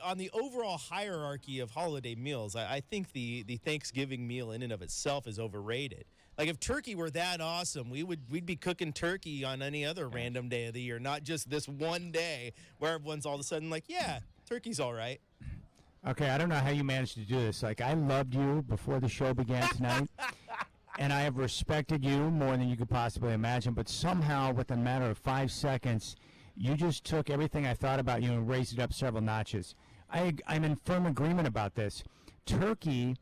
Speaker 11: on the overall hierarchy of holiday meals, I think the Thanksgiving meal in and of itself is overrated. Like, if turkey were that awesome, we'd be cooking turkey on any other random day of the year, not just this one day where everyone's all of a sudden like, yeah, turkey's all right.
Speaker 1: Okay, I don't know how you managed to do this. Like, I loved you before the show began tonight, and I have respected you more than you could possibly imagine, but somehow, within a matter of 5 seconds, you just took everything I thought about you and raised it up several notches. I'm in firm agreement about this. Turkey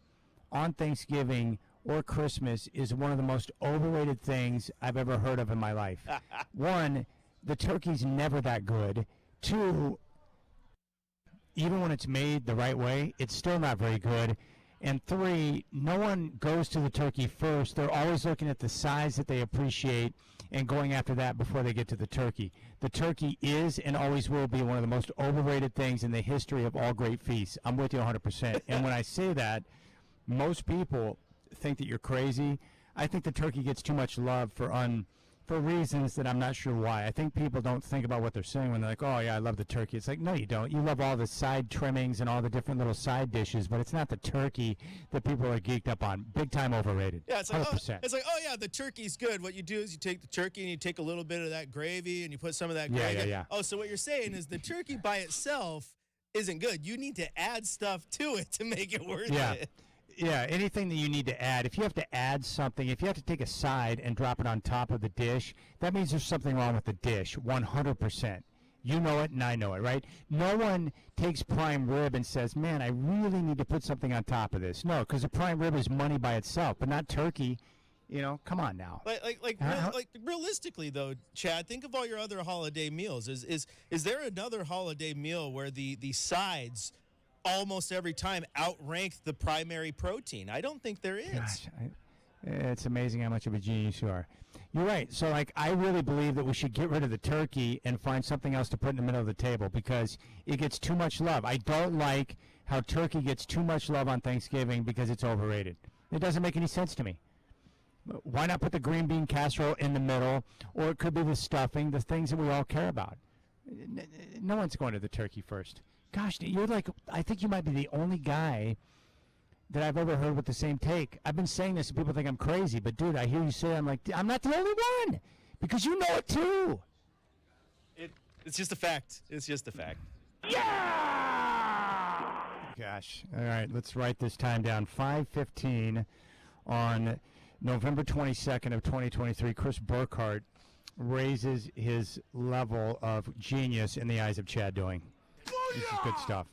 Speaker 1: on Thanksgiving or Christmas is one of the most overrated things I've ever heard of in my life. One, the turkey's never that good. Two, even when it's made the right way, it's still not very good. And three, no one goes to the turkey first. They're always looking at the size that they appreciate and going after that before they get to the turkey. The turkey is and always will be one of the most overrated things in the history of all great feasts. I'm with you 100%. And when I say that, most people think that you're crazy. I think the turkey gets too much love for reasons that I'm not sure why. I think people don't think about what they're saying when they're like, oh, yeah, I love the turkey. It's like, no, you don't. You love all the side trimmings and all the different little side dishes, but it's not the turkey that people are geeked up on. Big time overrated.
Speaker 11: Yeah, it's like,
Speaker 1: 100%.
Speaker 11: Oh, yeah, the turkey's good. What you do is you take the turkey and you take a little bit of that gravy and you put some of that gravy.
Speaker 1: Yeah.
Speaker 11: Oh, so what you're saying is the turkey by itself isn't good. You need to add stuff to it to make it worth it.
Speaker 1: Yeah, anything that you need to add. If you have to add something, if you have to take a side and drop it on top of the dish, that means there's something wrong with the dish, 100%. You know it and I know it, right? No one takes prime rib and says, man, I really need to put something on top of this. No, because the prime rib is money by itself, but not turkey. You know, come on now.
Speaker 11: Like realistically though, Chad, think of all your other holiday meals. Is there another holiday meal where the sides almost every time outrank the primary protein? I don't think there is.
Speaker 1: Gosh, it's amazing how much of a genius you are. You're right. So, like, I really believe that we should get rid of the turkey and find something else to put in the middle of the table because it gets too much love. I don't like how turkey gets too much love on Thanksgiving because it's overrated. It doesn't make any sense to me. Why not put the green bean casserole in the middle, or it could be the stuffing, the things that we all care about. No one's going to the turkey first. Gosh, you're like, I think you might be the only guy that I've ever heard with the same take. I've been saying this and people think I'm crazy, but dude, I hear you say it, I'm like, I'm not the only one because you know it too.
Speaker 11: It's just a fact. It's just a fact.
Speaker 1: Yeah! Gosh. All right, let's write this time down. 5:15 on November 22nd of 2023. Chris Burkhardt raises his level of genius in the eyes of Chad Doing. This is good stuff.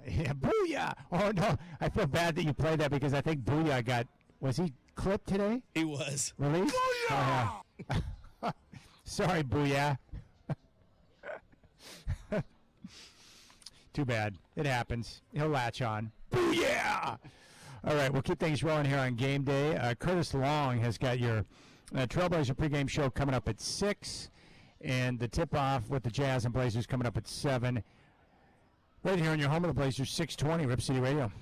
Speaker 1: Yeah, Booyah! Oh, no, I feel bad that you played that because I think Booyah was he clipped today?
Speaker 11: He was.
Speaker 1: Released? Booyah! Oh, yeah. Sorry, Booyah. Too bad. It happens. He'll latch on. Booyah! All right, we'll keep things rolling here on Game Day. Curtis Long has got your Trailblazer pregame show coming up at 6, and the tip-off with the Jazz and Blazers coming up at 7. Right here on your home of the Blazers, 620 Rip City Radio.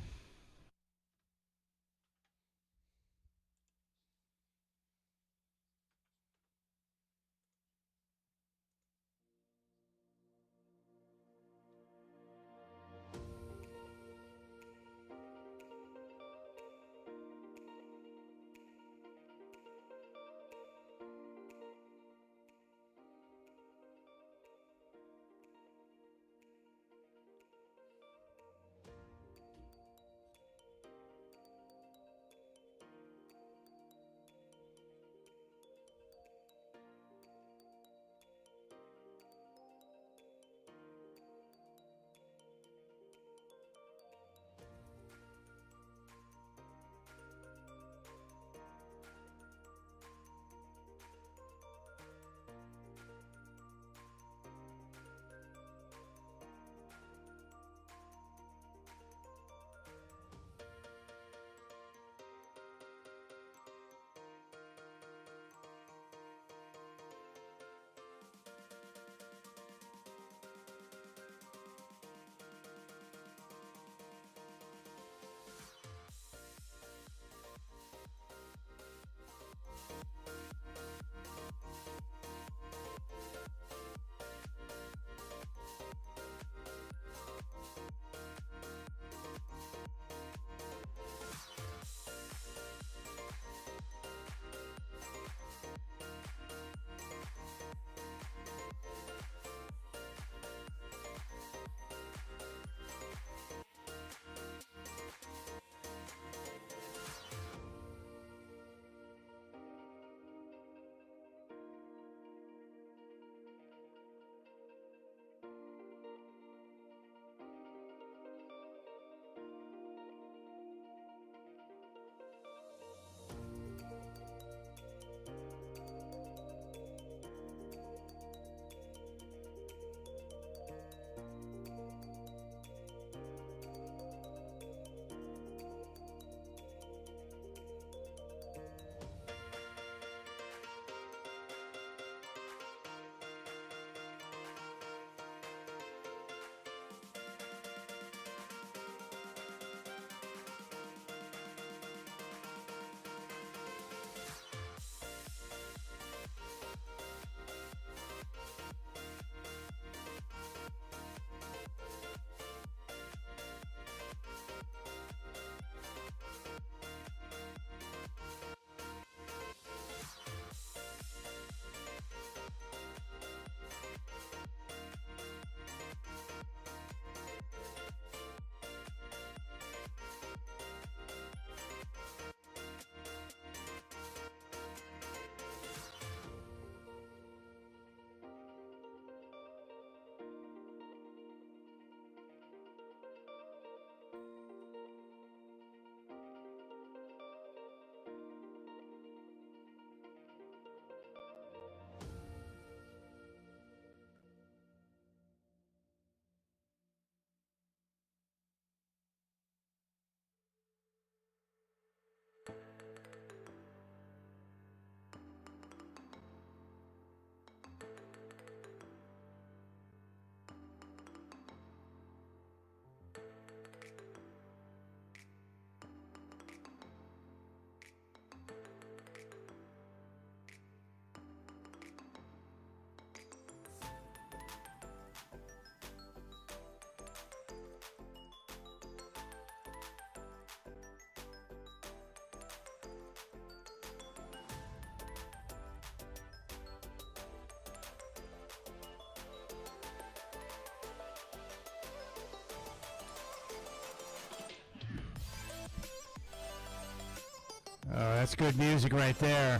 Speaker 1: That's good music right there.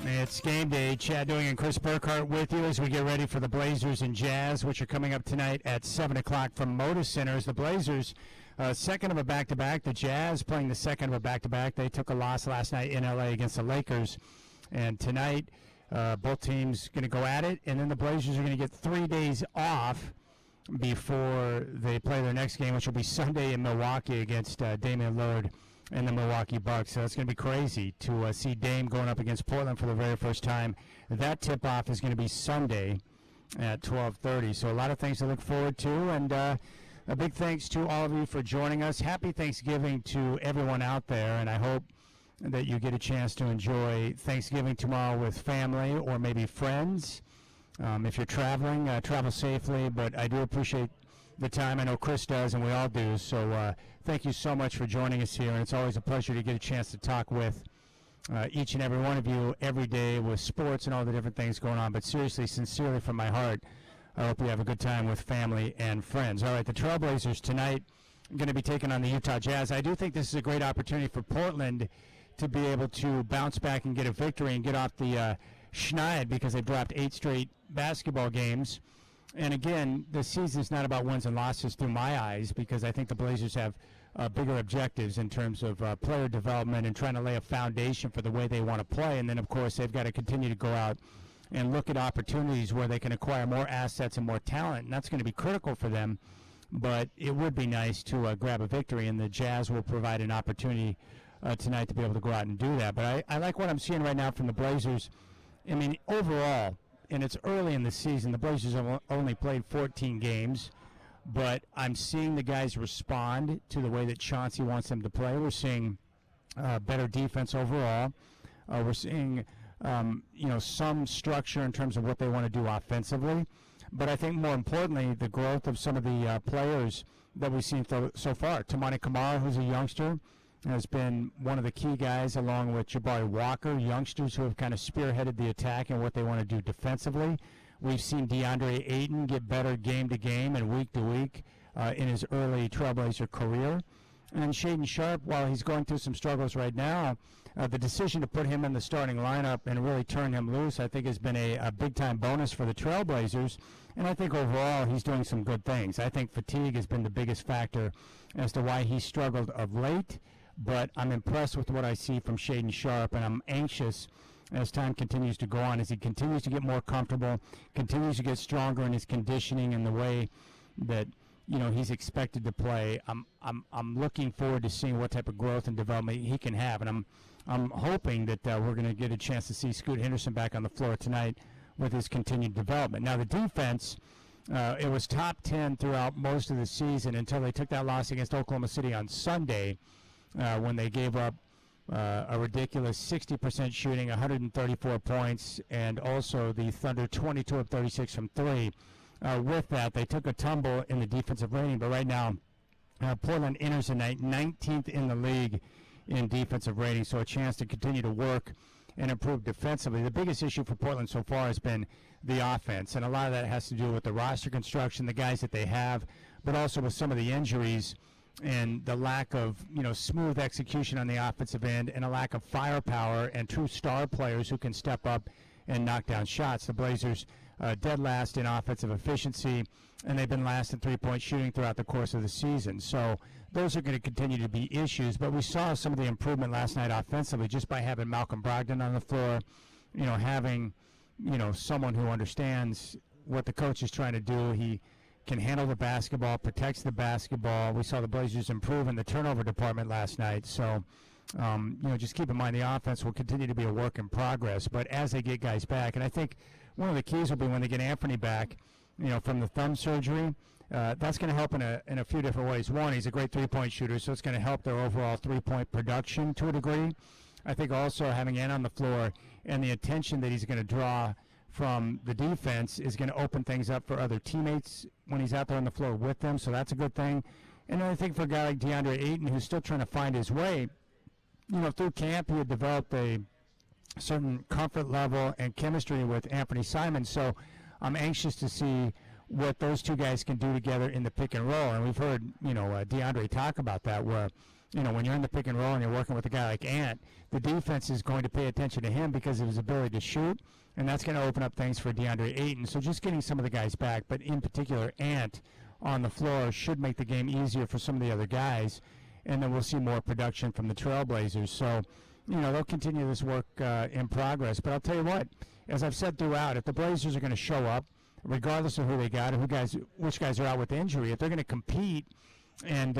Speaker 1: It's game day. Chad Doing and Chris Burkhart with you as we get ready for the Blazers and Jazz, which are coming up tonight at 7 o'clock from Moda Centers. The Blazers, second of a back-to-back. The Jazz playing the second of a back-to-back. They took a loss last night in L.A. against the Lakers. And tonight, both teams going to go at it. And then the Blazers are going to get 3 days off before they play their next game, which will be Sunday in Milwaukee against Damian Lillard and the Milwaukee Bucks. So it's going to be crazy to see Dame going up against Portland for the very first time. That tip-off is going to be Sunday at 12:30. So a lot of things to look forward to. And a big thanks to all of you for joining us. Happy Thanksgiving to everyone out there, and I hope that you get a chance to enjoy Thanksgiving tomorrow with family or maybe friends. If you're traveling, travel safely. But I do appreciate the time. I know Chris does, and we all do. So thank you so much for joining us here. And it's always a pleasure to get a chance to talk with each and every one of you every day with sports and all the different things going on. But seriously, sincerely from my heart, I hope you have a good time with family and friends. All right, the Trailblazers tonight are going to be taking on the Utah Jazz. I do think this is a great opportunity for Portland to be able to bounce back and get a victory and get off the schneid because they dropped 8 straight basketball games. And again, the season's not about wins and losses through my eyes, because I think the Blazers have bigger objectives in terms of player development and trying to lay a foundation for the way they want to play. And then, of course, they've got to continue to go out and look at opportunities where they can acquire more assets and more talent, and that's going to be critical for them. But it would be nice to grab a victory, and the Jazz will provide an opportunity tonight to be able to go out and do that. But I like what I'm seeing right now from the Blazers. I mean, overall, and it's early in the season, the Blazers have only played 14 games, but I'm seeing the guys respond to the way that Chauncey wants them to play. We're seeing better defense overall. We're seeing some structure in terms of what they want to do offensively. But I think more importantly, the growth of some of the players that we've seen so far. Tamani Kamara, who's a youngster, has been one of the key guys, along with Jabari Walker, youngsters who have kind of spearheaded the attack and what they want to do defensively. We've seen DeAndre Ayton get better game to game and week to week in his early Trailblazer career. And Shaedon Sharpe, while he's going through some struggles right now, the decision to put him in the starting lineup and really turn him loose, I think, has been a big-time bonus for the Trailblazers. And I think overall he's doing some good things. I think fatigue has been the biggest factor as to why he struggled of late. But I'm impressed with what I see from Shaedon Sharpe, and I'm anxious as time continues to go on, as he continues to get more comfortable, continues to get stronger in his conditioning and the way that he's expected to play. I'm looking forward to seeing what type of growth and development he can have, and I'm hoping that we're going to get a chance to see Scoot Henderson back on the floor tonight with his continued development. Now the defense, it was top 10 throughout most of the season until they took that loss against Oklahoma City on Sunday. When they gave up a ridiculous 60% shooting, 134 points, and also the Thunder 22 of 36 from 3. With that, they took a tumble in the defensive rating, but right now Portland enters the night 19th in the league in defensive rating, so a chance to continue to work and improve defensively. The biggest issue for Portland so far has been the offense, and a lot of that has to do with the roster construction, the guys that they have, but also with some of the injuries and the lack of smooth execution on the offensive end, and a lack of firepower and true star players who can step up and knock down shots. The Blazers dead last in offensive efficiency, and they've been last in three-point shooting throughout the course of the season. So those are going to continue to be issues, but we saw some of the improvement last night offensively just by having Malcolm Brogdon on the floor, having someone who understands what the coach is trying to do. He can handle the basketball, protects the basketball. We saw the Blazers improve in the turnover department last night. So, just keep in mind the offense will continue to be a work in progress. But as they get guys back, and I think one of the keys will be when they get Anthony back, from the thumb surgery, that's going to help in a few different ways. One, he's a great three-point shooter, so it's going to help their overall three-point production to a degree. I think also having Ant on the floor and the attention that he's going to draw from the defense is going to open things up for other teammates when he's out there on the floor with them, so that's a good thing. And I think for a guy like DeAndre Ayton, who's still trying to find his way, through camp he had developed a certain comfort level and chemistry with Anthony Simons, so I'm anxious to see what those two guys can do together in the pick and roll. And we've heard, DeAndre talk about that, where when you're in the pick and roll and you're working with a guy like Ant, the defense is going to pay attention to him because of his ability to shoot, and that's going to open up things for DeAndre Ayton. So just getting some of the guys back, but in particular Ant on the floor should make the game easier for some of the other guys, and then we'll see more production from the Trailblazers. So, they'll continue this work in progress. But I'll tell you what, as I've said throughout, if the Blazers are going to show up, regardless of who they got or which guys are out with injury, if they're going to compete and,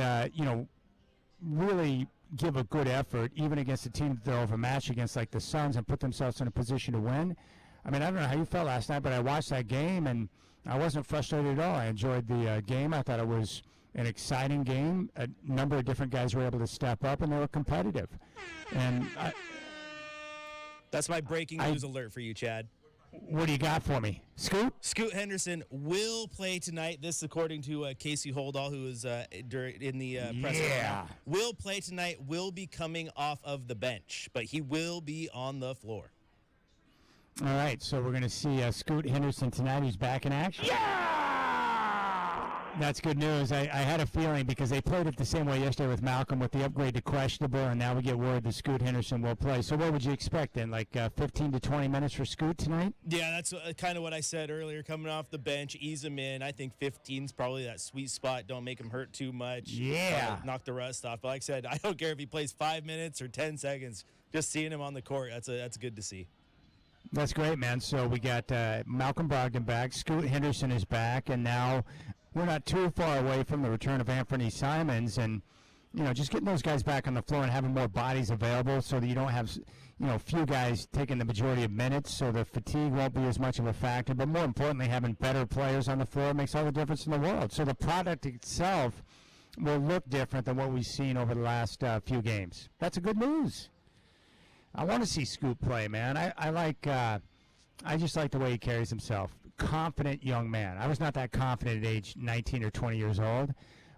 Speaker 1: really give a good effort, even against a team that they're overmatched against, like the Suns, and put themselves in a position to win. I mean, I don't know how you felt last night, but I watched that game, and I wasn't frustrated at all. I enjoyed the game. I thought it was an exciting game. A number of different guys were able to step up, and they were competitive. And
Speaker 11: that's my breaking news alert for you, Chad.
Speaker 1: What do you got for me?
Speaker 11: Scoot Henderson will play tonight. This, according to Casey Holdahl, who was in the press conference. Will play tonight, will be coming off of the bench, but he will be on the floor.
Speaker 1: All right, so we're going to see Scoot Henderson tonight. He's back in action. Yeah! That's good news. I had a feeling because they played it the same way yesterday with Malcolm with the upgrade to questionable, and now we get word that Scoot Henderson will play. So what would you expect then, like 15 to 20 minutes for Scoot tonight?
Speaker 11: Yeah, that's kind of what I said earlier. Coming off the bench, ease him in. I think 15's probably that sweet spot. Don't make him hurt too much.
Speaker 1: Yeah.
Speaker 11: Knock the rust off. But like I said, I don't care if he plays 5 minutes or 10 seconds. Just seeing him on the court, that's good to see.
Speaker 1: That's great, man. So we got Malcolm Brogdon back. Scoot Henderson is back, and now we're not too far away from the return of Anthony Simons, and just getting those guys back on the floor and having more bodies available so that you don't have few guys taking the majority of minutes, so the fatigue won't be as much of a factor. But more importantly, having better players on the floor makes all the difference in the world. So the product itself will look different than what we've seen over the last few games. That's a good news. I want to see Scoot play, man. I just like the way he carries himself. Confident young man. I was not that confident at age 19 or 20 years old,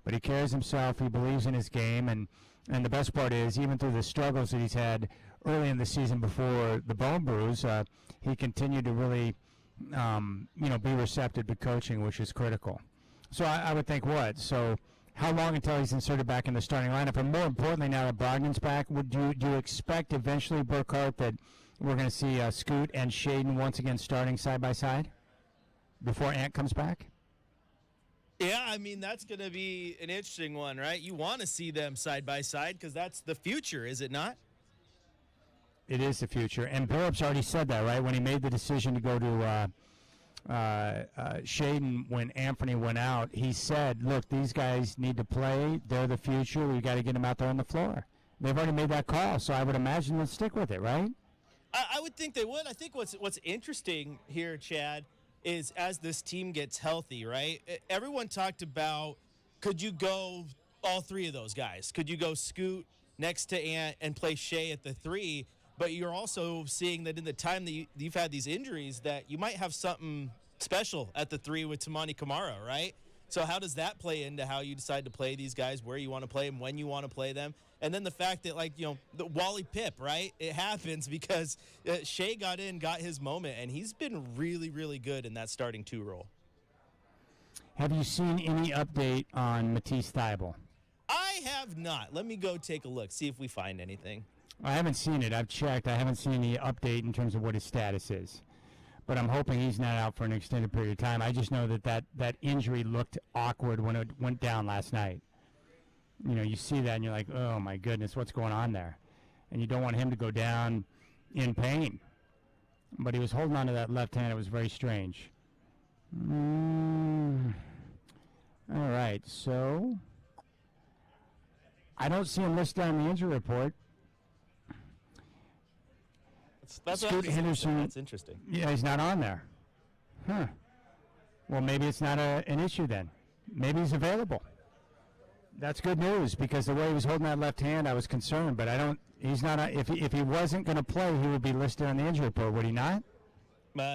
Speaker 1: but he carries himself. He believes in his game, and the best part is, even through the struggles that he's had early in the season before the bone bruise, he continued to really, be receptive to coaching, which is critical. So I would think what? So how long until he's inserted back in the starting lineup? And more importantly, now that Brogdon's back, do you expect eventually, Burkhart, that we're going to see Scoot and Shaden once again starting side by side before Ant comes back?
Speaker 11: Yeah, I mean, that's going to be an interesting one, right? You want to see them side by side because that's the future, is it not?
Speaker 1: It is the future. And Billups already said that, right? When he made the decision to go to Shaden when Anthony went out, he said, look, these guys need to play. They're the future. We've got to get them out there on the floor. They've already made that call, so I would imagine they'll stick with it, right?
Speaker 11: I would think they would. I think what's interesting here, Chad, is as this team gets healthy, right? Everyone talked about, could you go all three of those guys? Could you go Scoot next to Ant and play Shea at the 3? But you're also seeing that in the time that you've had these injuries that you might have something special at the 3 with Tamani Kamara, right? So how does that play into how you decide to play these guys, where you want to play them, when you want to play them? And then the fact that, the Wally Pipp, right? It happens because Shea got his moment, and he's been really, really good in that starting 2 role.
Speaker 1: Have you seen any update on Matisse Thybulle?
Speaker 11: I have not. Let me go take a look, see if we find anything.
Speaker 1: I haven't seen it. I've checked. I haven't seen any update in terms of what his status is. But I'm hoping he's not out for an extended period of time. I just know that injury looked awkward when it went down last night. You see that and you're like, oh, my goodness, what's going on there? And you don't want him to go down in pain. But he was holding on to that left hand. It was very strange. All right, so I don't see him listed on the injury report.
Speaker 11: That's
Speaker 1: Scoot Henderson.
Speaker 11: That's interesting.
Speaker 1: Yeah, he's not on there. Huh. Well, maybe it's not an issue then. Maybe he's available. That's good news because the way he was holding that left hand, I was concerned. But he's not. If he wasn't going to play, he would be listed on the injury report, would he not?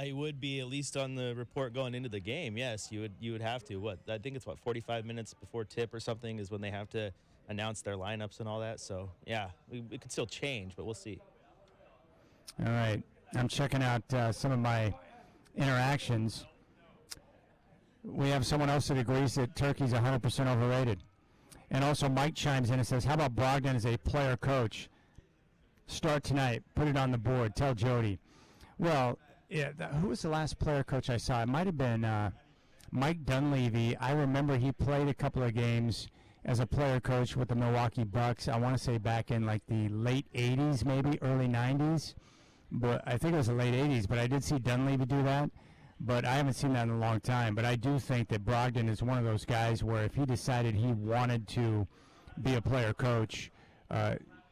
Speaker 11: He would be at least on the report going into the game. Yes, you would have to. I think it's 45 minutes before tip or something is when they have to announce their lineups and all that. So yeah, it could still change, but we'll see.
Speaker 1: All right. I'm checking out some of my interactions. We have someone else that agrees that Turkey's 100% overrated. And also Mike chimes in and says, how about Brogdon as a player coach? Start tonight. Put it on the board. Tell Jody. Well, yeah, who was the last player coach I saw? It might have been Mike Dunleavy. I remember he played a couple of games as a player coach with the Milwaukee Bucks. I want to say back in like the late 80s, maybe early 90s. But I think it was the late 80s. But I did see Dunleavy do that. But I haven't seen that in a long time. But I do think that Brogdon is one of those guys where if he decided he wanted to be a player coach,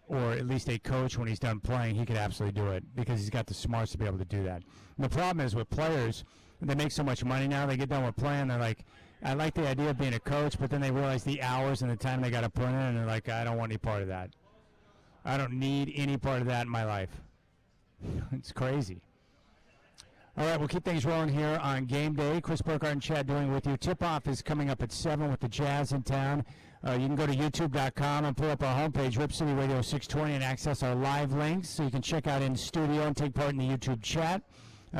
Speaker 1: or at least a coach when he's done playing, he could absolutely do it because he's got the smarts to be able to do that. And the problem is with players, they make so much money now, they get done with playing, they're like, I like the idea of being a coach, but then they realize the hours and the time they got to put in, and they're like, I don't want any part of that. I don't need any part of that in my life. It's crazy. All right, we'll keep things rolling here on Game Day. Chris Burkhardt and Chad Doing with you. Tip-off is coming up at 7 with the Jazz in town. You can go to youtube.com and pull up our homepage, Rip City Radio 620, and access our live links so you can check out in studio and take part in the YouTube chat.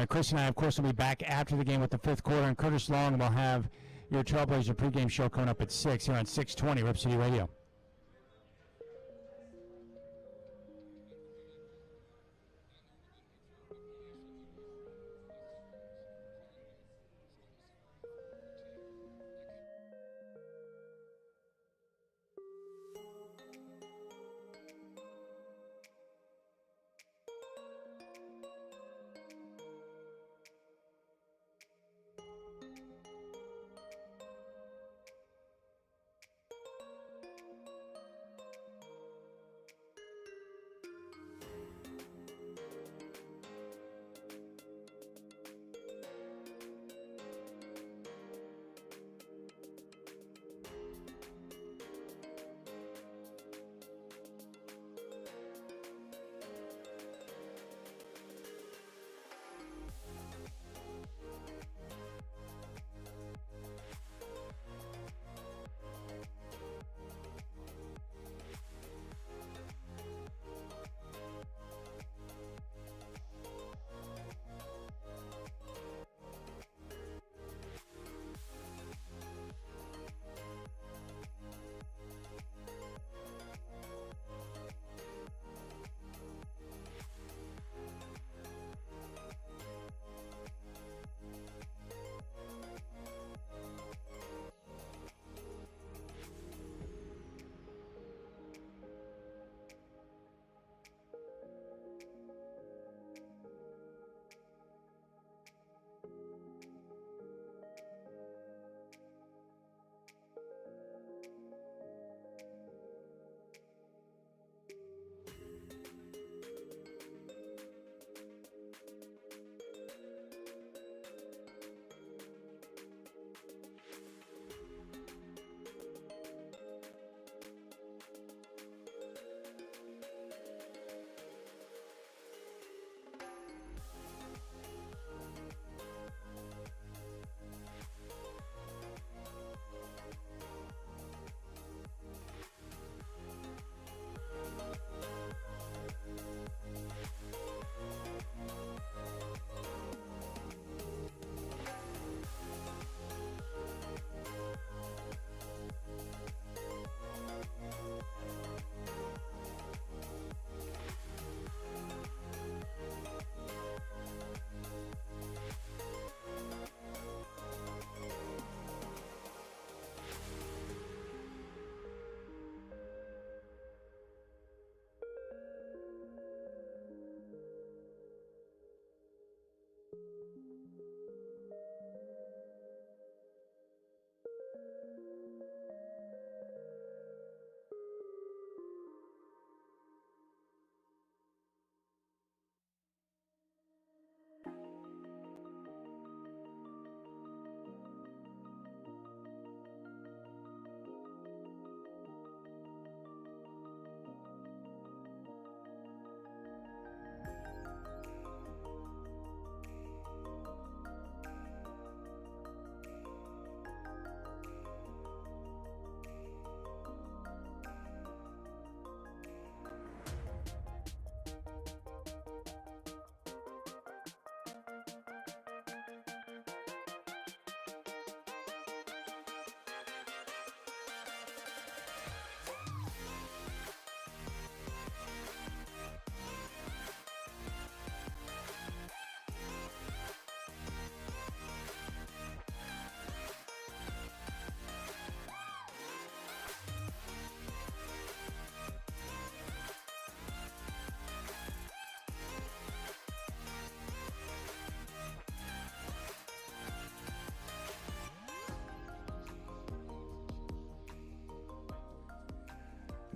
Speaker 1: Chris and I, of course, will be back after the game with the fifth quarter, and Curtis Long will have your Trailblazer pregame show coming up at 6 here on 620 Rip City Radio.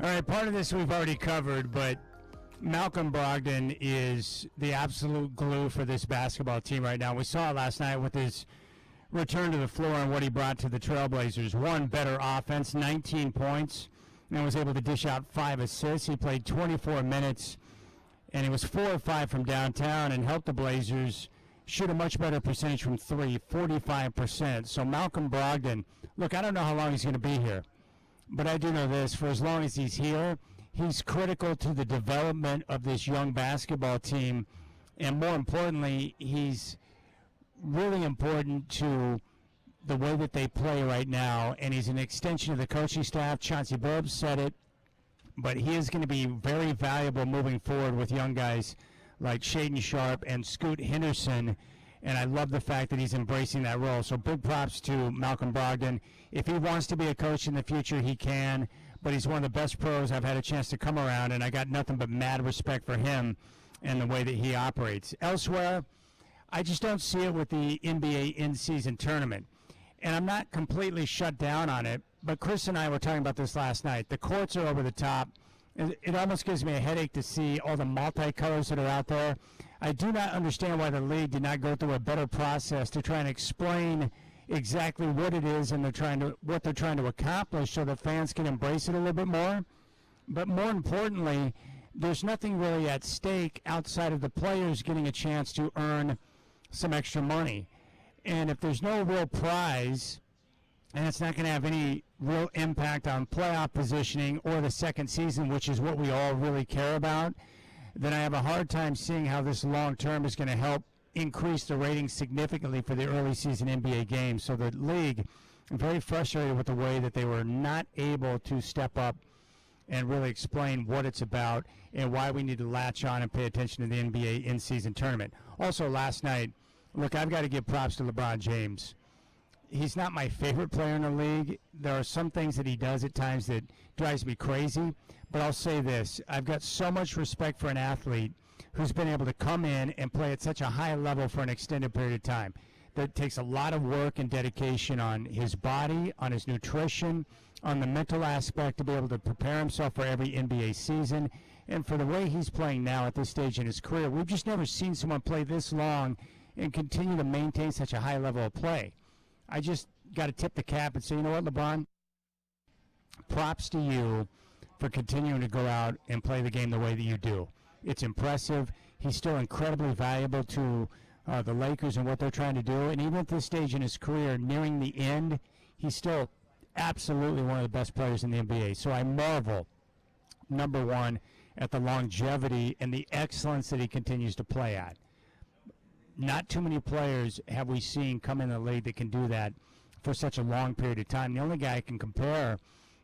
Speaker 1: All right, part of this we've already covered, but Malcolm Brogdon is the absolute glue for this basketball team right now. We saw it last night with his return to the floor and what he brought to the Trailblazers. One, better offense, 19 points, and was able to dish out 5 assists. He played 24 minutes, and he was 4 or 5 from downtown and helped the Blazers shoot a much better percentage from 3, 45%. So Malcolm Brogdon, look, I don't know how long he's going to be here, but I do know this. For as long as he's here, he's critical to the development of this young basketball team, and more importantly, he's really important to the way that they play right now, and he's an extension of the coaching staff. Chauncey Billups said it, but he is going to be very valuable moving forward with young guys like Shaedon Sharpe and Scoot Henderson, and I love the fact that he's embracing that role. So big props to Malcolm Brogdon. If he wants to be a coach in the future, he can, but he's one of the best pros I've had a chance to come around, and I got nothing but mad respect for him and the way that he operates. Elsewhere, I just don't see it with the NBA in-season tournament. And I'm not completely shut down on it, but Chris and I were talking about this last night. The courts are over the top. It almost gives me a headache to see all the multicolors that are out there. I do not understand why the league did not go through a better process to try and explain exactly what it is and what they're trying to accomplish so that fans can embrace it a little bit more. But more importantly, there's nothing really at stake outside of the players getting a chance to earn some extra money. And if there's no real prize, and it's not going to have any real impact on playoff positioning or the second season, which is what we all really care about, then I have a hard time seeing how this long term is going to help increase the ratings significantly for the early season NBA games. So the league, I'm very frustrated with the way that they were not able to step up and really explain what it's about and why we need to latch on and pay attention to the NBA in-season tournament. Also, last night, look, I've got to give props to LeBron James. He's not my favorite player in the league. There are some things that he does at times that drives me crazy, but I'll say this. I've got so much respect for an athlete who's been able to come in and play at such a high level for an extended period of time. That takes a lot of work and dedication on his body, on his nutrition, on the mental aspect to be able to prepare himself for every NBA season. And for the way he's playing now at this stage in his career, we've just never seen someone play this long and continue to maintain such a high level of play. I just got to tip the cap and say, you know what, LeBron? Props to you for continuing to go out and play the game the way that you do. It's impressive. He's still incredibly valuable to the Lakers and what they're trying to do. And even at this stage in his career, nearing the end, he's still absolutely one of the best players in the NBA. So I marvel, number one, at the longevity and the excellence that he continues to play at. Not too many players have we seen come in the league that can do that for such a long period of time. The only guy I can compare,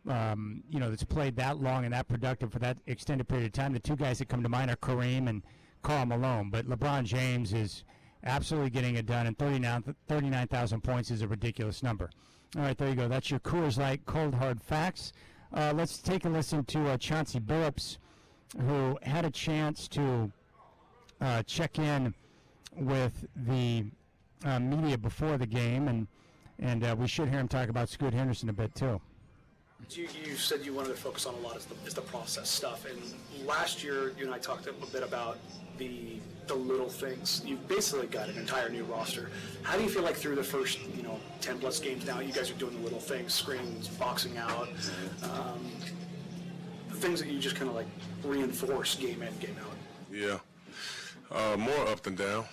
Speaker 1: that's played that long and that productive for that extended period of time, the two guys that come to mind are Kareem and Karl Malone. But LeBron James is absolutely getting it done, and 39,000 points is a ridiculous number. All right, there you go. That's your Coors Light Cold Hard Facts. Let's take a listen to Chauncey Billups, who had a chance to check in with the media before the game, and we should hear him talk about Scoot Henderson a bit too.
Speaker 15: You said you wanted to focus on a lot is the process stuff, and last year you and I talked a bit about the little things. You've basically got an entire new roster. How do you feel like through the first 10 plus games now, you guys are doing the little things, screens, boxing out, the things that you just kind of like reinforce game in, game out?
Speaker 16: Yeah, more up than down.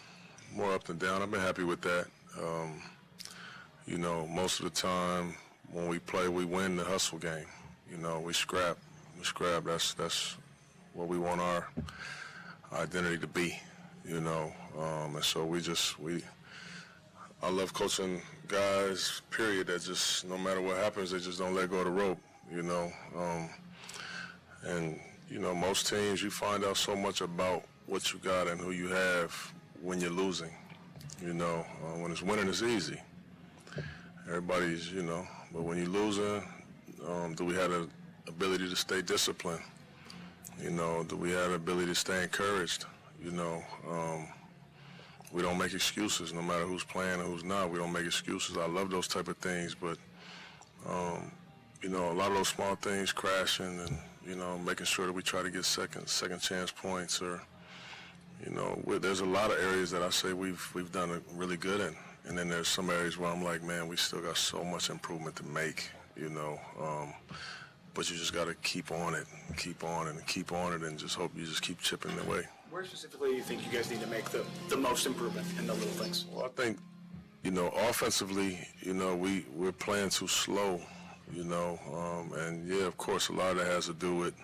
Speaker 16: I've been happy with that. Most of the time when we play, we win the hustle game. We scrap. That's what we want our identity to be. And so I love coaching guys, period, that just, no matter what happens, they just don't let go of the rope, most teams, you find out so much about what you got and who you have when you're losing. When it's winning, it's easy. Everybody's, but when you're losing, do we have the ability to stay disciplined? Do we have the ability to stay encouraged? We don't make excuses, no matter who's playing or who's not. We don't make excuses. I love those type of things, but, a lot of those small things crashing and You know, making sure that we try to get second chance points, or there's a lot of areas that I say we've done really good in, and then there's some areas where I'm like, man, we still got so much improvement to make. But you just got to keep on it, and keep on it, and keep on it, and just hope you just keep chipping away.
Speaker 15: Where specifically do you think you guys need to make the most improvement in the little things?
Speaker 16: Well, I think, offensively, we're playing too slow, and yeah, of course, a lot of that has to do with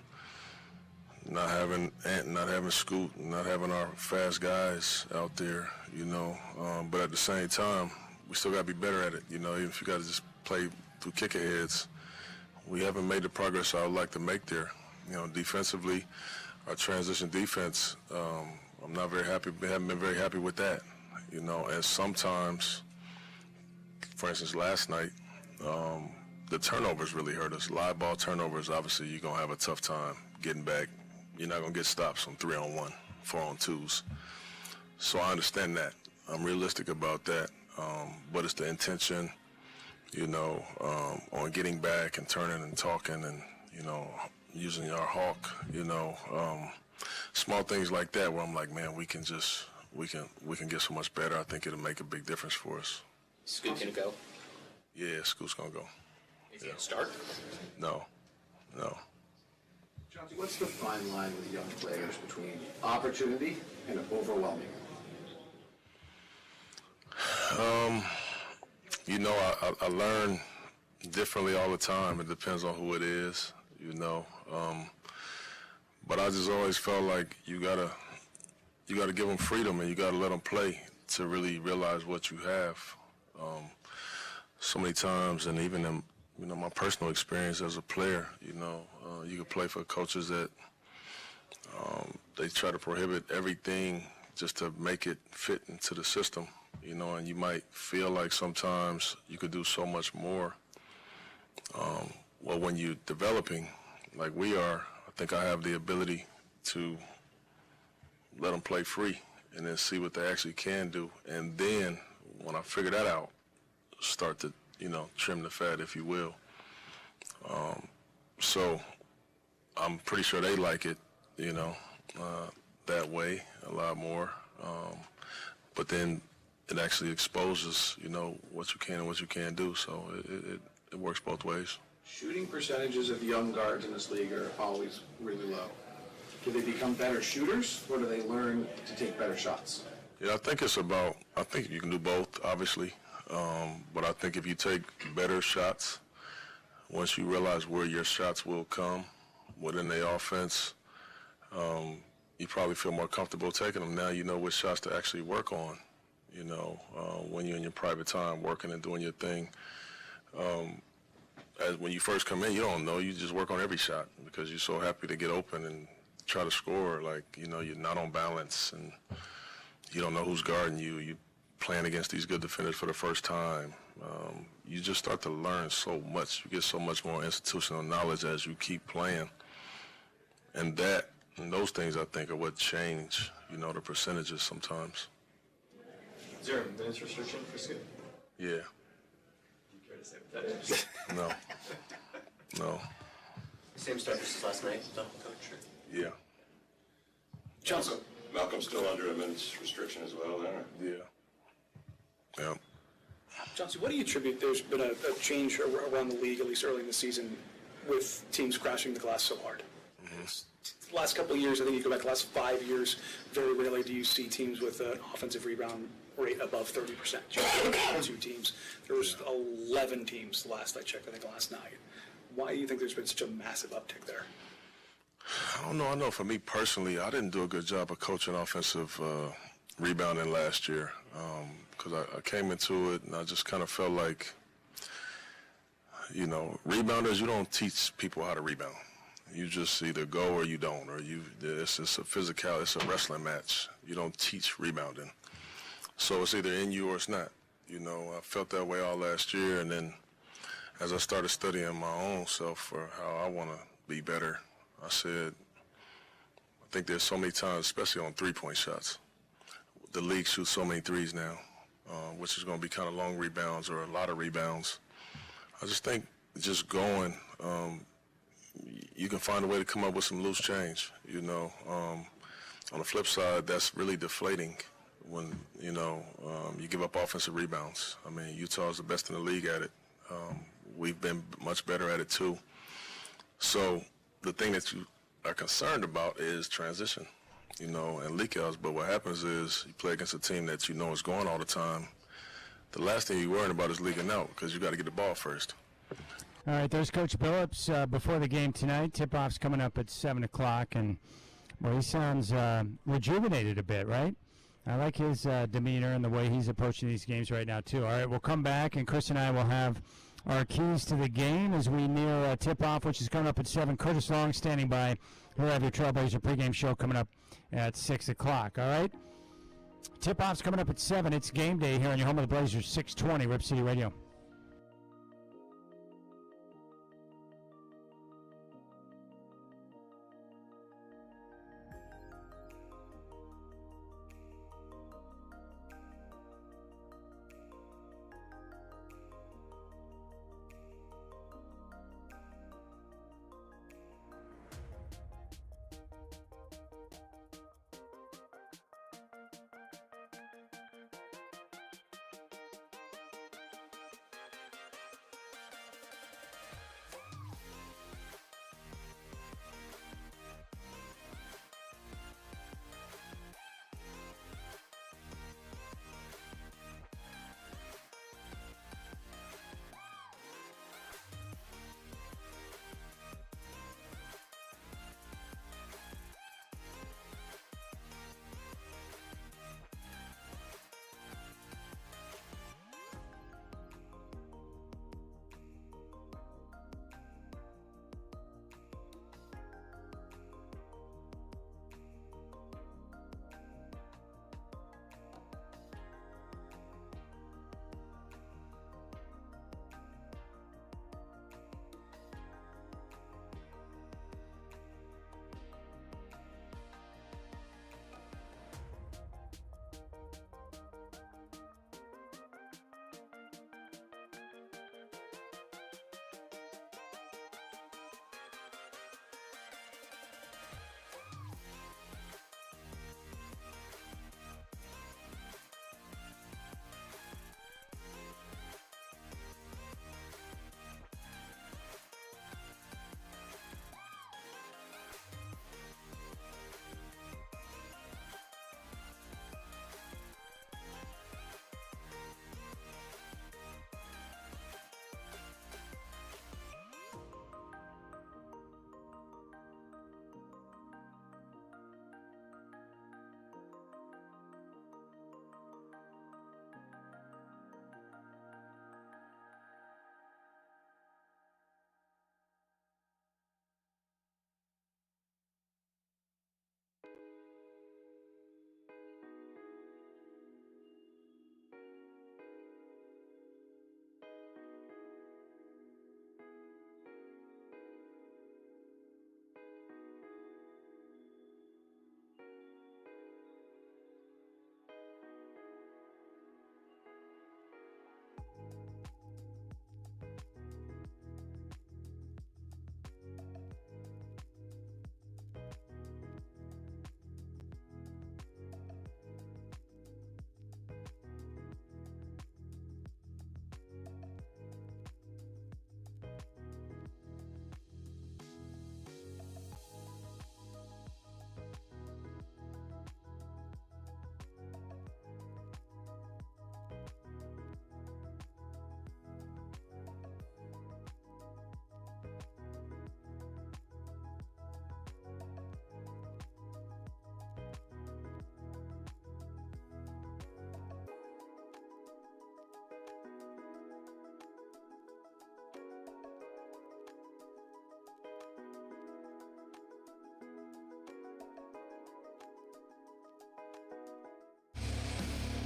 Speaker 16: not having Ant, not having Scoot, not having our fast guys out there, but at the same time, we still got to be better at it, even if you got to just play through kick aheads. We haven't made the progress I would like to make there. Defensively, our transition defense, I'm not very happy, haven't been very happy with that, and sometimes, for instance, last night, the turnovers really hurt us. Live ball turnovers, obviously, you're going to have a tough time getting back. You're not going to get stops on 3-on-1, 4-on-2s. So I understand that. I'm realistic about that, but it's the intention, on getting back and turning and talking and, using our hawk, small things like that where I'm like, man, we can get so much better. I think it'll make a big difference for us.
Speaker 15: Scoot gonna go?
Speaker 16: Yeah, Scoot's gonna go.
Speaker 15: Is he gonna start?
Speaker 16: No.
Speaker 17: Chauncey, what's the fine line with young players between opportunity and overwhelming?
Speaker 16: I learn differently all the time. It depends on who it is, but I just always felt like you gotta give them freedom and you gotta let them play to really realize what you have. So many times, and even in my personal experience as a player, you can play for coaches that they try to prohibit everything just to make it fit into the system. And you might feel like sometimes you could do so much more. Well, when you're developing, like we are, I think I have the ability to let them play free and then see what they actually can do. And then when I figure that out, start to, trim the fat, if you will. So I'm pretty sure they like it, that way a lot more. But then it actually exposes, what you can and what you can't do. So it works both ways.
Speaker 17: Shooting percentages of young guards in this league are always really low. Do they become better shooters, or do they learn to take better shots?
Speaker 16: Yeah, I think you can do both, obviously. But I think if you take better shots, once you realize where your shots will come within the offense, you probably feel more comfortable taking them. Now you know which shots to actually work on, when you're in your private time working and doing your thing. As when you first come in, you don't know. You just work on every shot because you're so happy to get open and try to score. Like, you're not on balance and you don't know who's guarding you. You're playing against these good defenders for the first time. You just start to learn so much. You get so much more institutional knowledge as you keep playing. And those things, I think, are what change, the percentages sometimes.
Speaker 17: Is there a minutes restriction for Scoot?
Speaker 16: Yeah.
Speaker 17: Do you care to say what that is?
Speaker 16: No.
Speaker 17: Same start as last night, double coach?
Speaker 16: Yeah.
Speaker 15: Johnson.
Speaker 18: Malcolm's still under a minutes restriction as well, then?
Speaker 16: Yeah.
Speaker 15: Johnson, what do you attribute? There's been a change around the league, at least early in the season, with teams crashing the glass so hard. Mm-hmm. The last couple of years, I think you go back the last 5 years, very rarely do you see teams with an offensive rebound rate above 30%. Just 2 teams. There was 11 teams the last I checked, I think last night. Why do you think there's been such a massive uptick there?
Speaker 16: I don't know. I know for me personally, I didn't do a good job of coaching offensive rebounding last year because I came into it and I just kind of felt like, rebounders, you don't teach people how to rebound. You just either go or you don't, or it's just it's a wrestling match. You don't teach rebounding. So it's either in you or it's not. I felt that way all last year, and then as I started studying my own self for how I want to be better, I said, I think there's so many times, especially on three-point shots, the league shoots so many threes now, which is going to be kind of long rebounds or a lot of rebounds. I just think just going, you can find a way to come up with some loose change. You know, on the flip side, that's really deflating when you give up offensive rebounds. I mean, Utah's the best in the league at it. We've been much better at it too. So the thing that you are concerned about is transition, and leakouts. But what happens is you play against a team that is going all the time. The last thing you're worrying about is leaking out because you got to get the ball first.
Speaker 1: All right, there's Coach Billups before the game tonight. Tip-off's coming up at 7 o'clock, and he sounds rejuvenated a bit, right? I like his demeanor and the way he's approaching these games right now, too. All right, we'll come back, and Chris and I will have our keys to the game as we near tip-off, which is coming up at 7. Curtis Long standing by. He'll have your Trailblazer pregame show coming up at 6 o'clock, all right? Tip-off's coming up at 7. It's game day here on your home of the Blazers, 620 Rip City Radio.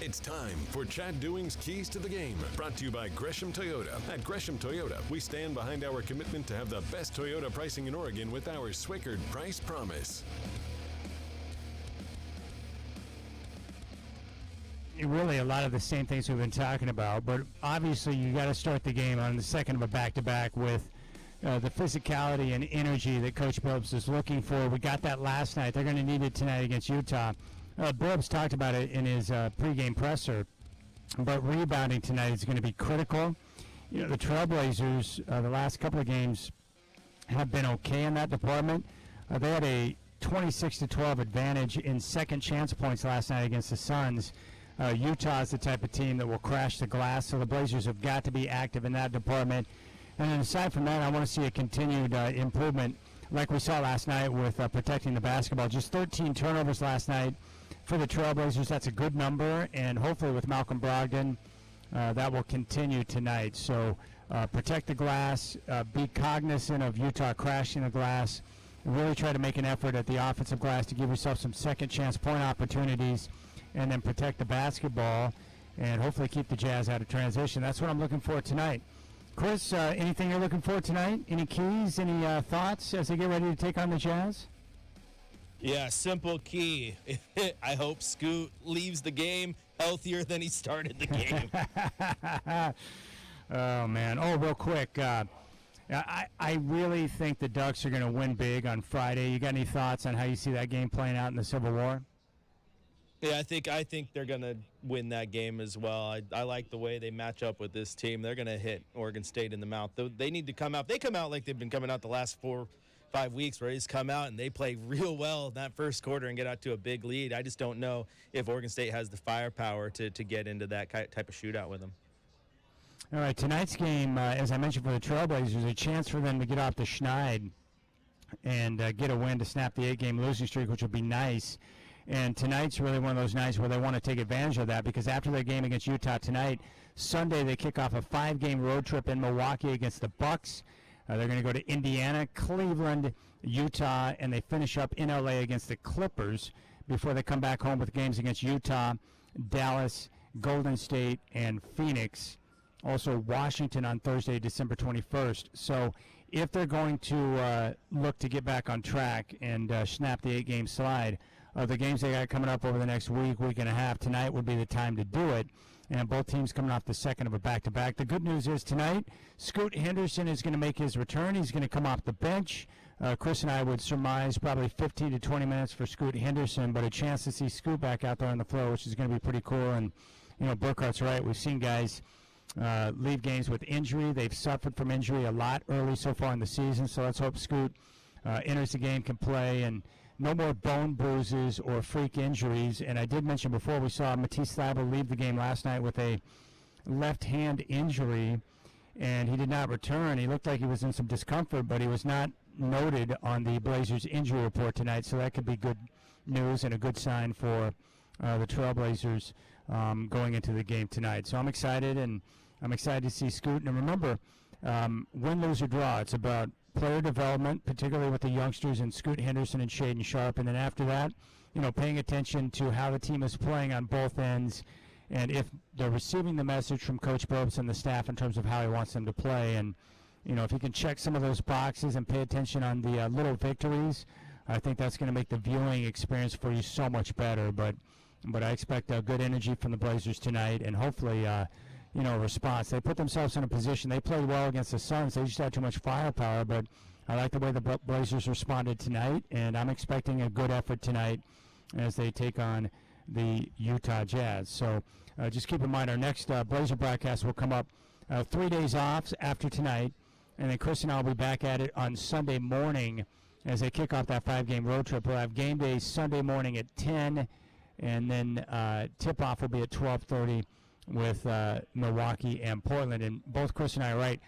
Speaker 2: It's time for Chad Doing's Keys to the Game, brought to you by Gresham Toyota. At Gresham Toyota, we stand behind our commitment to have the best Toyota pricing in Oregon with our Swickard Price Promise.
Speaker 1: Really a lot of the same things we've been talking about, but obviously you got to start the game on the second of a back-to-back with the physicality and energy that Coach Billups is looking for. We got that last night. They're going to need it tonight against Utah. Billups talked about it in his pregame presser, but rebounding tonight is going to be critical. You know, the Trailblazers, the last couple of games have been okay in that department. They had a 26-12 advantage in second chance points last night against the Suns. Utah is the type of team that will crash the glass, so the Blazers have got to be active in that department. And then aside from that, I want to see a continued improvement like we saw last night with protecting the basketball. Just 13 turnovers last night for the Trailblazers. That's a good number, and hopefully with Malcolm Brogdon, that will continue tonight. So protect the glass, be cognizant of Utah crashing the glass, and really try to make an effort at the offensive glass to give yourself some second chance point opportunities, and then protect the basketball and hopefully keep the Jazz out of transition. That's what I'm looking for tonight. Chris, anything you're looking for tonight? Any keys, any thoughts as they get ready to take on the Jazz?
Speaker 11: Yeah, simple key. I hope Scoot leaves the game healthier than he started the game.
Speaker 1: Oh, man. Oh, real quick. I really think the Ducks are going to win big on Friday. You got any thoughts on how you see that game playing out in the Civil War?
Speaker 11: Yeah, I think they're going to win that game as well. I like the way they match up with this team. They're going to hit Oregon State in the mouth. They need to come out. They come out like they've been coming out the last 4-5 weeks, where they just come out and they play real well in that first quarter and get out to a big lead. I just don't know if Oregon State has the firepower to get into that type of shootout with them.
Speaker 1: All right, tonight's game, as I mentioned for the Trailblazers, a chance for them to get off the schneid and get a win to snap the 8-game losing streak, which would be nice. And tonight's really one of those nights where they want to take advantage of that, because after their game against Utah tonight, Sunday they kick off a 5-game road trip in Milwaukee against the Bucks. They're going to go to Indiana, Cleveland, Utah, and they finish up in L.A. against the Clippers before they come back home with games against Utah, Dallas, Golden State, and Phoenix. Also Washington on Thursday, December 21st. So if they're going to look to get back on track and snap the 8-game slide, the games they got coming up over the next week and a half, tonight would be the time to do it. And both teams coming off the second of a back-to-back. The good news is tonight, Scoot Henderson is going to make his return. He's going to come off the bench. Chris and I would surmise probably 15 to 20 minutes for Scoot Henderson, but a chance to see Scoot back out there on the floor, which is going to be pretty cool. And, you know, Burkhart's right. We've seen guys leave games with injury. They've suffered from injury a lot early so far in the season, so let's hope Scoot enters the game, can play, and no more bone bruises or freak injuries. And I did mention before, we saw Matisse Thybulle leave the game last night with a left hand injury, and he did not return. He looked like he was in some discomfort, but he was not noted on the Blazers injury report tonight, so that could be good news and a good sign for the Trailblazers going into the game tonight. So I'm excited, and I'm excited to see Scoot. And remember, win, lose, or draw, it's about player development, particularly with the youngsters in Scoot Henderson and Shaedon Sharpe. And then after that, you know, paying attention to how the team is playing on both ends, and if they're receiving the message from Coach Billups and the staff in terms of how he wants them to play. And, you know, if you can check some of those boxes and pay attention on the little victories, I think that's going to make the viewing experience for you so much better. But I expect good energy from the Blazers tonight, and hopefully you know, response. They put themselves in a position. They played well against the Suns. They just had too much firepower, but I like the way the Blazers responded tonight, and I'm expecting a good effort tonight as they take on the Utah Jazz. So just keep in mind, our next Blazer broadcast will come up 3 days off after tonight, and then Chris and I will be back at it on Sunday morning as they kick off that 5-game road trip. We'll have game day Sunday morning at 10, and then tip-off will be at 12:30. With Milwaukee and Portland. And both Chris and I are right.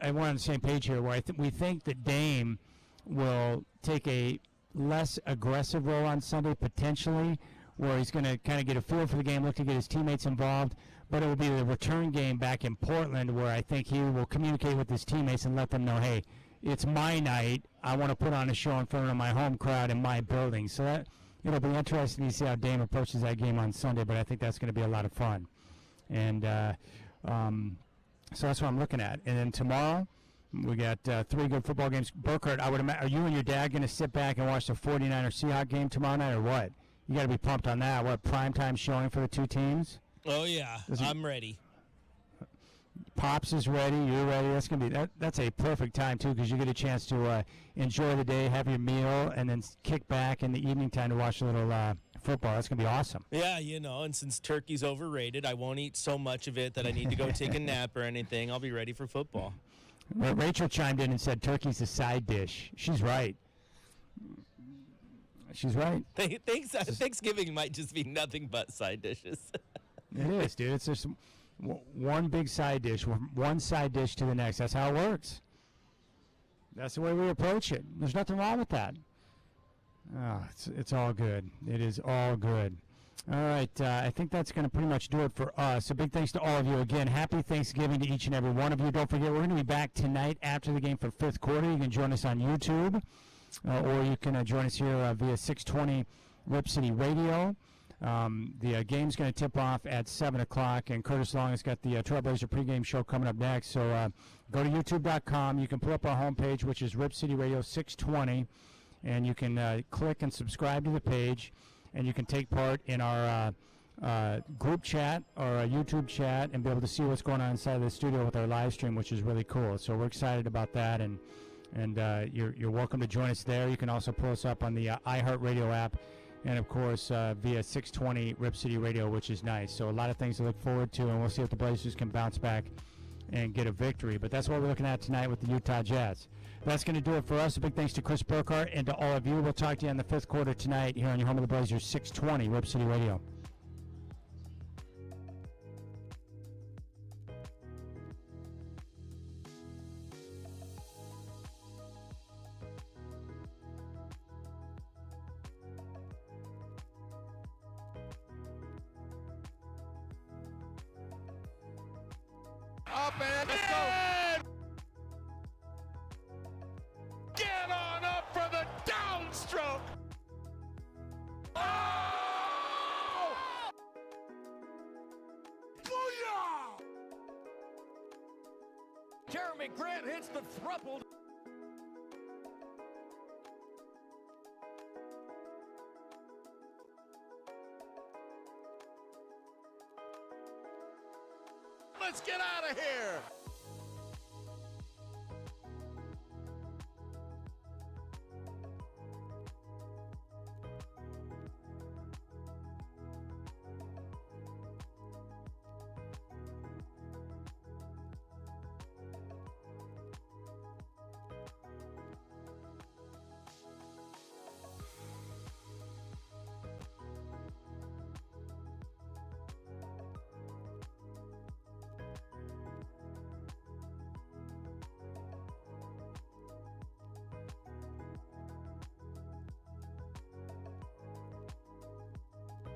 Speaker 1: I we're on the same page here, where we think that Dame will take a less aggressive role on Sunday, potentially, where he's going to kind of get a feel for the game, look to get his teammates involved. But it will be the return game back in Portland, where I think he will communicate with his teammates and let them know, hey, it's my night. I want to put on a show in front of my home crowd in my building. So that it'll be interesting to see how Dame approaches that game on Sunday, but I think that's going to be a lot of fun. And so that's what I'm looking at. And then tomorrow, we got 3 good football games. Burkhart, I would imagine, are you and your dad going to sit back and watch the 49er Seahawks game tomorrow night, or what? You got to be pumped on that. What, primetime showing for the two teams?
Speaker 11: Oh, yeah. I'm ready.
Speaker 1: Pops is ready. You're ready. That's gonna be that's a perfect time too, because you get a chance to enjoy the day, have your meal, and then kick back in the evening time to watch a little football. That's gonna be awesome.
Speaker 11: Yeah, and since turkey's overrated, I won't eat so much of it that I need to go take a nap or anything. I'll be ready for football.
Speaker 1: Rachel chimed in and said turkey's a side dish. She's right. She's right.
Speaker 11: Thanksgiving might just be nothing but side dishes.
Speaker 1: It is, dude. It's just one big side dish, one side dish to the next. That's how it works. That's the way we approach it. There's nothing wrong with that. Oh, it's all good. It is all good. All right, I think that's going to pretty much do it for us. A big thanks to all of you. Again, happy Thanksgiving to each and every one of you. Don't forget, we're going to be back tonight after the game for fifth quarter. You can join us on YouTube, or you can join us here via 620 Rip City Radio. The game's going to tip off at 7 o'clock, and Curtis Long has got the Trailblazer pregame show coming up next. So go to youtube.com. You can pull up our homepage, which is Rip City Radio 620, and you can click and subscribe to the page, and you can take part in our group chat or a YouTube chat and be able to see what's going on inside of the studio with our live stream, which is really cool. So we're excited about that, and you're welcome to join us there. You can also pull us up on the iHeartRadio app, and, of course, via 620 Rip City Radio, which is nice. So a lot of things to look forward to, and we'll see if the Blazers can bounce back and get a victory. But that's what we're looking at tonight with the Utah Jazz. That's going to do it for us. A big thanks to Chris Burkhardt and to all of you. We'll talk to you in the fifth quarter tonight here on your home of the Blazers, 620 Rip City Radio.
Speaker 10: Up and let's go. Get on up for the downstroke. Oh! Booyah! Jeremy Grant hits the thruple. Let's get out of here.